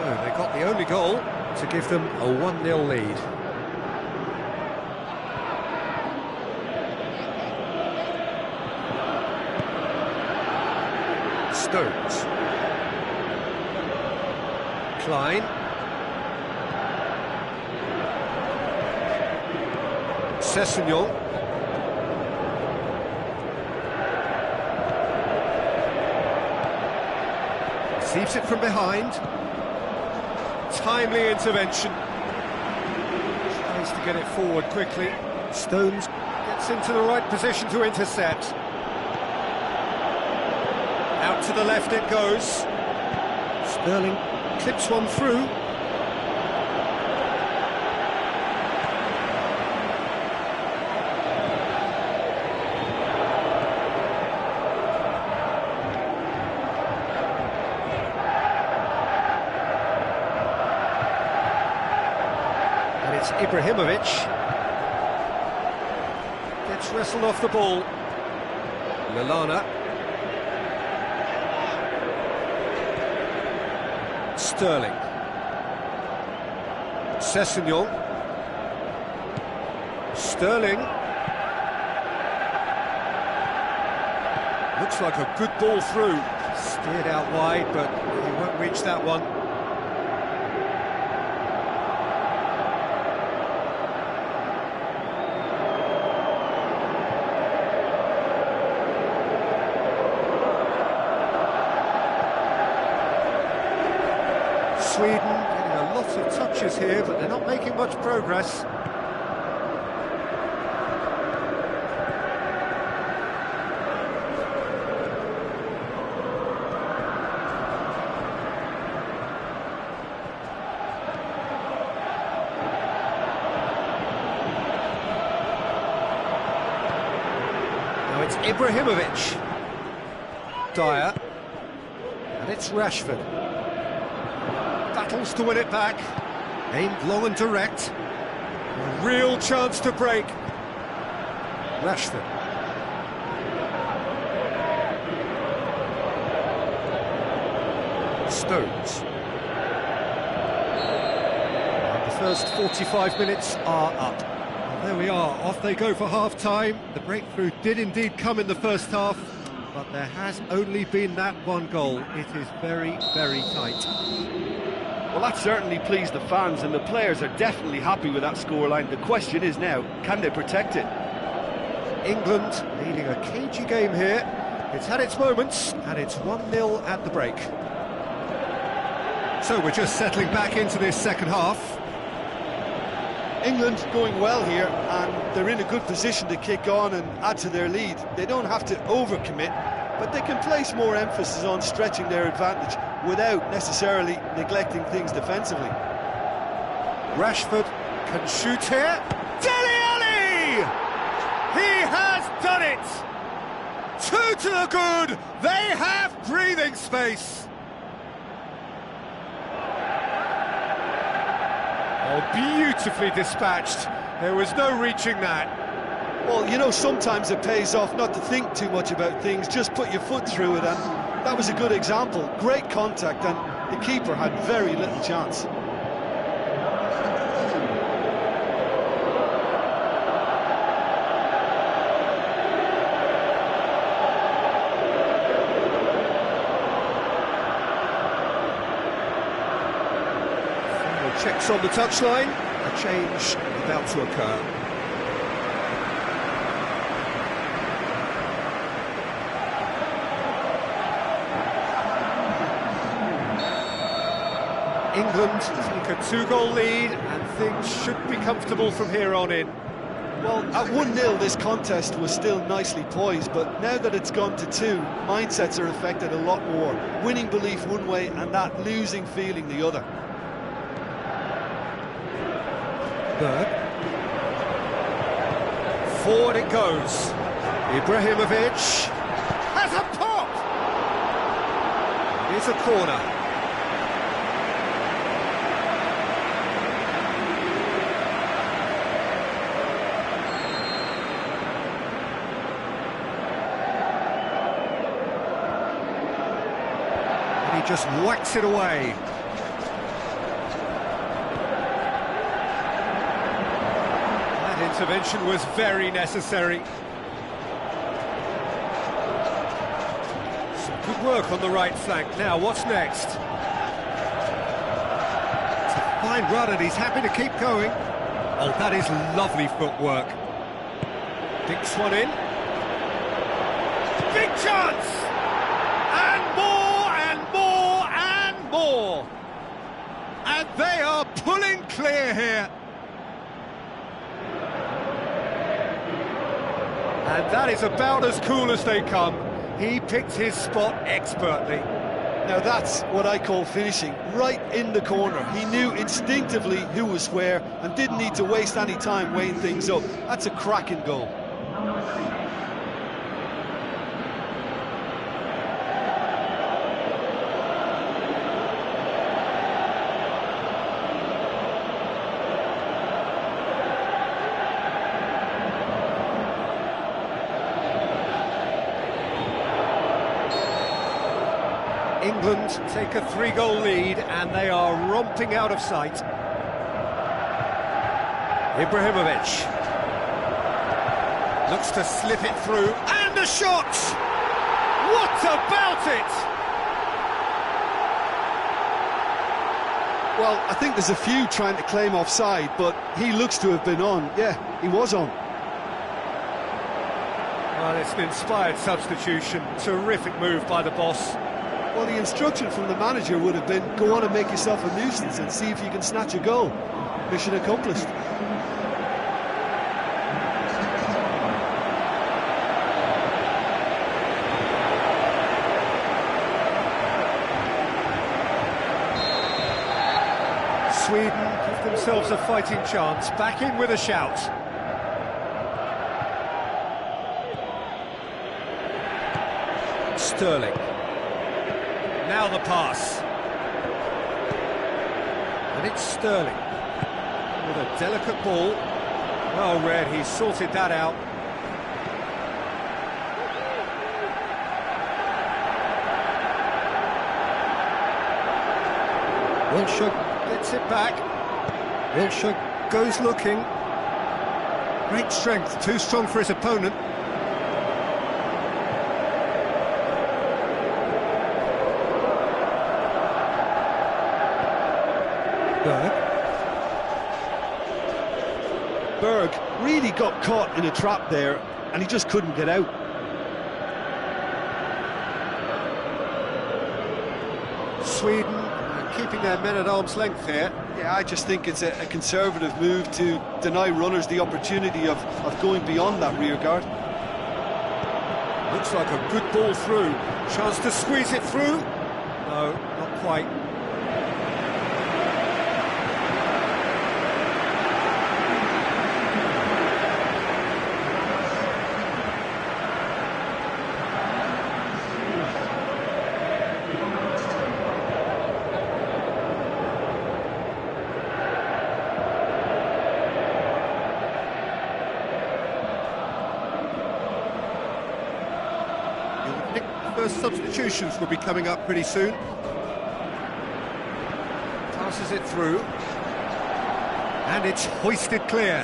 they got the only goal to give them a 1-0 lead. Stones. Klein. Sessegnon. Receives it from behind. Timely intervention. Tries to get it forward quickly. Stones gets into the right position to intercept. Out to the left it goes. Sterling clips one through. And it's Ibrahimovic. Gets wrestled off the ball. Lallana. Sterling. Sessegnon. Sterling. Looks like a good ball through. Steered out wide, but he won't reach that one. Sweden getting a lot of touches here, but they're not making much progress. Now it's Ibrahimovic. Dyer. And it's Rashford. Battles to win it back. Aimed long and direct. A real chance to break. Rashford. Stones. And the first 45 minutes are up. And there we are, off they go for half-time. The breakthrough did indeed come in the first half, but there has only been that one goal. It is very, very tight. Well, that certainly pleased the fans, and the players are definitely happy with that scoreline. The question is now, can they protect it? England leading a cagey game here. It's had its moments, and it's 1-0 at the break. So we're just settling back into this second half. England going well here, and they're in a good position to kick on and add to their lead. They don't have to overcommit, but they can place more emphasis on stretching their advantage without necessarily neglecting things defensively. Rashford can shoot here. Dele Alli! He has done it! 2 to the good. They have breathing space. Oh, beautifully dispatched. There was no reaching that. Well, you know, sometimes it pays off not to think too much about things, just put your foot through it, and that was a good example. Great contact, and the keeper had very little chance. Checks on the touchline, a change about to occur. England take a 2-goal lead, and things should be comfortable from here on in. Well, at 1-0 this contest was still nicely poised, but now that it's gone to 2, mindsets are affected a lot more. Winning belief one way and that losing feeling the other. Berg. Forward it goes. Ibrahimovic has a pop! It's a corner. he just whacks it away. That intervention was very necessary. Some good work on the right flank. Now, what's next? It's a fine run and he's happy to keep going. Oh, that is lovely footwork. Dinks one in. Big chance! And more, and more, and more! And they are pulling clear here. And that is about as cool as they come. He picked his spot expertly. Now that's what I call finishing, right in the corner. He knew instinctively who was where and didn't need to waste any time weighing things up. That's a cracking goal. England take a 3-goal lead and they are romping out of sight. Ibrahimovic looks to slip it through, and a shot! What about it? Well, I think there's a few trying to claim offside, but he looks to have been on. Yeah, he was on. Well, it's an inspired substitution. Terrific move by the boss. Well, the instruction from the manager would have been, go on and make yourself a nuisance and see if you can snatch a goal. Mission accomplished. Sweden give themselves a fighting chance, back in with a shout. Sterling. Now the pass. And it's Sterling with a delicate ball. Well read, he sorted that out. Wilshere gets it back. Wilshere goes looking. Great strength, too strong for his opponent. Berg really got caught in a trap there, and he just couldn't get out. Sweden keeping their men at arm's length here. Yeah, I just think it's a conservative move to deny runners the opportunity of going beyond that rear guard. Looks like a good ball through. Chance to squeeze it through. No, not quite. First substitutions will be coming up pretty soon. Passes it through. And it's hoisted clear.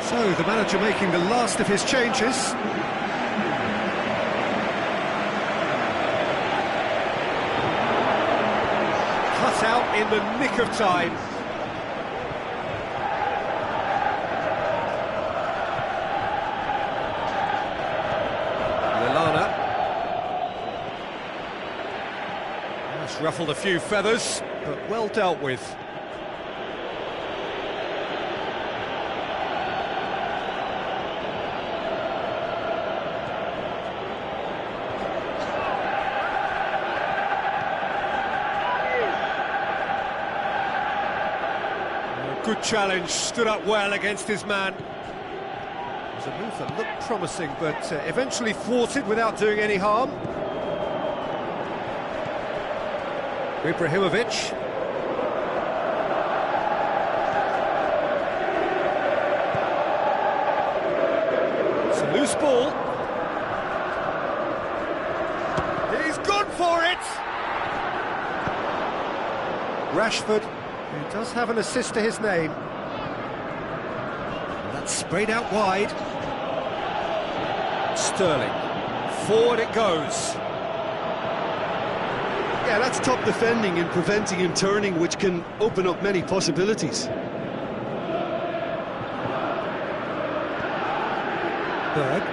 So the manager making the last of his changes. Cut out in the nick of time. Ruffled a few feathers, but well dealt with. Good challenge, stood up well against his man. It was a move that looked promising, but eventually thwarted without doing any harm. Ibrahimovic. It's a loose ball. for it! Rashford, who does have an assist to his name. And that's sprayed out wide. Sterling. Forward it goes. Yeah, that's top defending and preventing him turning, which can open up many possibilities. Berg.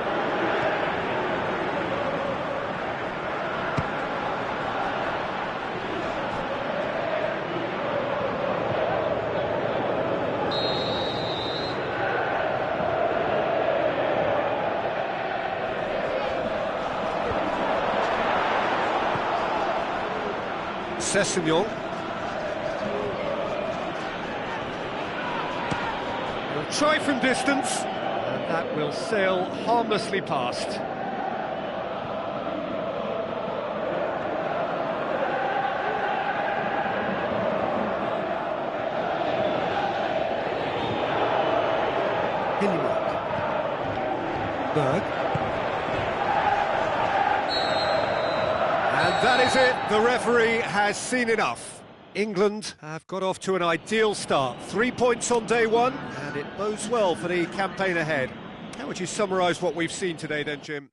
Sessegnon. He'll try from distance, and that will sail harmlessly past. Hillimark. Berg. And that is it, the referee has seen enough. England have got off to an ideal start. 3 points on day one, and it bodes well for the campaign ahead. How would you summarise what we've seen today then, Jim?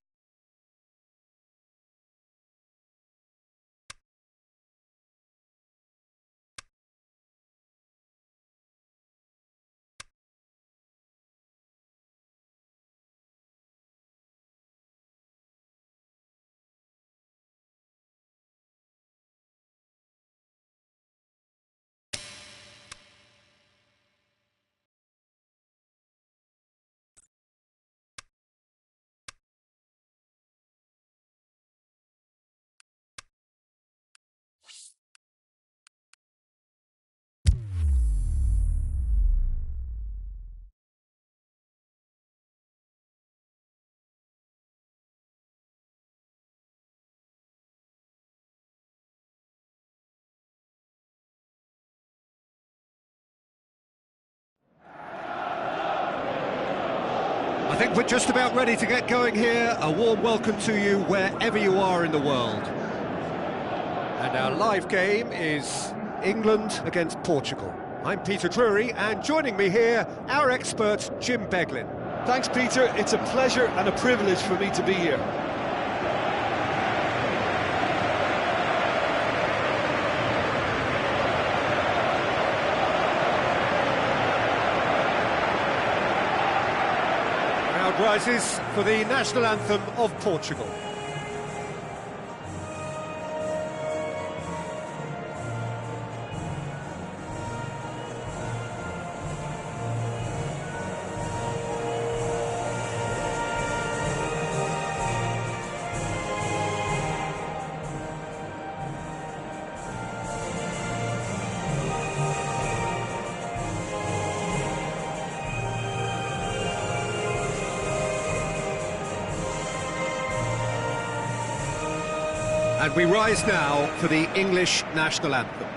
I think we're just about ready to get going here. A warm welcome to you wherever you are in the world. And our live game is England against Portugal. I'm Peter Drury, and joining me here, our expert, Jim Beglin. Thanks, Peter. It's a pleasure and a privilege for me to be here. Crowd rises for the national anthem of Portugal. And we rise now for the English national anthem.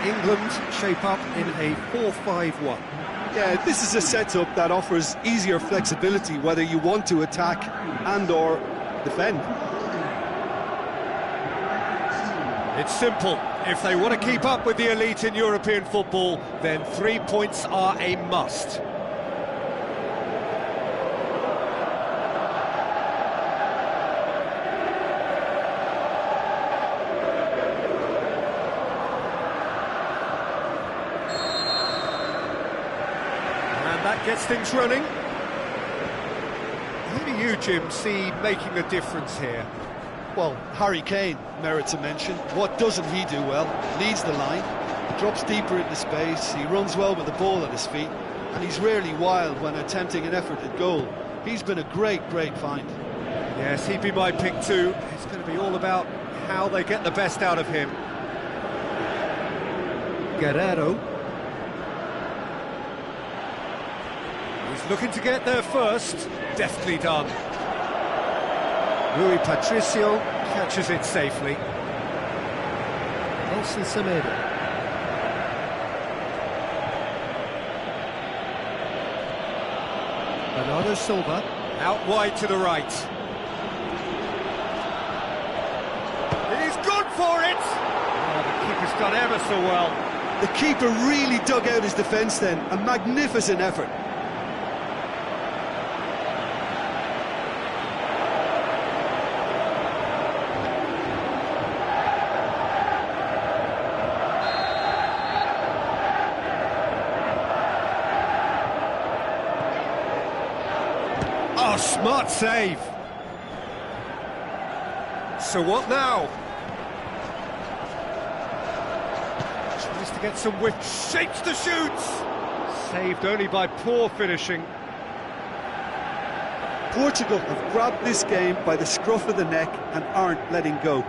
England shape up in a 4-5-1. Yeah, this is a setup that offers easier flexibility whether you want to attack and or defend. It's simple. If they want to keep up with the elite in European football, then 3 points are a must. That gets things running. Who do you, Jim, see making a difference here? Well, Harry Kane merits a mention. What doesn't he do well? Leads the line, drops deeper into space, he runs well with the ball at his feet, and he's rarely wild when attempting an effort at goal. He's been a great find. Yes, he'd be my pick too. It's going to be all about how they get the best out of him. Guerrero. He's looking to get there first. Deftly done. Rui Patricio catches it safely. Nelson Semedo. Bernardo Silva. Out wide to the right. He's good for it! Oh, the keeper's done ever so well. The keeper really dug out his defence then. A magnificent effort. Oh, smart save. So what now? Tries to get some width, shapes the shoots! Saved only by poor finishing. Portugal have grabbed this game by the scruff of the neck and aren't letting go.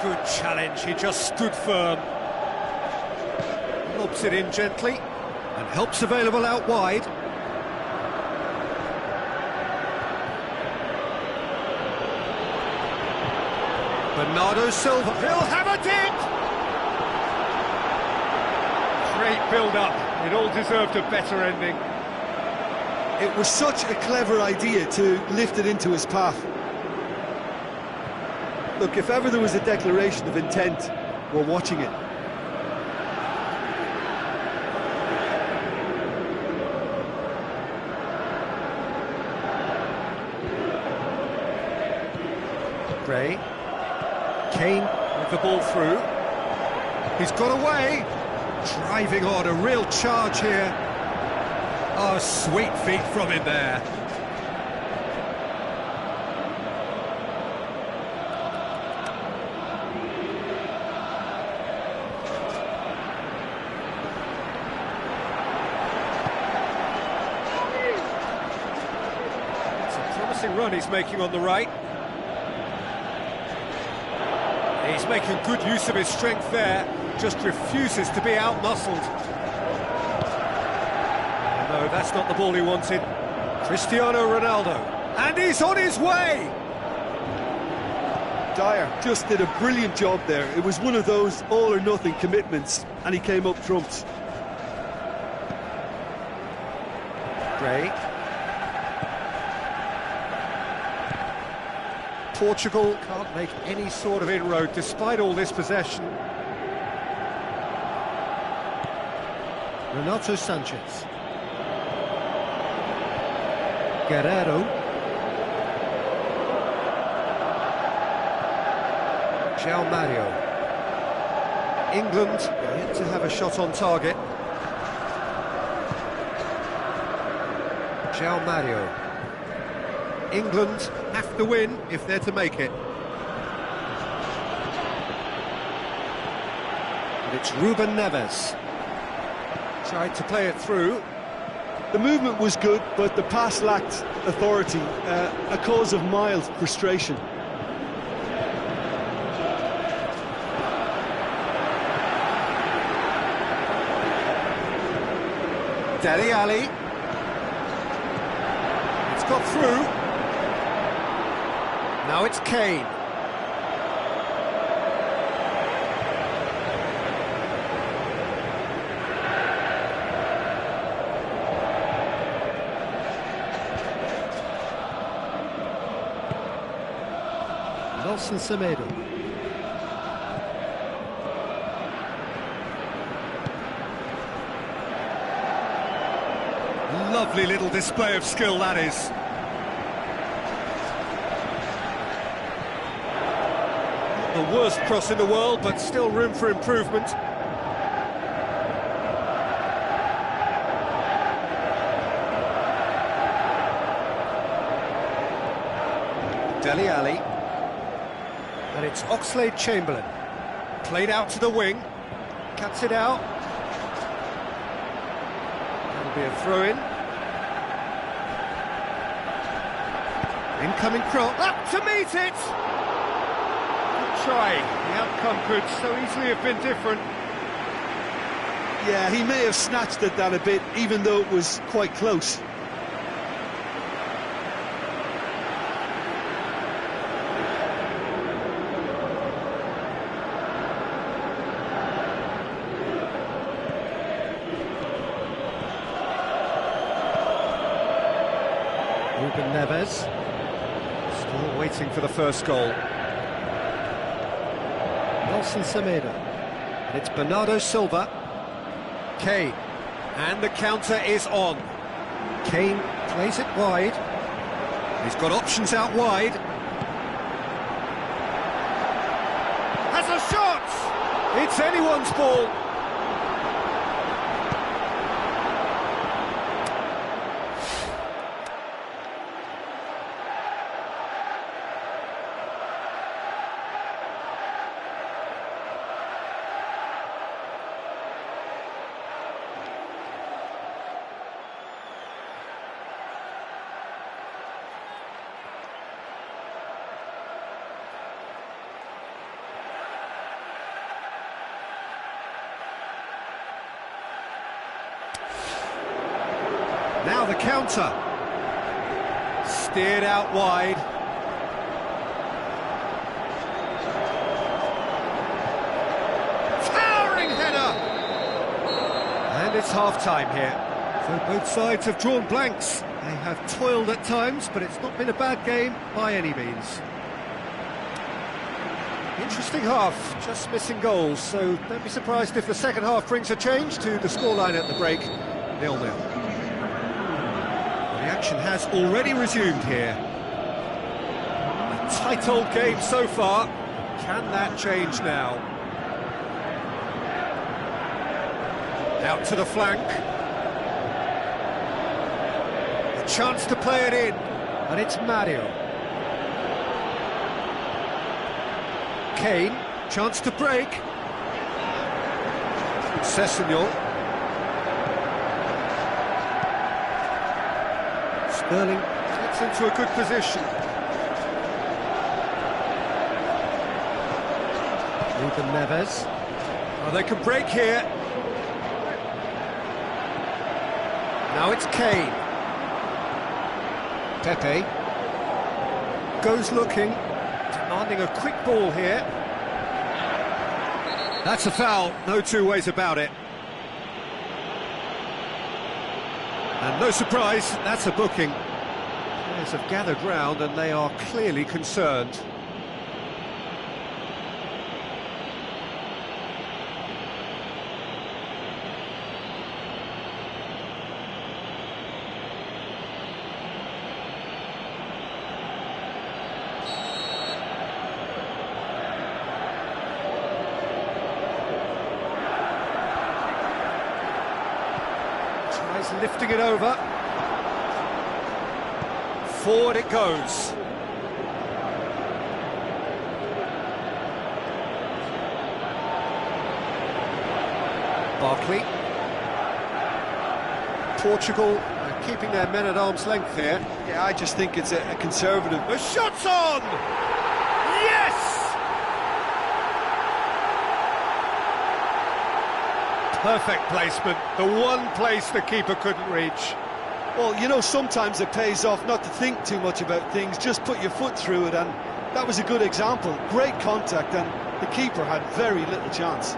Good challenge, he just stood firm. Lobs it in gently, and help's available out wide. Bernardo Silva, he'll have it in! Great build-up, it all deserved a better ending. It was such a clever idea to lift it into his path. Look, if ever there was a declaration of intent, we're watching it. Gray. Kane with the ball through. He's got away. Driving on, a real charge here. Oh, sweet feet from him there. Run he's making on the right. He's making good use of his strength there, just refuses to be out-muscled. No, that's not the ball he wanted. Cristiano Ronaldo, and he's on his way! Dyer just did a brilliant job there. It was one of those all-or-nothing commitments, and he came up trumps. Gray. Portugal can't make any sort of inroad despite all this possession. Renato Sanchez. Guerrero. João Mario. England yet to have a shot on target. João Mario. England have to win if they're to make it. And it's Ruben Neves. Tried to play it through. The movement was good, but the pass lacked authority, a cause of mild frustration. Dele Alli. It's got through. Now it's Kane. Nelson Semedo. Lovely little display of skill, that is. The worst cross in the world, but still room for improvement. Dele Alli. And it's Oxlade-Chamberlain. Played out to the wing. Cuts it out. That'll be a throw-in. Incoming cross. Up to meet it! Good try. The outcome could so easily have been different. Yeah, he may have snatched at that a bit, even though it was quite close. Ruben Neves. Still waiting for the first goal. Nelson Semedo. And it's Bernardo Silva. Kane. And the counter is on. Kane plays it wide. He's got options out wide. Has a shot! It's anyone's ball. Now the counter. Steered out wide. Towering header! And it's half-time here. So both sides have drawn blanks. They have toiled at times, but it's not been a bad game by any means. Interesting half, just missing goals, so don't be surprised if the second half brings a change to the scoreline at the break, 0-0. The action has already resumed here. A tight old game so far. Can that change now? Out to the flank. A chance to play it in, and it's Mario. Kane, chance to break. Sessegnon. Sterling gets into a good position. Ruben Neves. Oh, they can break here. Now it's Kane. Pepe. Goes looking. Demanding a quick ball here. That's a foul, no two ways about it. And no surprise, that's a booking. Players have gathered round and they are clearly concerned. Tries lifting it over. Forward it goes. Barkley. Portugal keeping their men at arm's length here. Yeah, I just think it's a conservative. The shot's on! Yes! Perfect placement, the one place the keeper couldn't reach. Well, you know, sometimes it pays off not to think too much about things, just put your foot through it, and that was a good example. Great contact, and the keeper had very little chance.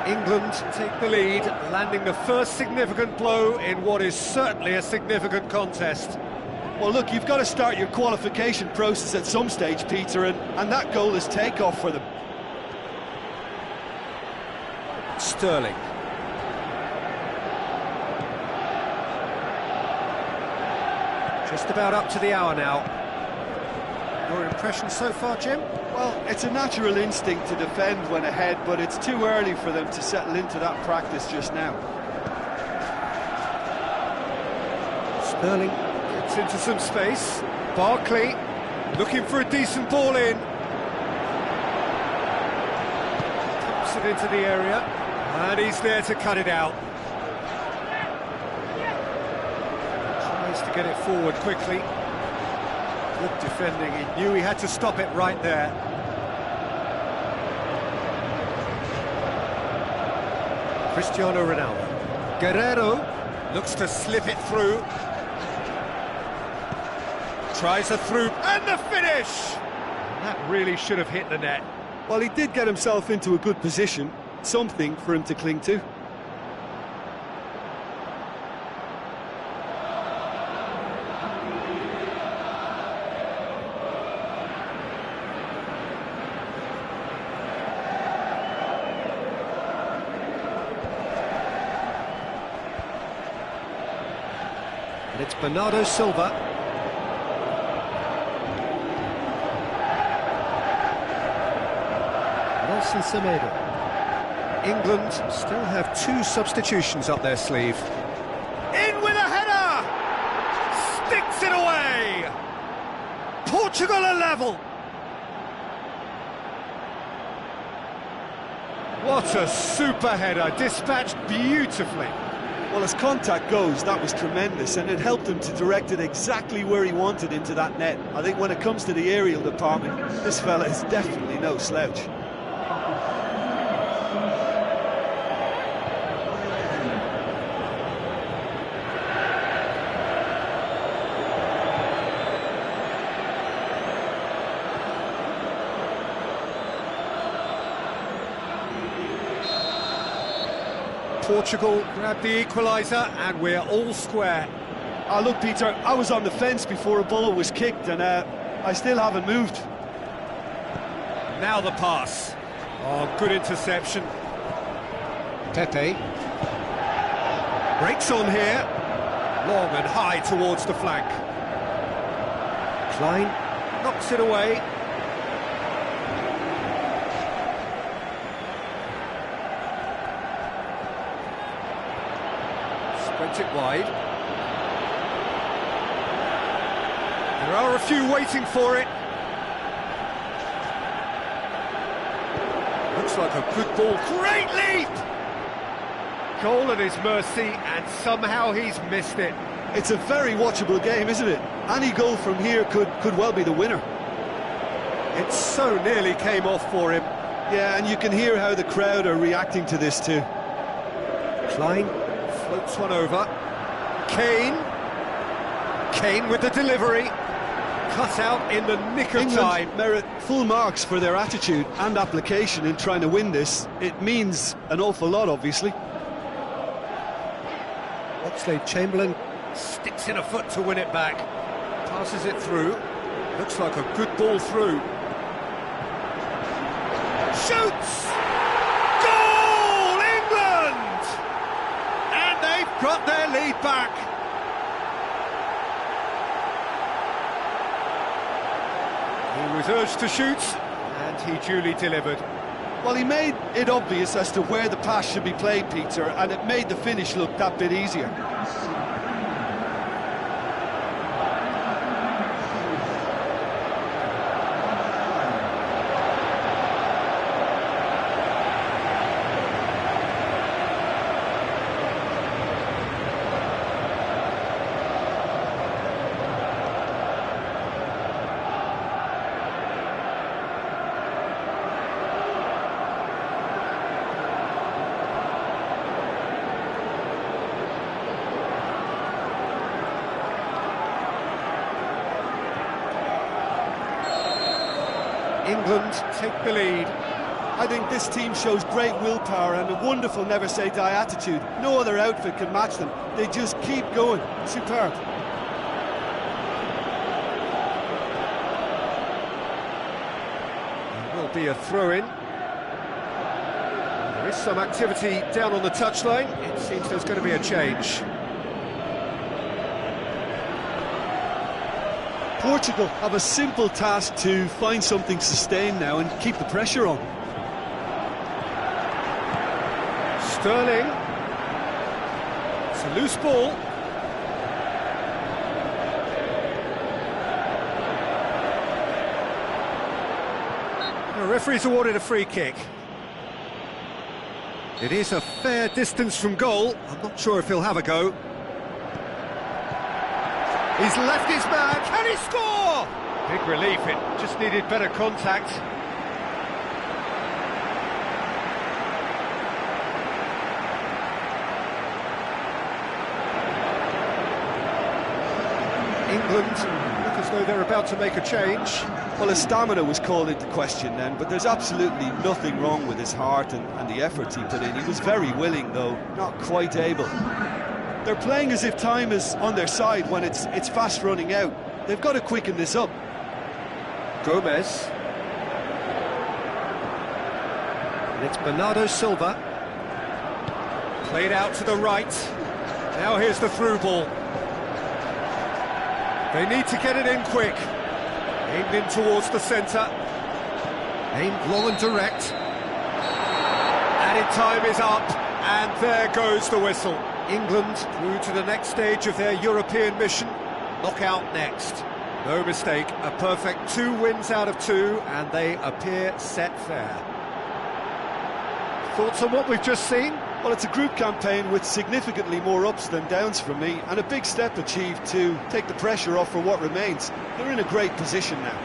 England take the lead, landing the first significant blow in what is certainly a significant contest. Well, look, you've got to start your qualification process at some stage, Peter, and that goal is takeoff for them. Sterling. Just about up to the hour now. Your impression so far, Jim? Well, it's a natural instinct to defend when ahead, but it's too early for them to settle into that practice just now. Sterling gets into some space. Barkley looking for a decent ball in. Taps it into the area, and he's there to cut it out. Tries to get it forward quickly. Good defending, he knew he had to stop it right there. Cristiano Ronaldo. Guerrero looks to slip it through. Tries a through, and the finish! That really should have hit the net. Well, he did get himself into a good position, something for him to cling to. And it's Bernardo Silva. Nelson Semedo. England still have two substitutions up their sleeve. In with a header! Sticks it away! Portugal are level! What a super header, dispatched beautifully. Well, as contact goes, that was tremendous, and it helped him to direct it exactly where he wanted into that net. I think when it comes to the aerial department, this fella is definitely no slouch. Portugal grab the equaliser, and we're all square. Look, Peter, I was on the fence before a ball was kicked, and I still haven't moved. Now the pass. Oh, good interception. Pepe. Breaks on here. Long and high towards the flank. Klein knocks it away. Spreads it wide. There are a few waiting for it. Looks like a good ball. Great leap! Goal at his mercy, and somehow he's missed it. It's a very watchable game, isn't it? Any goal from here could well be the winner. It so nearly came off for him. Yeah, and you can hear how the crowd are reacting to this too. Klein floats one over. Kane with the delivery. Cut out in the nick of England time. Merit full marks for their attitude and application in trying to win this. It means an awful lot, obviously. Oxlade-Chamberlain sticks in a foot to win it back. Passes it through. Looks like a good ball through. Shoots! Goal, England! And they've got their lead back. He was urged to shoot, and he duly delivered. Well, he made it obvious as to where the pass should be played, Peter, and it made the finish look that bit easier. England take the lead. I think this team shows great willpower and a wonderful never-say-die attitude. No other outfit can match them. They just keep going. Superb. It will be a throw-in. There is some activity down on the touchline. It seems there's going to be a change. Portugal have a simple task to find something sustained now and keep the pressure on. Sterling. It's a loose ball. The referee's awarded a free kick. It is a fair distance from goal. I'm not sure if he'll have a go. He's left his man. Can he score? Big relief. It just needed better contact. England look as though they're about to make a change. Well, his stamina was called into question then, but there's absolutely nothing wrong with his heart and the efforts he put in. He was very willing, though, not quite able. They're playing as if time is on their side when it's fast running out. They've got to quicken this up. Gomez. And it's Bernardo Silva. Played out to the right. Now here's the through ball. They need to get it in quick. Aimed in towards the centre. Aimed long and direct. Added time is up, and there goes the whistle. England through to the next stage of their European mission. Knockout next. No mistake, a perfect 2 wins out of 2, and they appear set fair. Thoughts on what we've just seen? Well, it's a group campaign with significantly more ups than downs for me, and a big step achieved to take the pressure off for what remains. They're in a great position now.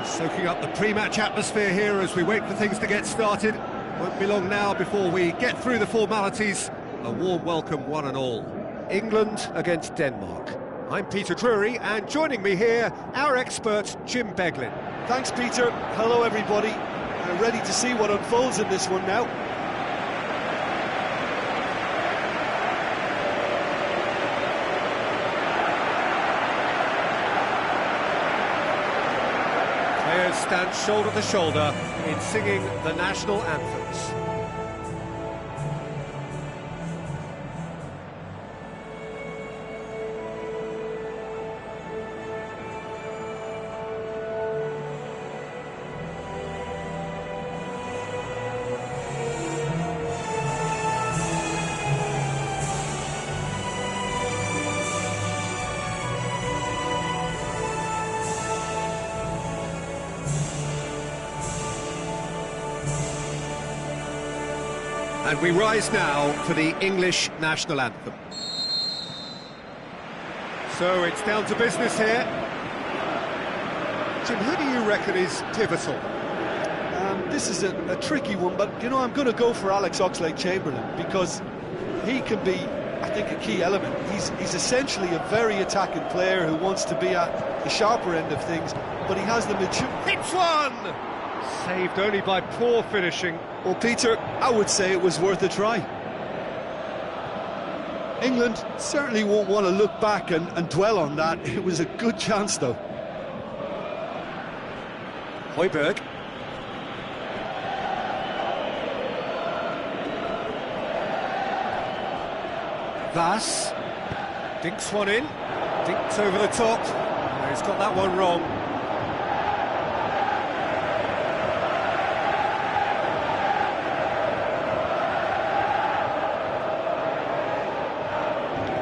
Soaking up the pre-match atmosphere here as we wait for things to get started. Won't be long now before we get through the formalities. A warm welcome, one and all. England against Denmark. I'm Peter Drury, and joining me here, our expert, Jim Beglin. Thanks, Peter. Hello, everybody. Ready to see what unfolds in this one now. Players stand shoulder to shoulder in singing the national anthems. And we rise now for the English national anthem. So it's down to business here. Jim, who do you reckon is pivotal? This is a tricky one, but, you know, I'm going to go for Alex Oxlade-Chamberlain because he can be, I think, a key element. He's essentially a very attacking player who wants to be at the sharper end of things, but he has the mature... Hits one! Saved only by poor finishing. Well, Peter, I would say it was worth a try. England certainly won't want to look back and dwell on that. It was a good chance, though. Højbjerg. Vass. Dinks one in. Dinks over the top. Oh, he's got that one wrong.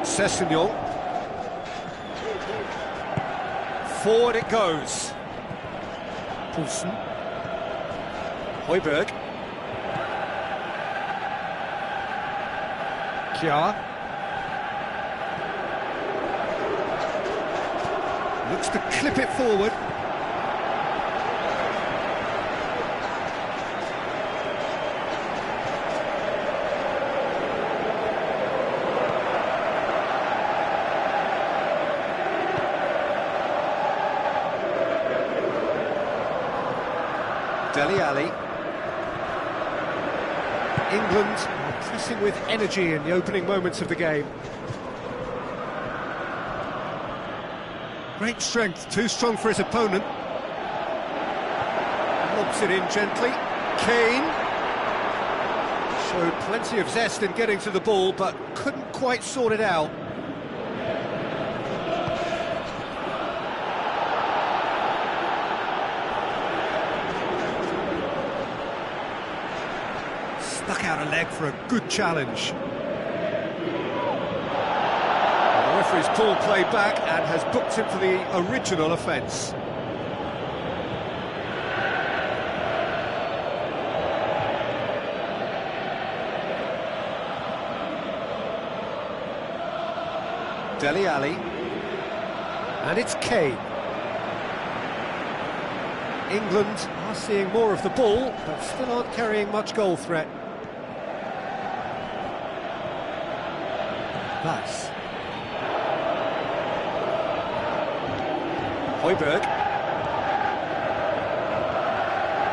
Sessegnon. Forward it goes. Poulsen. Højbjerg. Kjær. Looks to clip it forward. Dele Alli. England are pressing with energy in the opening moments of the game. Great strength, too strong for his opponent. Lobs it in gently. Kane. Showed plenty of zest in getting to the ball, but couldn't quite sort it out. Stuck out a leg for a good challenge. The referee's pulled play back and has booked him for the original offence. Dele Alli. And it's Kane. England are seeing more of the ball, but still aren't carrying much goal threat. Vass. Højbjerg.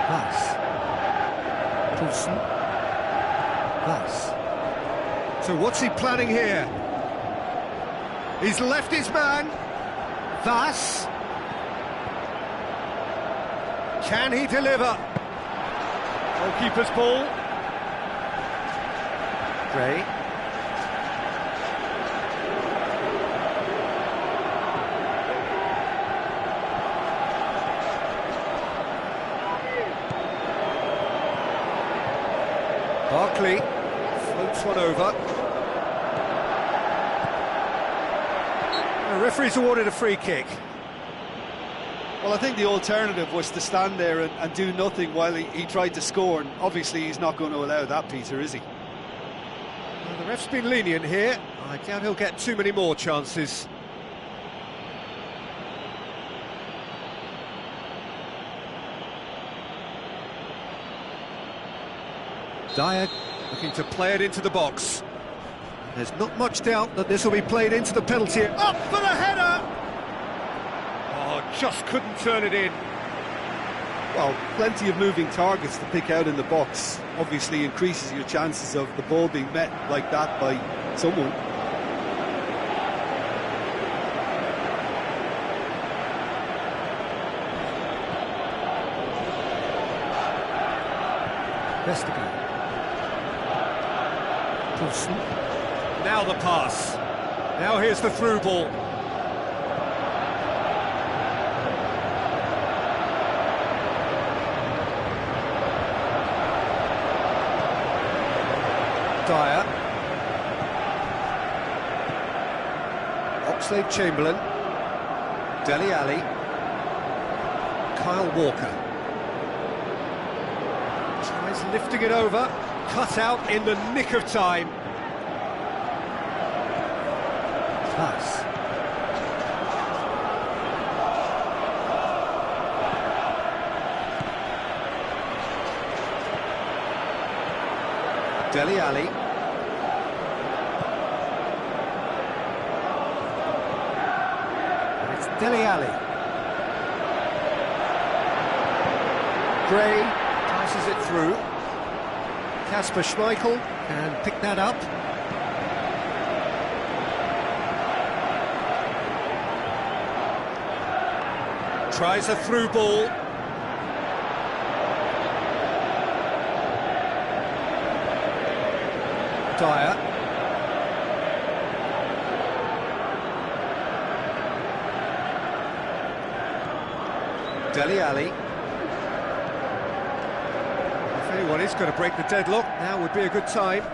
Vass. Poulsen. Vass. So what's he planning here? He's left his man. Vass. Can he deliver? Goalkeeper's ball. Gray. Barkley floats one over. The referee's awarded a free kick. Well, I think the alternative was to stand there and do nothing while he tried to score, and obviously he's not going to allow that, Peter, is he? Well, the ref's been lenient here. I doubt he'll get too many more chances. Dyer looking to play it into the box. There's not much doubt that this will be played into the penalty. Up for the header! Oh, just couldn't turn it in. Well, plenty of moving targets to pick out in the box. Obviously increases your chances of the ball being met like that by someone. Vestergaard. Poulsen. Now the pass. Now here's the through ball. Dyer. Oxlade-Chamberlain. Dele Alli. Kyle Walker. Tries lifting it over. cut out in the nick of time. Pass. Dele Alli. And it's Dele Alli. Gray passes it through. Kasper Schmeichel can pick that up. Tries a through ball. Dyer. Dele Alli. If anyone is going to break the deadlock, now would be a good time.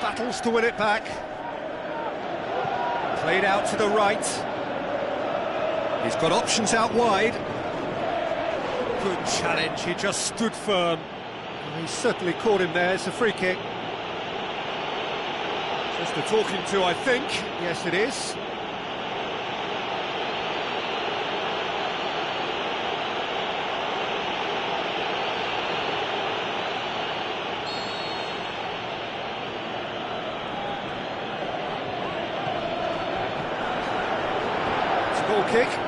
Battles to win it back. Played out to the right. He's got options out wide. Good challenge, he just stood firm. He certainly caught him there, it's a free kick. Just a talking to, I think. Yes, it is. It's a goal kick.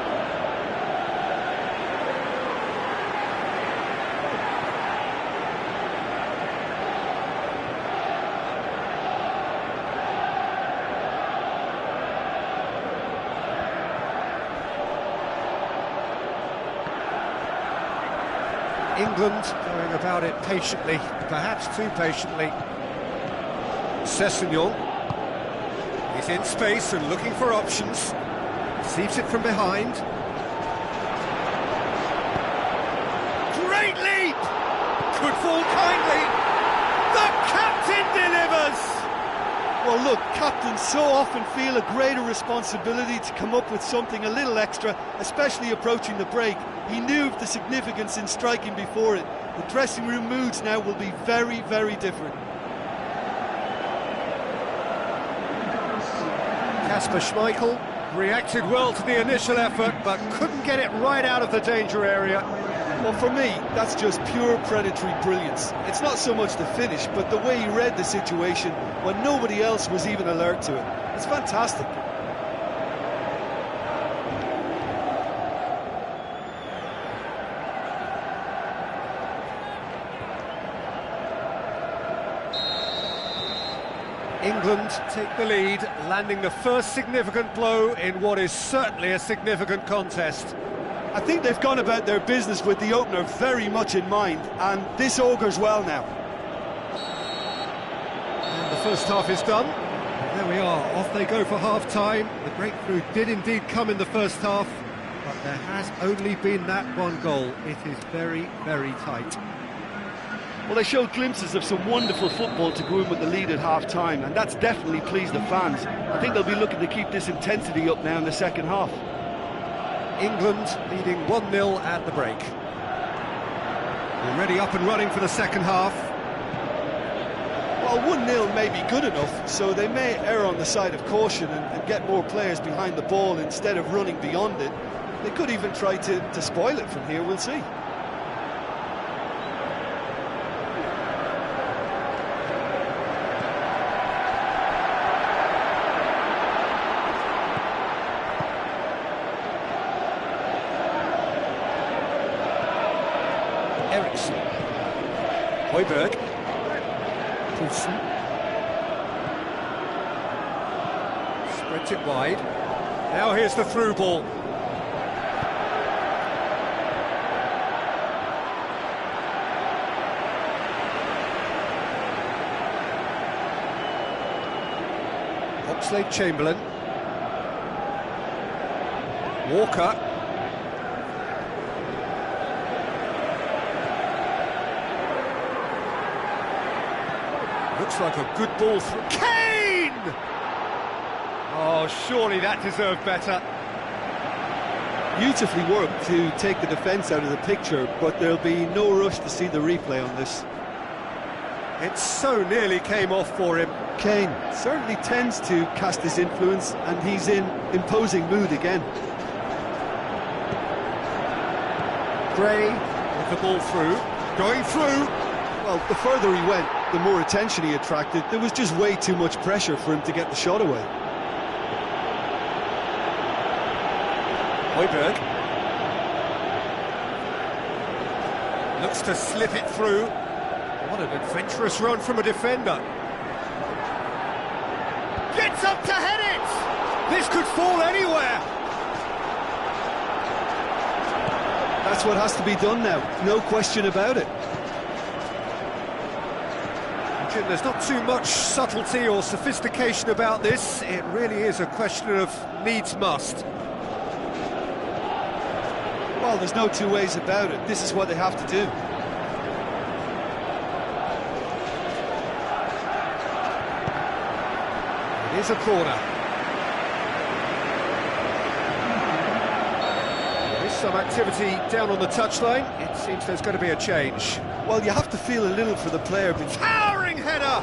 England going about it patiently, perhaps too patiently. Sessegnon. He's in space and looking for options. Receives it from behind. Great leap! Could fall kindly. The captain delivers! Well, look, captains so often feel a greater responsibility to come up with something a little extra, especially approaching the break. He knew the significance in striking before it. The dressing room moods now will be very, very different. Kasper Schmeichel reacted well to the initial effort, but couldn't get it right out of the danger area. Well, for me, that's just pure predatory brilliance. It's not so much the finish, but the way he read the situation when nobody else was even alert to it. It's fantastic. England take the lead, landing the first significant blow in what is certainly a significant contest. I think they've gone about their business with the opener very much in mind, and this augurs well now. And the first half is done. And there we are, off they go for half-time. The breakthrough did indeed come in the first half, but there has only been that one goal. It is very, very tight. Well, they showed glimpses of some wonderful football to go in with the lead at half-time, and that's definitely pleased the fans. I think they'll be looking to keep this intensity up now in the second half. England leading 1-0 at the break. Already up and running for the second half. Well, 1-0 may be good enough, so they may err on the side of caution and get more players behind the ball instead of running beyond it. They could even try to spoil it from here, we'll see. Højbjerg. Poulsen. Spreads it wide. Now here's the through ball. Oxlade-Chamberlain. Walker. Looks like a good ball through. Kane! Oh, surely that deserved better. Beautifully worked to take the defence out of the picture, but there'll be no rush to see the replay on this. It so nearly came off for him. Kane certainly tends to cast his influence, and he's in imposing mood again. Gray with the ball through, going through. Well, the further he went, the more attention he attracted. There was just way too much pressure for him to get the shot away. Højbjerg looks to slip it through. What an adventurous run from a defender. Gets up to head it! This could fall anywhere! That's what has to be done now, no question about it. Jim, there's not too much subtlety or sophistication about this. It really is a question of needs must. Well, there's no two ways about it. This is what they have to do. It is a corner. There is some activity down on the touchline. It seems there's going to be a change. Well, you have to feel a little for the player. Towering header!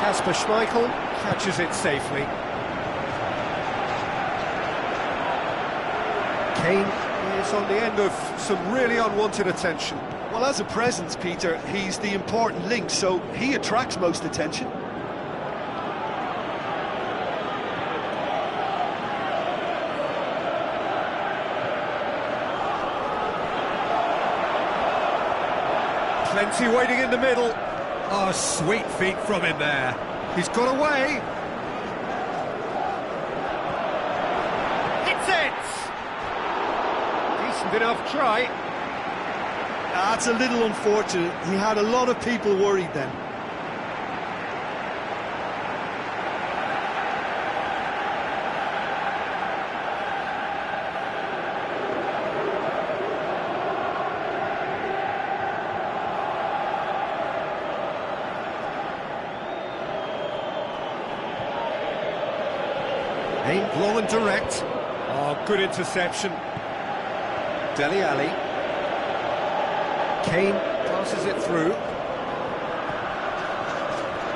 Kasper Schmeichel catches it safely. Kane is on the end of some really unwanted attention. Well, as a presence, Peter, he's the important link, so he attracts most attention. Plenty waiting in the middle. Oh, sweet feet from him there. He's got away. Hits it! Decent enough try. That's a little unfortunate. He had a lot of people worried then. Aimed long and direct. Oh, good interception. Dele Alli. Kane passes it through.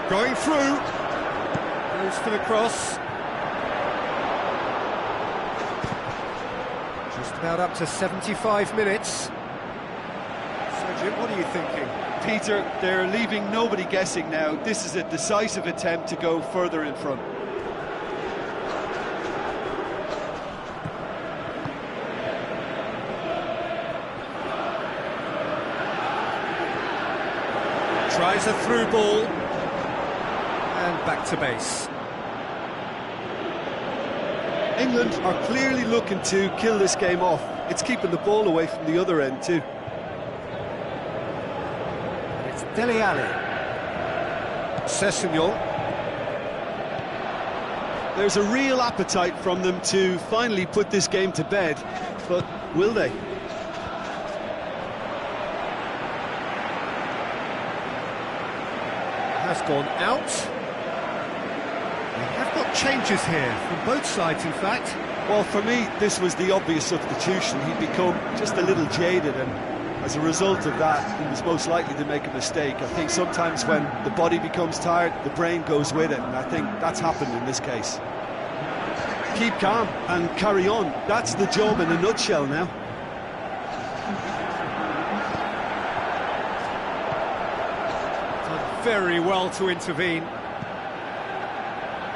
Going through. Goes for the cross. Just about up to 75 minutes. So, Jim, what are you thinking? Peter, they're leaving nobody guessing now. This is a decisive attempt to go further in front. Tries a through ball, and back to base. England are clearly looking to kill this game off. It's keeping the ball away from the other end too. And it's Dele Alli. Sessegnon. There's a real appetite from them to finally put this game to bed, but will they? Has gone out. We have got changes here from both sides, in fact. Well, for me, this was the obvious substitution. He'd become just a little jaded, and as a result of that, he was most likely to make a mistake. I think sometimes when the body becomes tired, the brain goes with it, and I think that's happened in this case. Keep calm and carry on. That's the job in a nutshell now. Very well to intervene.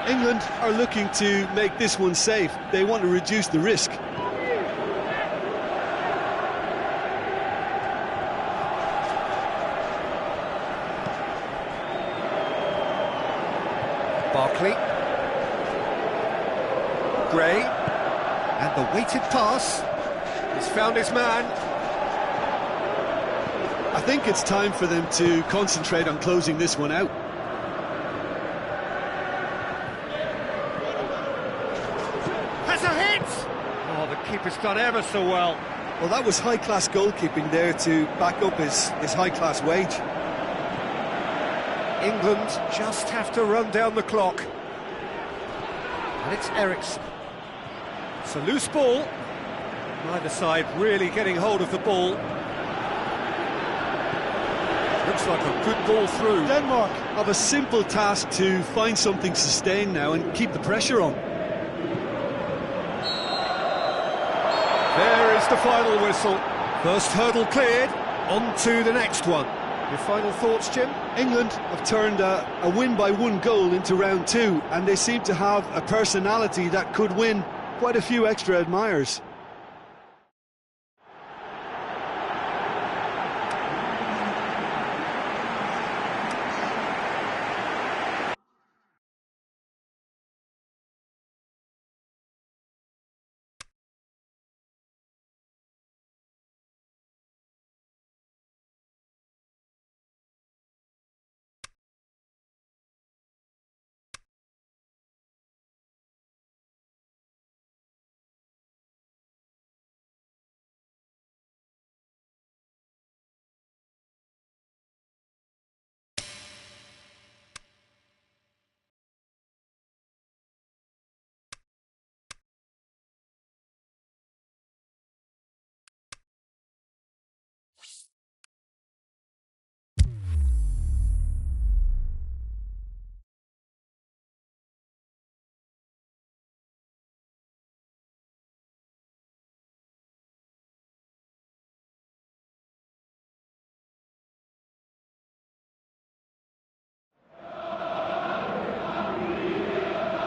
England are looking to make this one safe. They want to reduce the risk. Barkley. Gray. And the weighted pass. He's found his man. I think it's time for them to concentrate on closing this one out. Has a hit! Oh, the keeper's done ever so well. Well, that was high-class goalkeeping there to back up his high-class wage. England just have to run down the clock. And it's Eriksson. It's a loose ball. Neither side really getting hold of the ball. Looks like a good ball through. Denmark have a simple task to find something sustained now and keep the pressure on. There is the final whistle. First hurdle cleared, on to the next one. Your final thoughts, Jim? England have turned a win by one goal into round two, and they seem to have a personality that could win quite a few extra admirers.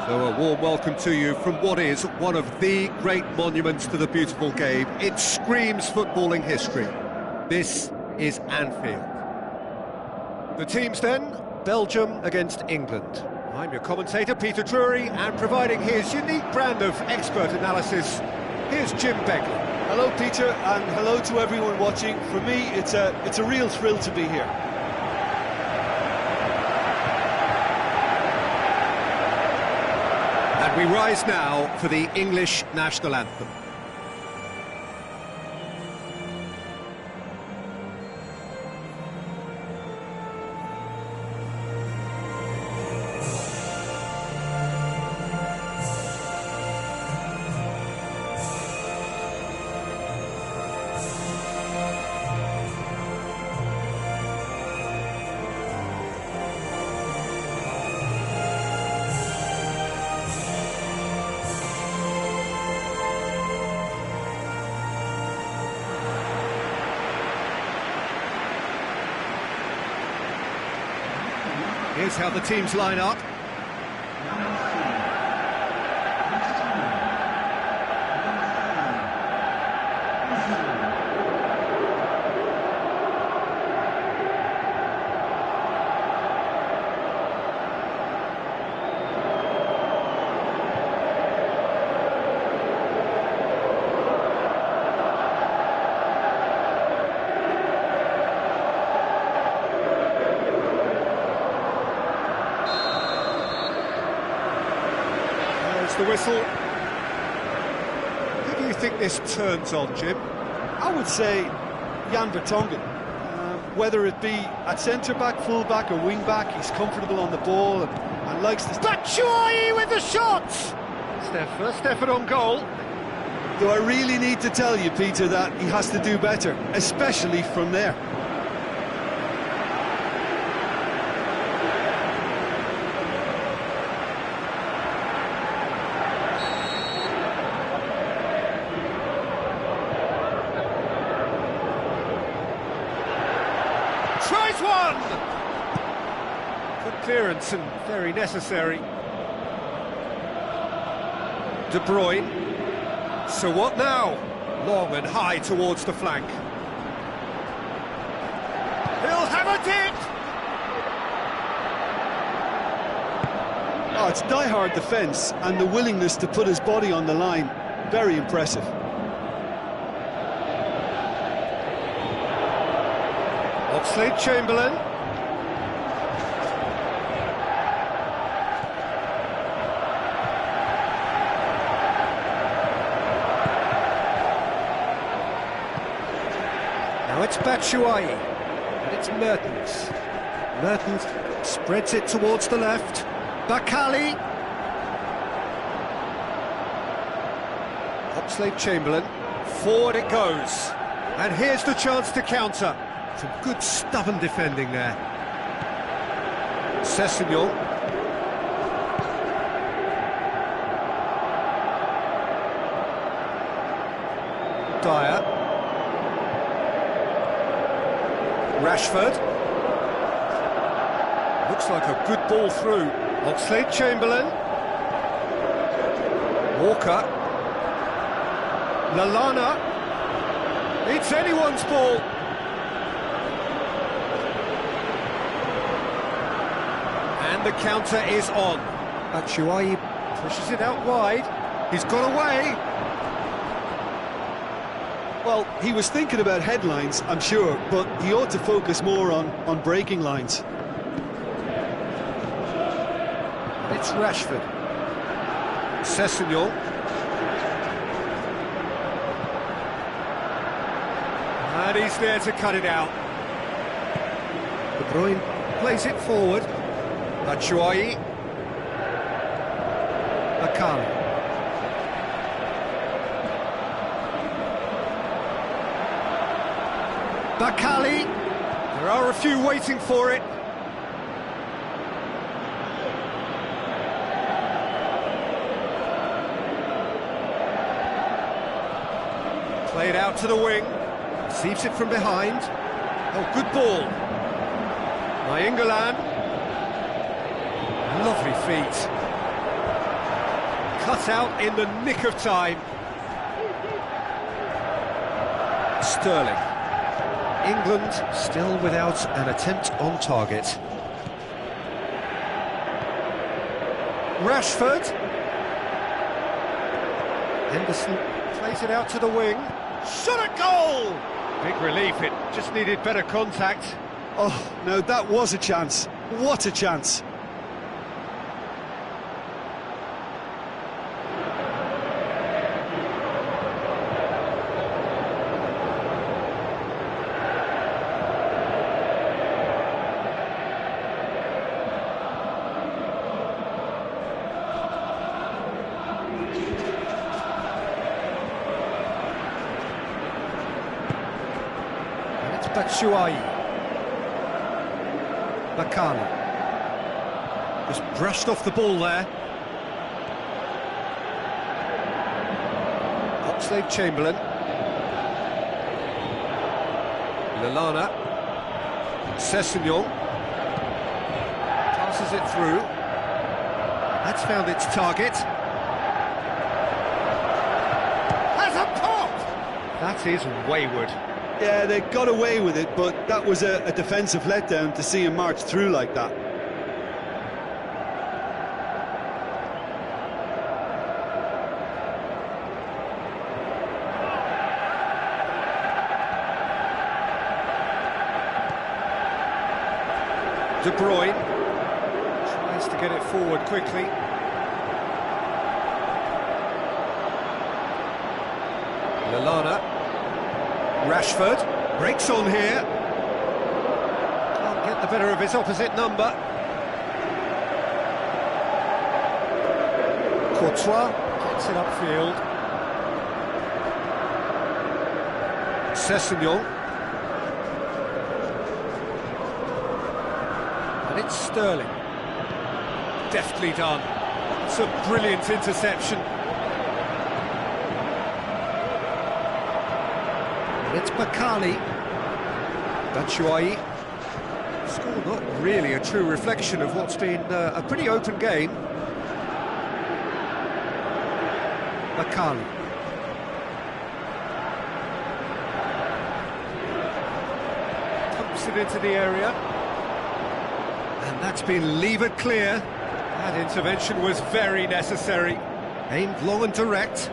So a warm welcome to you from what is one of the great monuments to the beautiful game. It screams footballing history. This is Anfield. The teams then, Belgium against England. I'm your commentator, Peter Drury, and providing his unique brand of expert analysis, here's Jim Begley. Hello, Peter, and hello to everyone watching. For me, it's a real thrill to be here. We rise now for the English national anthem. Here's how the teams line up. The whistle. Who do you think this turns on, Jim? I would say Jan Vertonghen. Whether it be at centre-back, full-back or wing-back, he's comfortable on the ball and likes to... Batshuayi with the shot! Stefan on goal. Do I really need to tell you, Peter, that he has to do better, especially from there? Tries one! Good clearance and very necessary. De Bruyne. So what now? Long and high towards the flank. He'll have it! Oh, it's die-hard defence and the willingness to put his body on the line. Very impressive. Oxlade-Chamberlain. Now it's Batshuayi, and it's Mertens. Mertens spreads it towards the left. Bakali. Oxlade-Chamberlain. Forward it goes. And here's the chance to counter. Some good stubborn defending there. Sessegnon. Dyer. Rashford. Looks like a good ball through. Oxlade-Chamberlain. Walker. Lallana. It's anyone's ball. And the counter is on. Batshuayi pushes it out wide. He's got away. Well, he was thinking about headlines, I'm sure, but he ought to focus more on breaking lines. It's Rashford. Sessegnon. And he's there to cut it out. De Bruyne plays it forward. Batshuayi. Akali. Bakali. There are a few waiting for it. Played out to the wing. Receives it from behind. Oh, good ball. Nainggolan. Lovely feet. Cut out in the nick of time. Sterling. England still without an attempt on target. Rashford. Henderson plays it out to the wing. Shot at goal! Big relief, it just needed better contact. Oh, no, that was a chance. What a chance. Batshuayi. Bakali. Just brushed off the ball there. Oxlade-Chamberlain. Lallana. Sessegnon. Passes it through. That's found its target. Has a pop! That is wayward. Yeah, they got away with it, but that was a defensive letdown to see him march through like that. De Bruyne tries to get it forward quickly. Lallana. Rashford breaks on here. Can't get the better of his opposite number. Courtois gets it upfield. Sessegnon. And it's Sterling. Deftly done. It's a brilliant interception. It's Bakali. Batshuayi. Score not really a true reflection of what's been a pretty open game. Bakali. Pumps it into the area. And that's been levered clear. That intervention was very necessary. Aimed long and direct.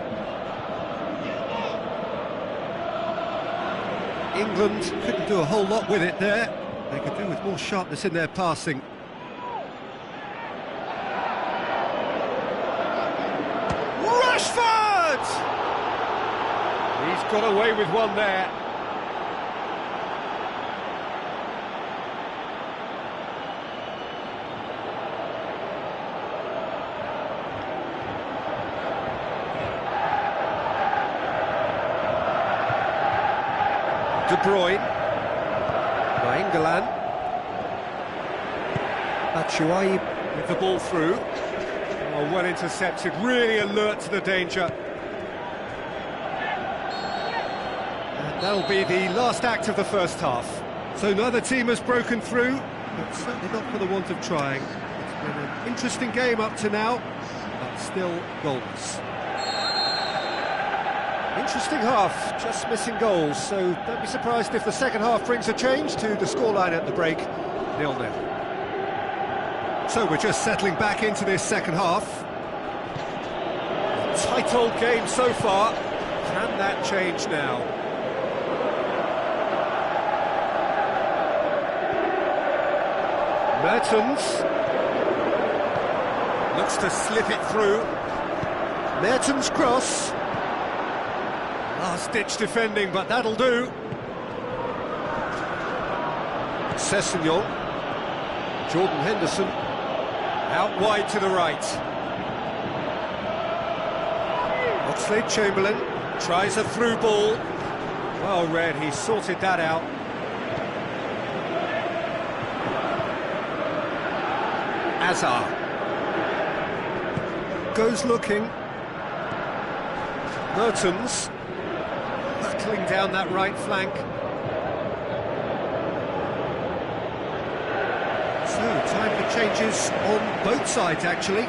England couldn't do a whole lot with it there. They could do with more sharpness in their passing. Rashford! He's got away with one there. De Bruyne. Nainggolan. Batshuayi with the ball through. Oh, well intercepted, really alert to the danger. And that'll be the last act of the first half. So neither team has broken through, but certainly not for the want of trying. It's been an interesting game up to now, but still goalless. Interesting half, just missing goals, so don't be surprised if the second half brings a change to the scoreline at the break, 0-0. So we're just settling back into this second half. A tight old game so far. Can that change now? Mertens looks to slip it through. Mertens' cross. Last-ditch defending, but that'll do. Sessegnon. Jordan Henderson. Out wide to the right. Oxlade-Chamberlain tries a through ball. Well read, he sorted that out. Azar. Goes looking. Mertens. Battling down that right flank. So, time for changes on both sides, actually.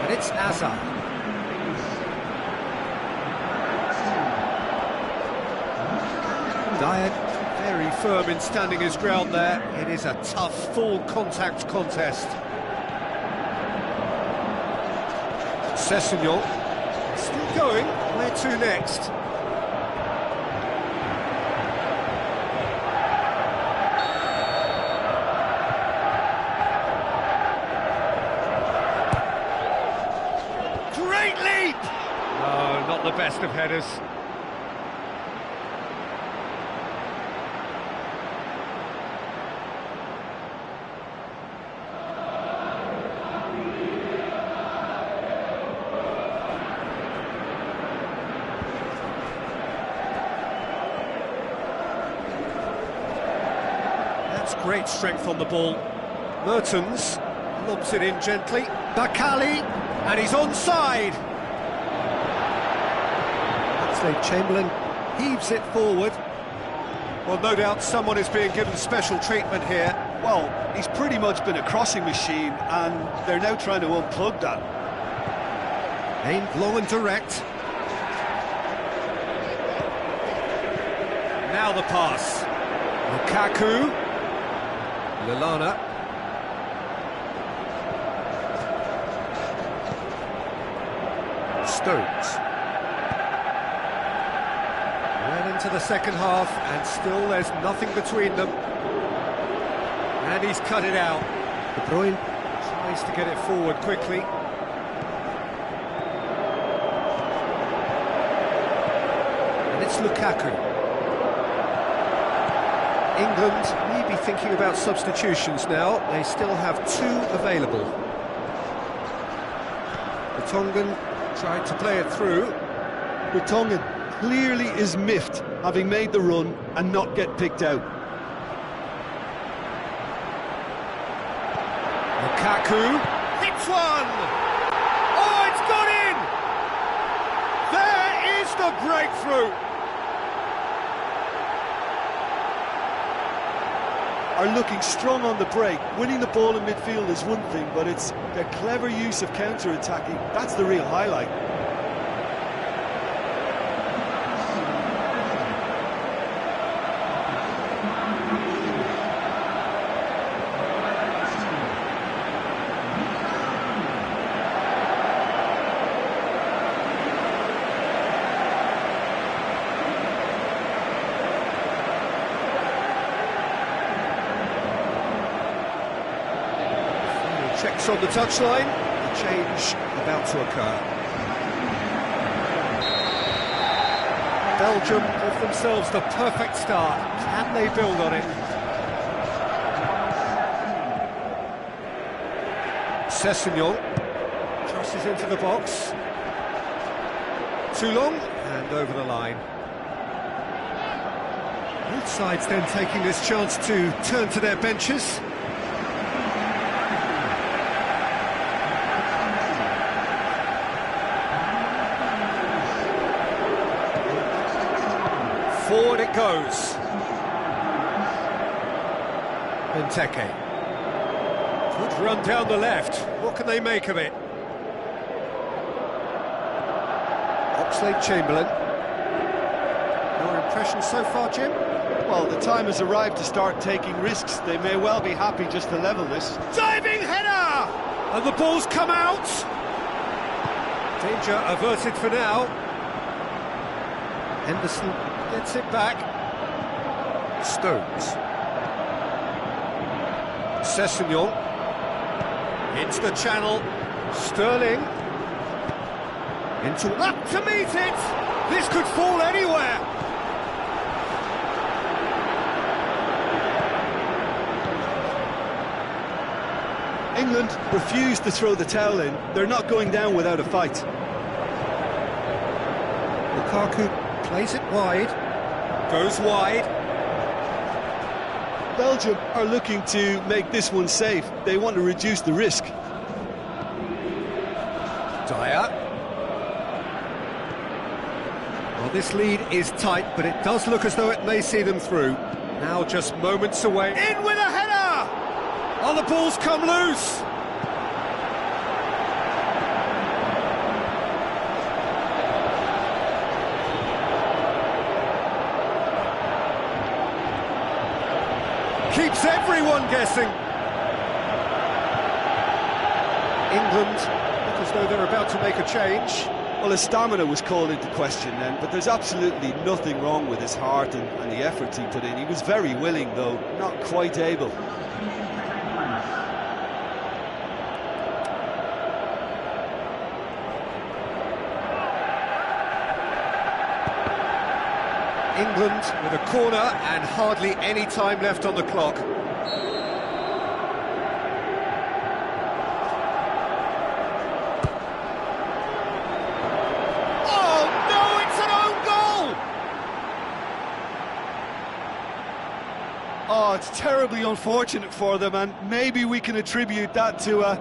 And it's Azar. Dyer, very firm in standing his ground there. It is a tough, full-contact contest. Sessegnon, still going. Where to next? Great leap! No, not the best of headers. Great strength on the ball. Mertens lobs it in gently. Bakali, and he's onside. Oxlade-Chamberlain heaves it forward. Well, no doubt someone is being given special treatment here. Well, he's pretty much been a crossing machine, and they're now trying to unplug that. Aimed low and direct. Now the pass. Lukaku. Lallana. Stones. Well into the second half, and still there's nothing between them. And he's cut it out. De Bruyne tries to get it forward quickly. And it's Lukaku. England may be thinking about substitutions now. They still have 2 available. Vertonghen tried to play it through. Vertonghen clearly is miffed, having made the run and not get picked out. Lukaku hits one! Oh, it's gone in! There is the breakthrough! Are looking strong on the break. Winning the ball in midfield is one thing, but it's their clever use of counter-attacking. That's the real highlight. Checks on the touchline, the change about to occur. Belgium give themselves the perfect start. Can they build on it? Sessegnon crosses into the box. too long, and over the line. Both sides then taking this chance to turn to their benches. Forward it goes. Benteke. Good run down the left. What can they make of it? Oxlade-Chamberlain. Your impression so far, Jim? Well, the time has arrived to start taking risks. They may well be happy just to level this. Diving header! And the ball's come out! Danger averted for now. Henderson gets it back. Stones. Sessegnon. Into the channel. Sterling. Into up to meet it! This could fall anywhere! England refused to throw the towel in. They're not going down without a fight. Lukaku plays it wide. Goes wide. Belgium are looking to make this one safe. They want to reduce the risk. Dyer. Well, this lead is tight, but it does look as though it may see them through. Now just moments away. In with a header! Oh, the ball's come loose! Keeps everyone guessing. England look as though they're about to make a change. Well, his stamina was called into question then, but there's absolutely nothing wrong with his heart and the efforts he put in. He was very willing, though, not quite able. England with a corner and hardly any time left on the clock. Oh no, it's an own goal! Oh, it's terribly unfortunate for them, and maybe we can attribute that to a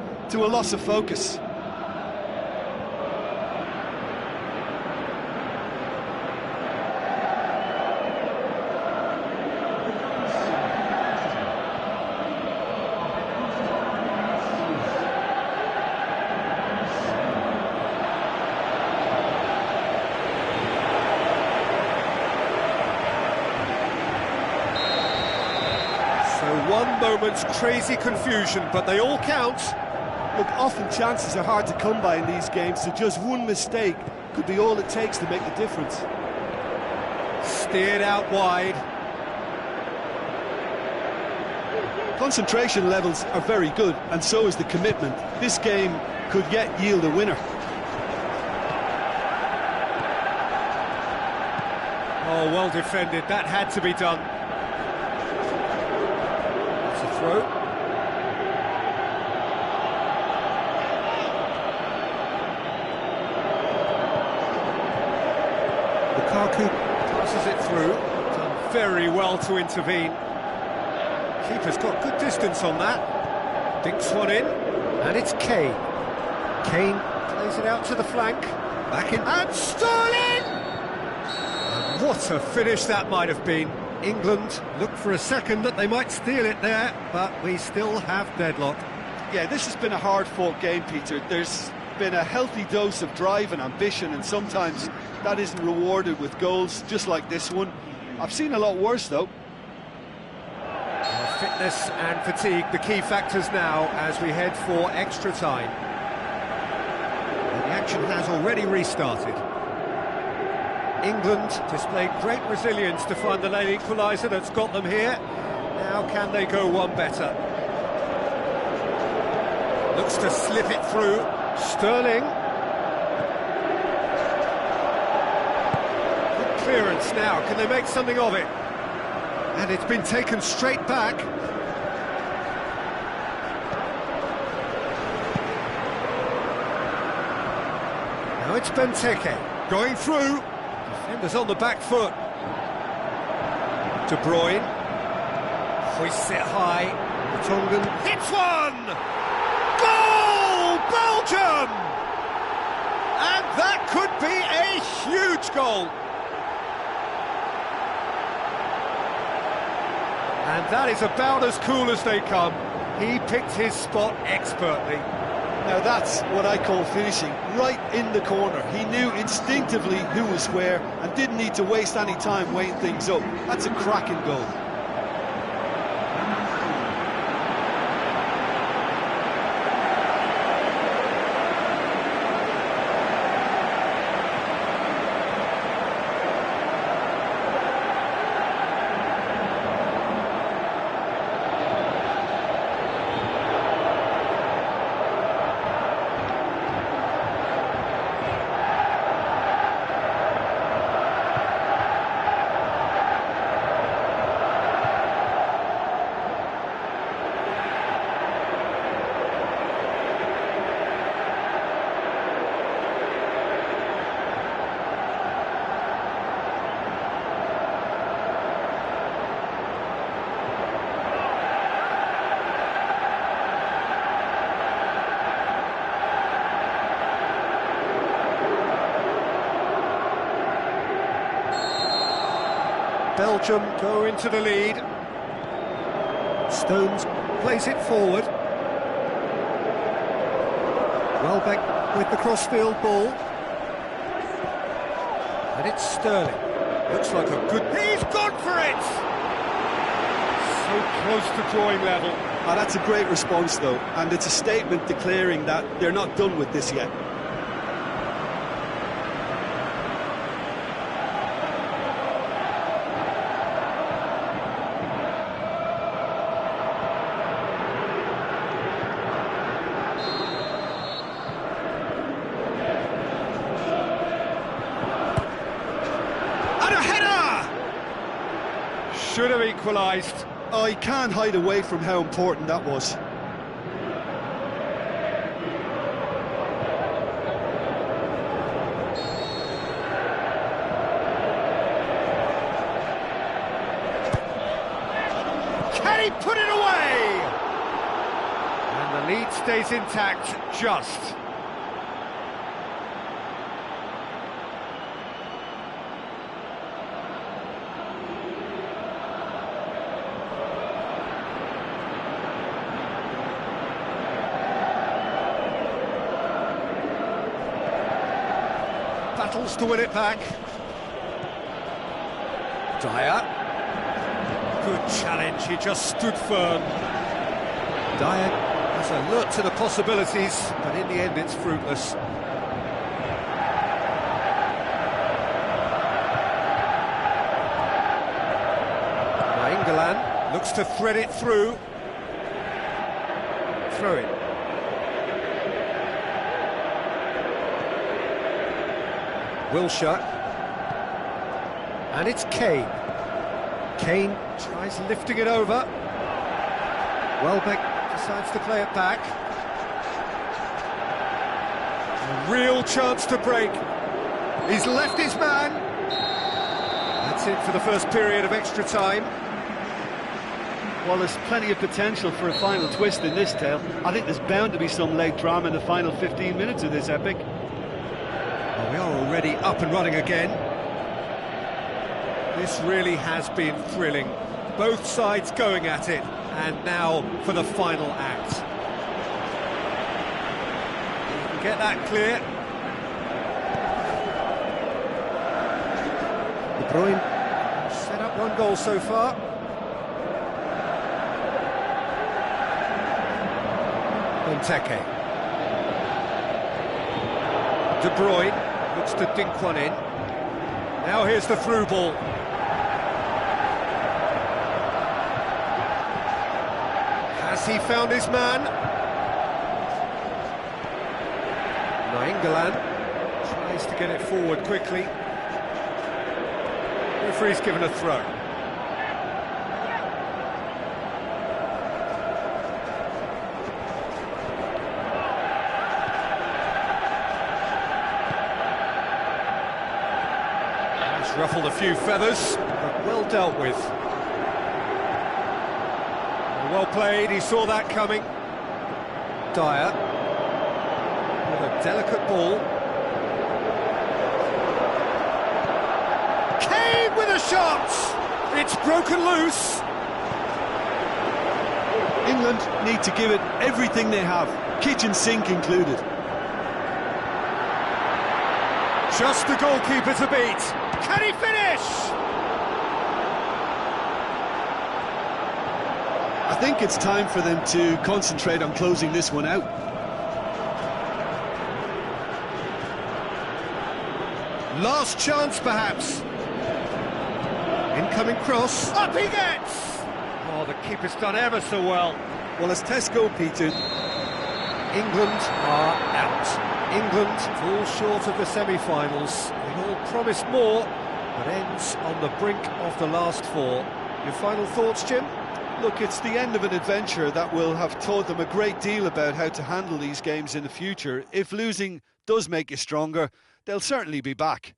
loss of focus. One moment's crazy confusion, but they all count. Look, often chances are hard to come by in these games, so just one mistake could be all it takes to make the difference. Steered out wide. Concentration levels are very good, and so is the commitment. This game could yet yield a winner. Oh, well defended. That had to be done. Throw. Lukaku passes it through. Done very well to intervene. Keeper's got good distance on that. Dinks one in, and it's Kane. Kane plays it out to the flank. Back in, and Sterling! And what a finish that might have been. England looked for a second that they might steal it there, but we still have deadlock. Yeah, this has been a hard-fought game, Peter. There's been a healthy dose of drive and ambition, and sometimes that isn't rewarded with goals, just like this one. I've seen a lot worse, though. Fitness and fatigue, the key factors now as we head for extra time. And the action has already restarted. England displayed great resilience to find the late equaliser that's got them here. Now can they go one better? Looks to slip it through. Sterling. Good clearance now. Can they make something of it? And it's been taken straight back. Now it's Benteke. Going through. Defenders on the back foot. De Bruyne. Hoists it high. Tongan hits one! Goal! Belgium! And that could be a huge goal. And that is about as cool as they come. He picked his spot expertly. Now that's what I call finishing, right in the corner. He knew instinctively who was where and didn't need to waste any time weighing things up. That's a cracking goal. Belgium go into the lead. Stones plays it forward. Welbeck with the crossfield ball. And it's Sterling. Looks like a good... He's gone for it! So close to drawing level. That's a great response, though, and it's a statement declaring that they're not done with this yet. Should have equalised. Oh, he can't hide away from how important that was. Can he put it away? And the lead stays intact, just. Battles to win it back. Dyer. Good challenge, he just stood firm. Dyer has alert to the possibilities, but in the end it's fruitless. England looks to thread it through. Throw it. Wilshere, and it's Kane. Kane tries lifting it over. Welbeck decides to play it back. A real chance to break. He's left his man. That's it for the first period of extra time. Well, there's plenty of potential for a final twist in this tale. I think there's bound to be some late drama in the final 15 minutes of this epic. Well, we are already up and running again. This really has been thrilling. Both sides going at it, and now for the final act. You can get that clear. De Bruyne set up one goal so far. Benteke. De Bruyne looks to dink one in. Now here's the through ball. Has he found his man? Nainggolan tries to get it forward quickly. Referee's given a throw. ruffled a few feathers, but well dealt with. Well played, he saw that coming. Dyer with a delicate ball. Kane with a shot! It's broken loose. England need to give it everything they have, kitchen sink included. Just the goalkeeper to beat. Can he finish? I think it's time for them to concentrate on closing this one out. Last chance, perhaps. Incoming cross. Up he gets! Oh, the keeper's done ever so well. Well, as tests go, Peter, England are out. England fall short of the semi-finals. It all promised more, but ends on the brink of the last four. Your final thoughts, Jim? look, it's the end of an adventure that will have taught them a great deal about how to handle these games in the future. If losing does make you stronger, they'll certainly be back.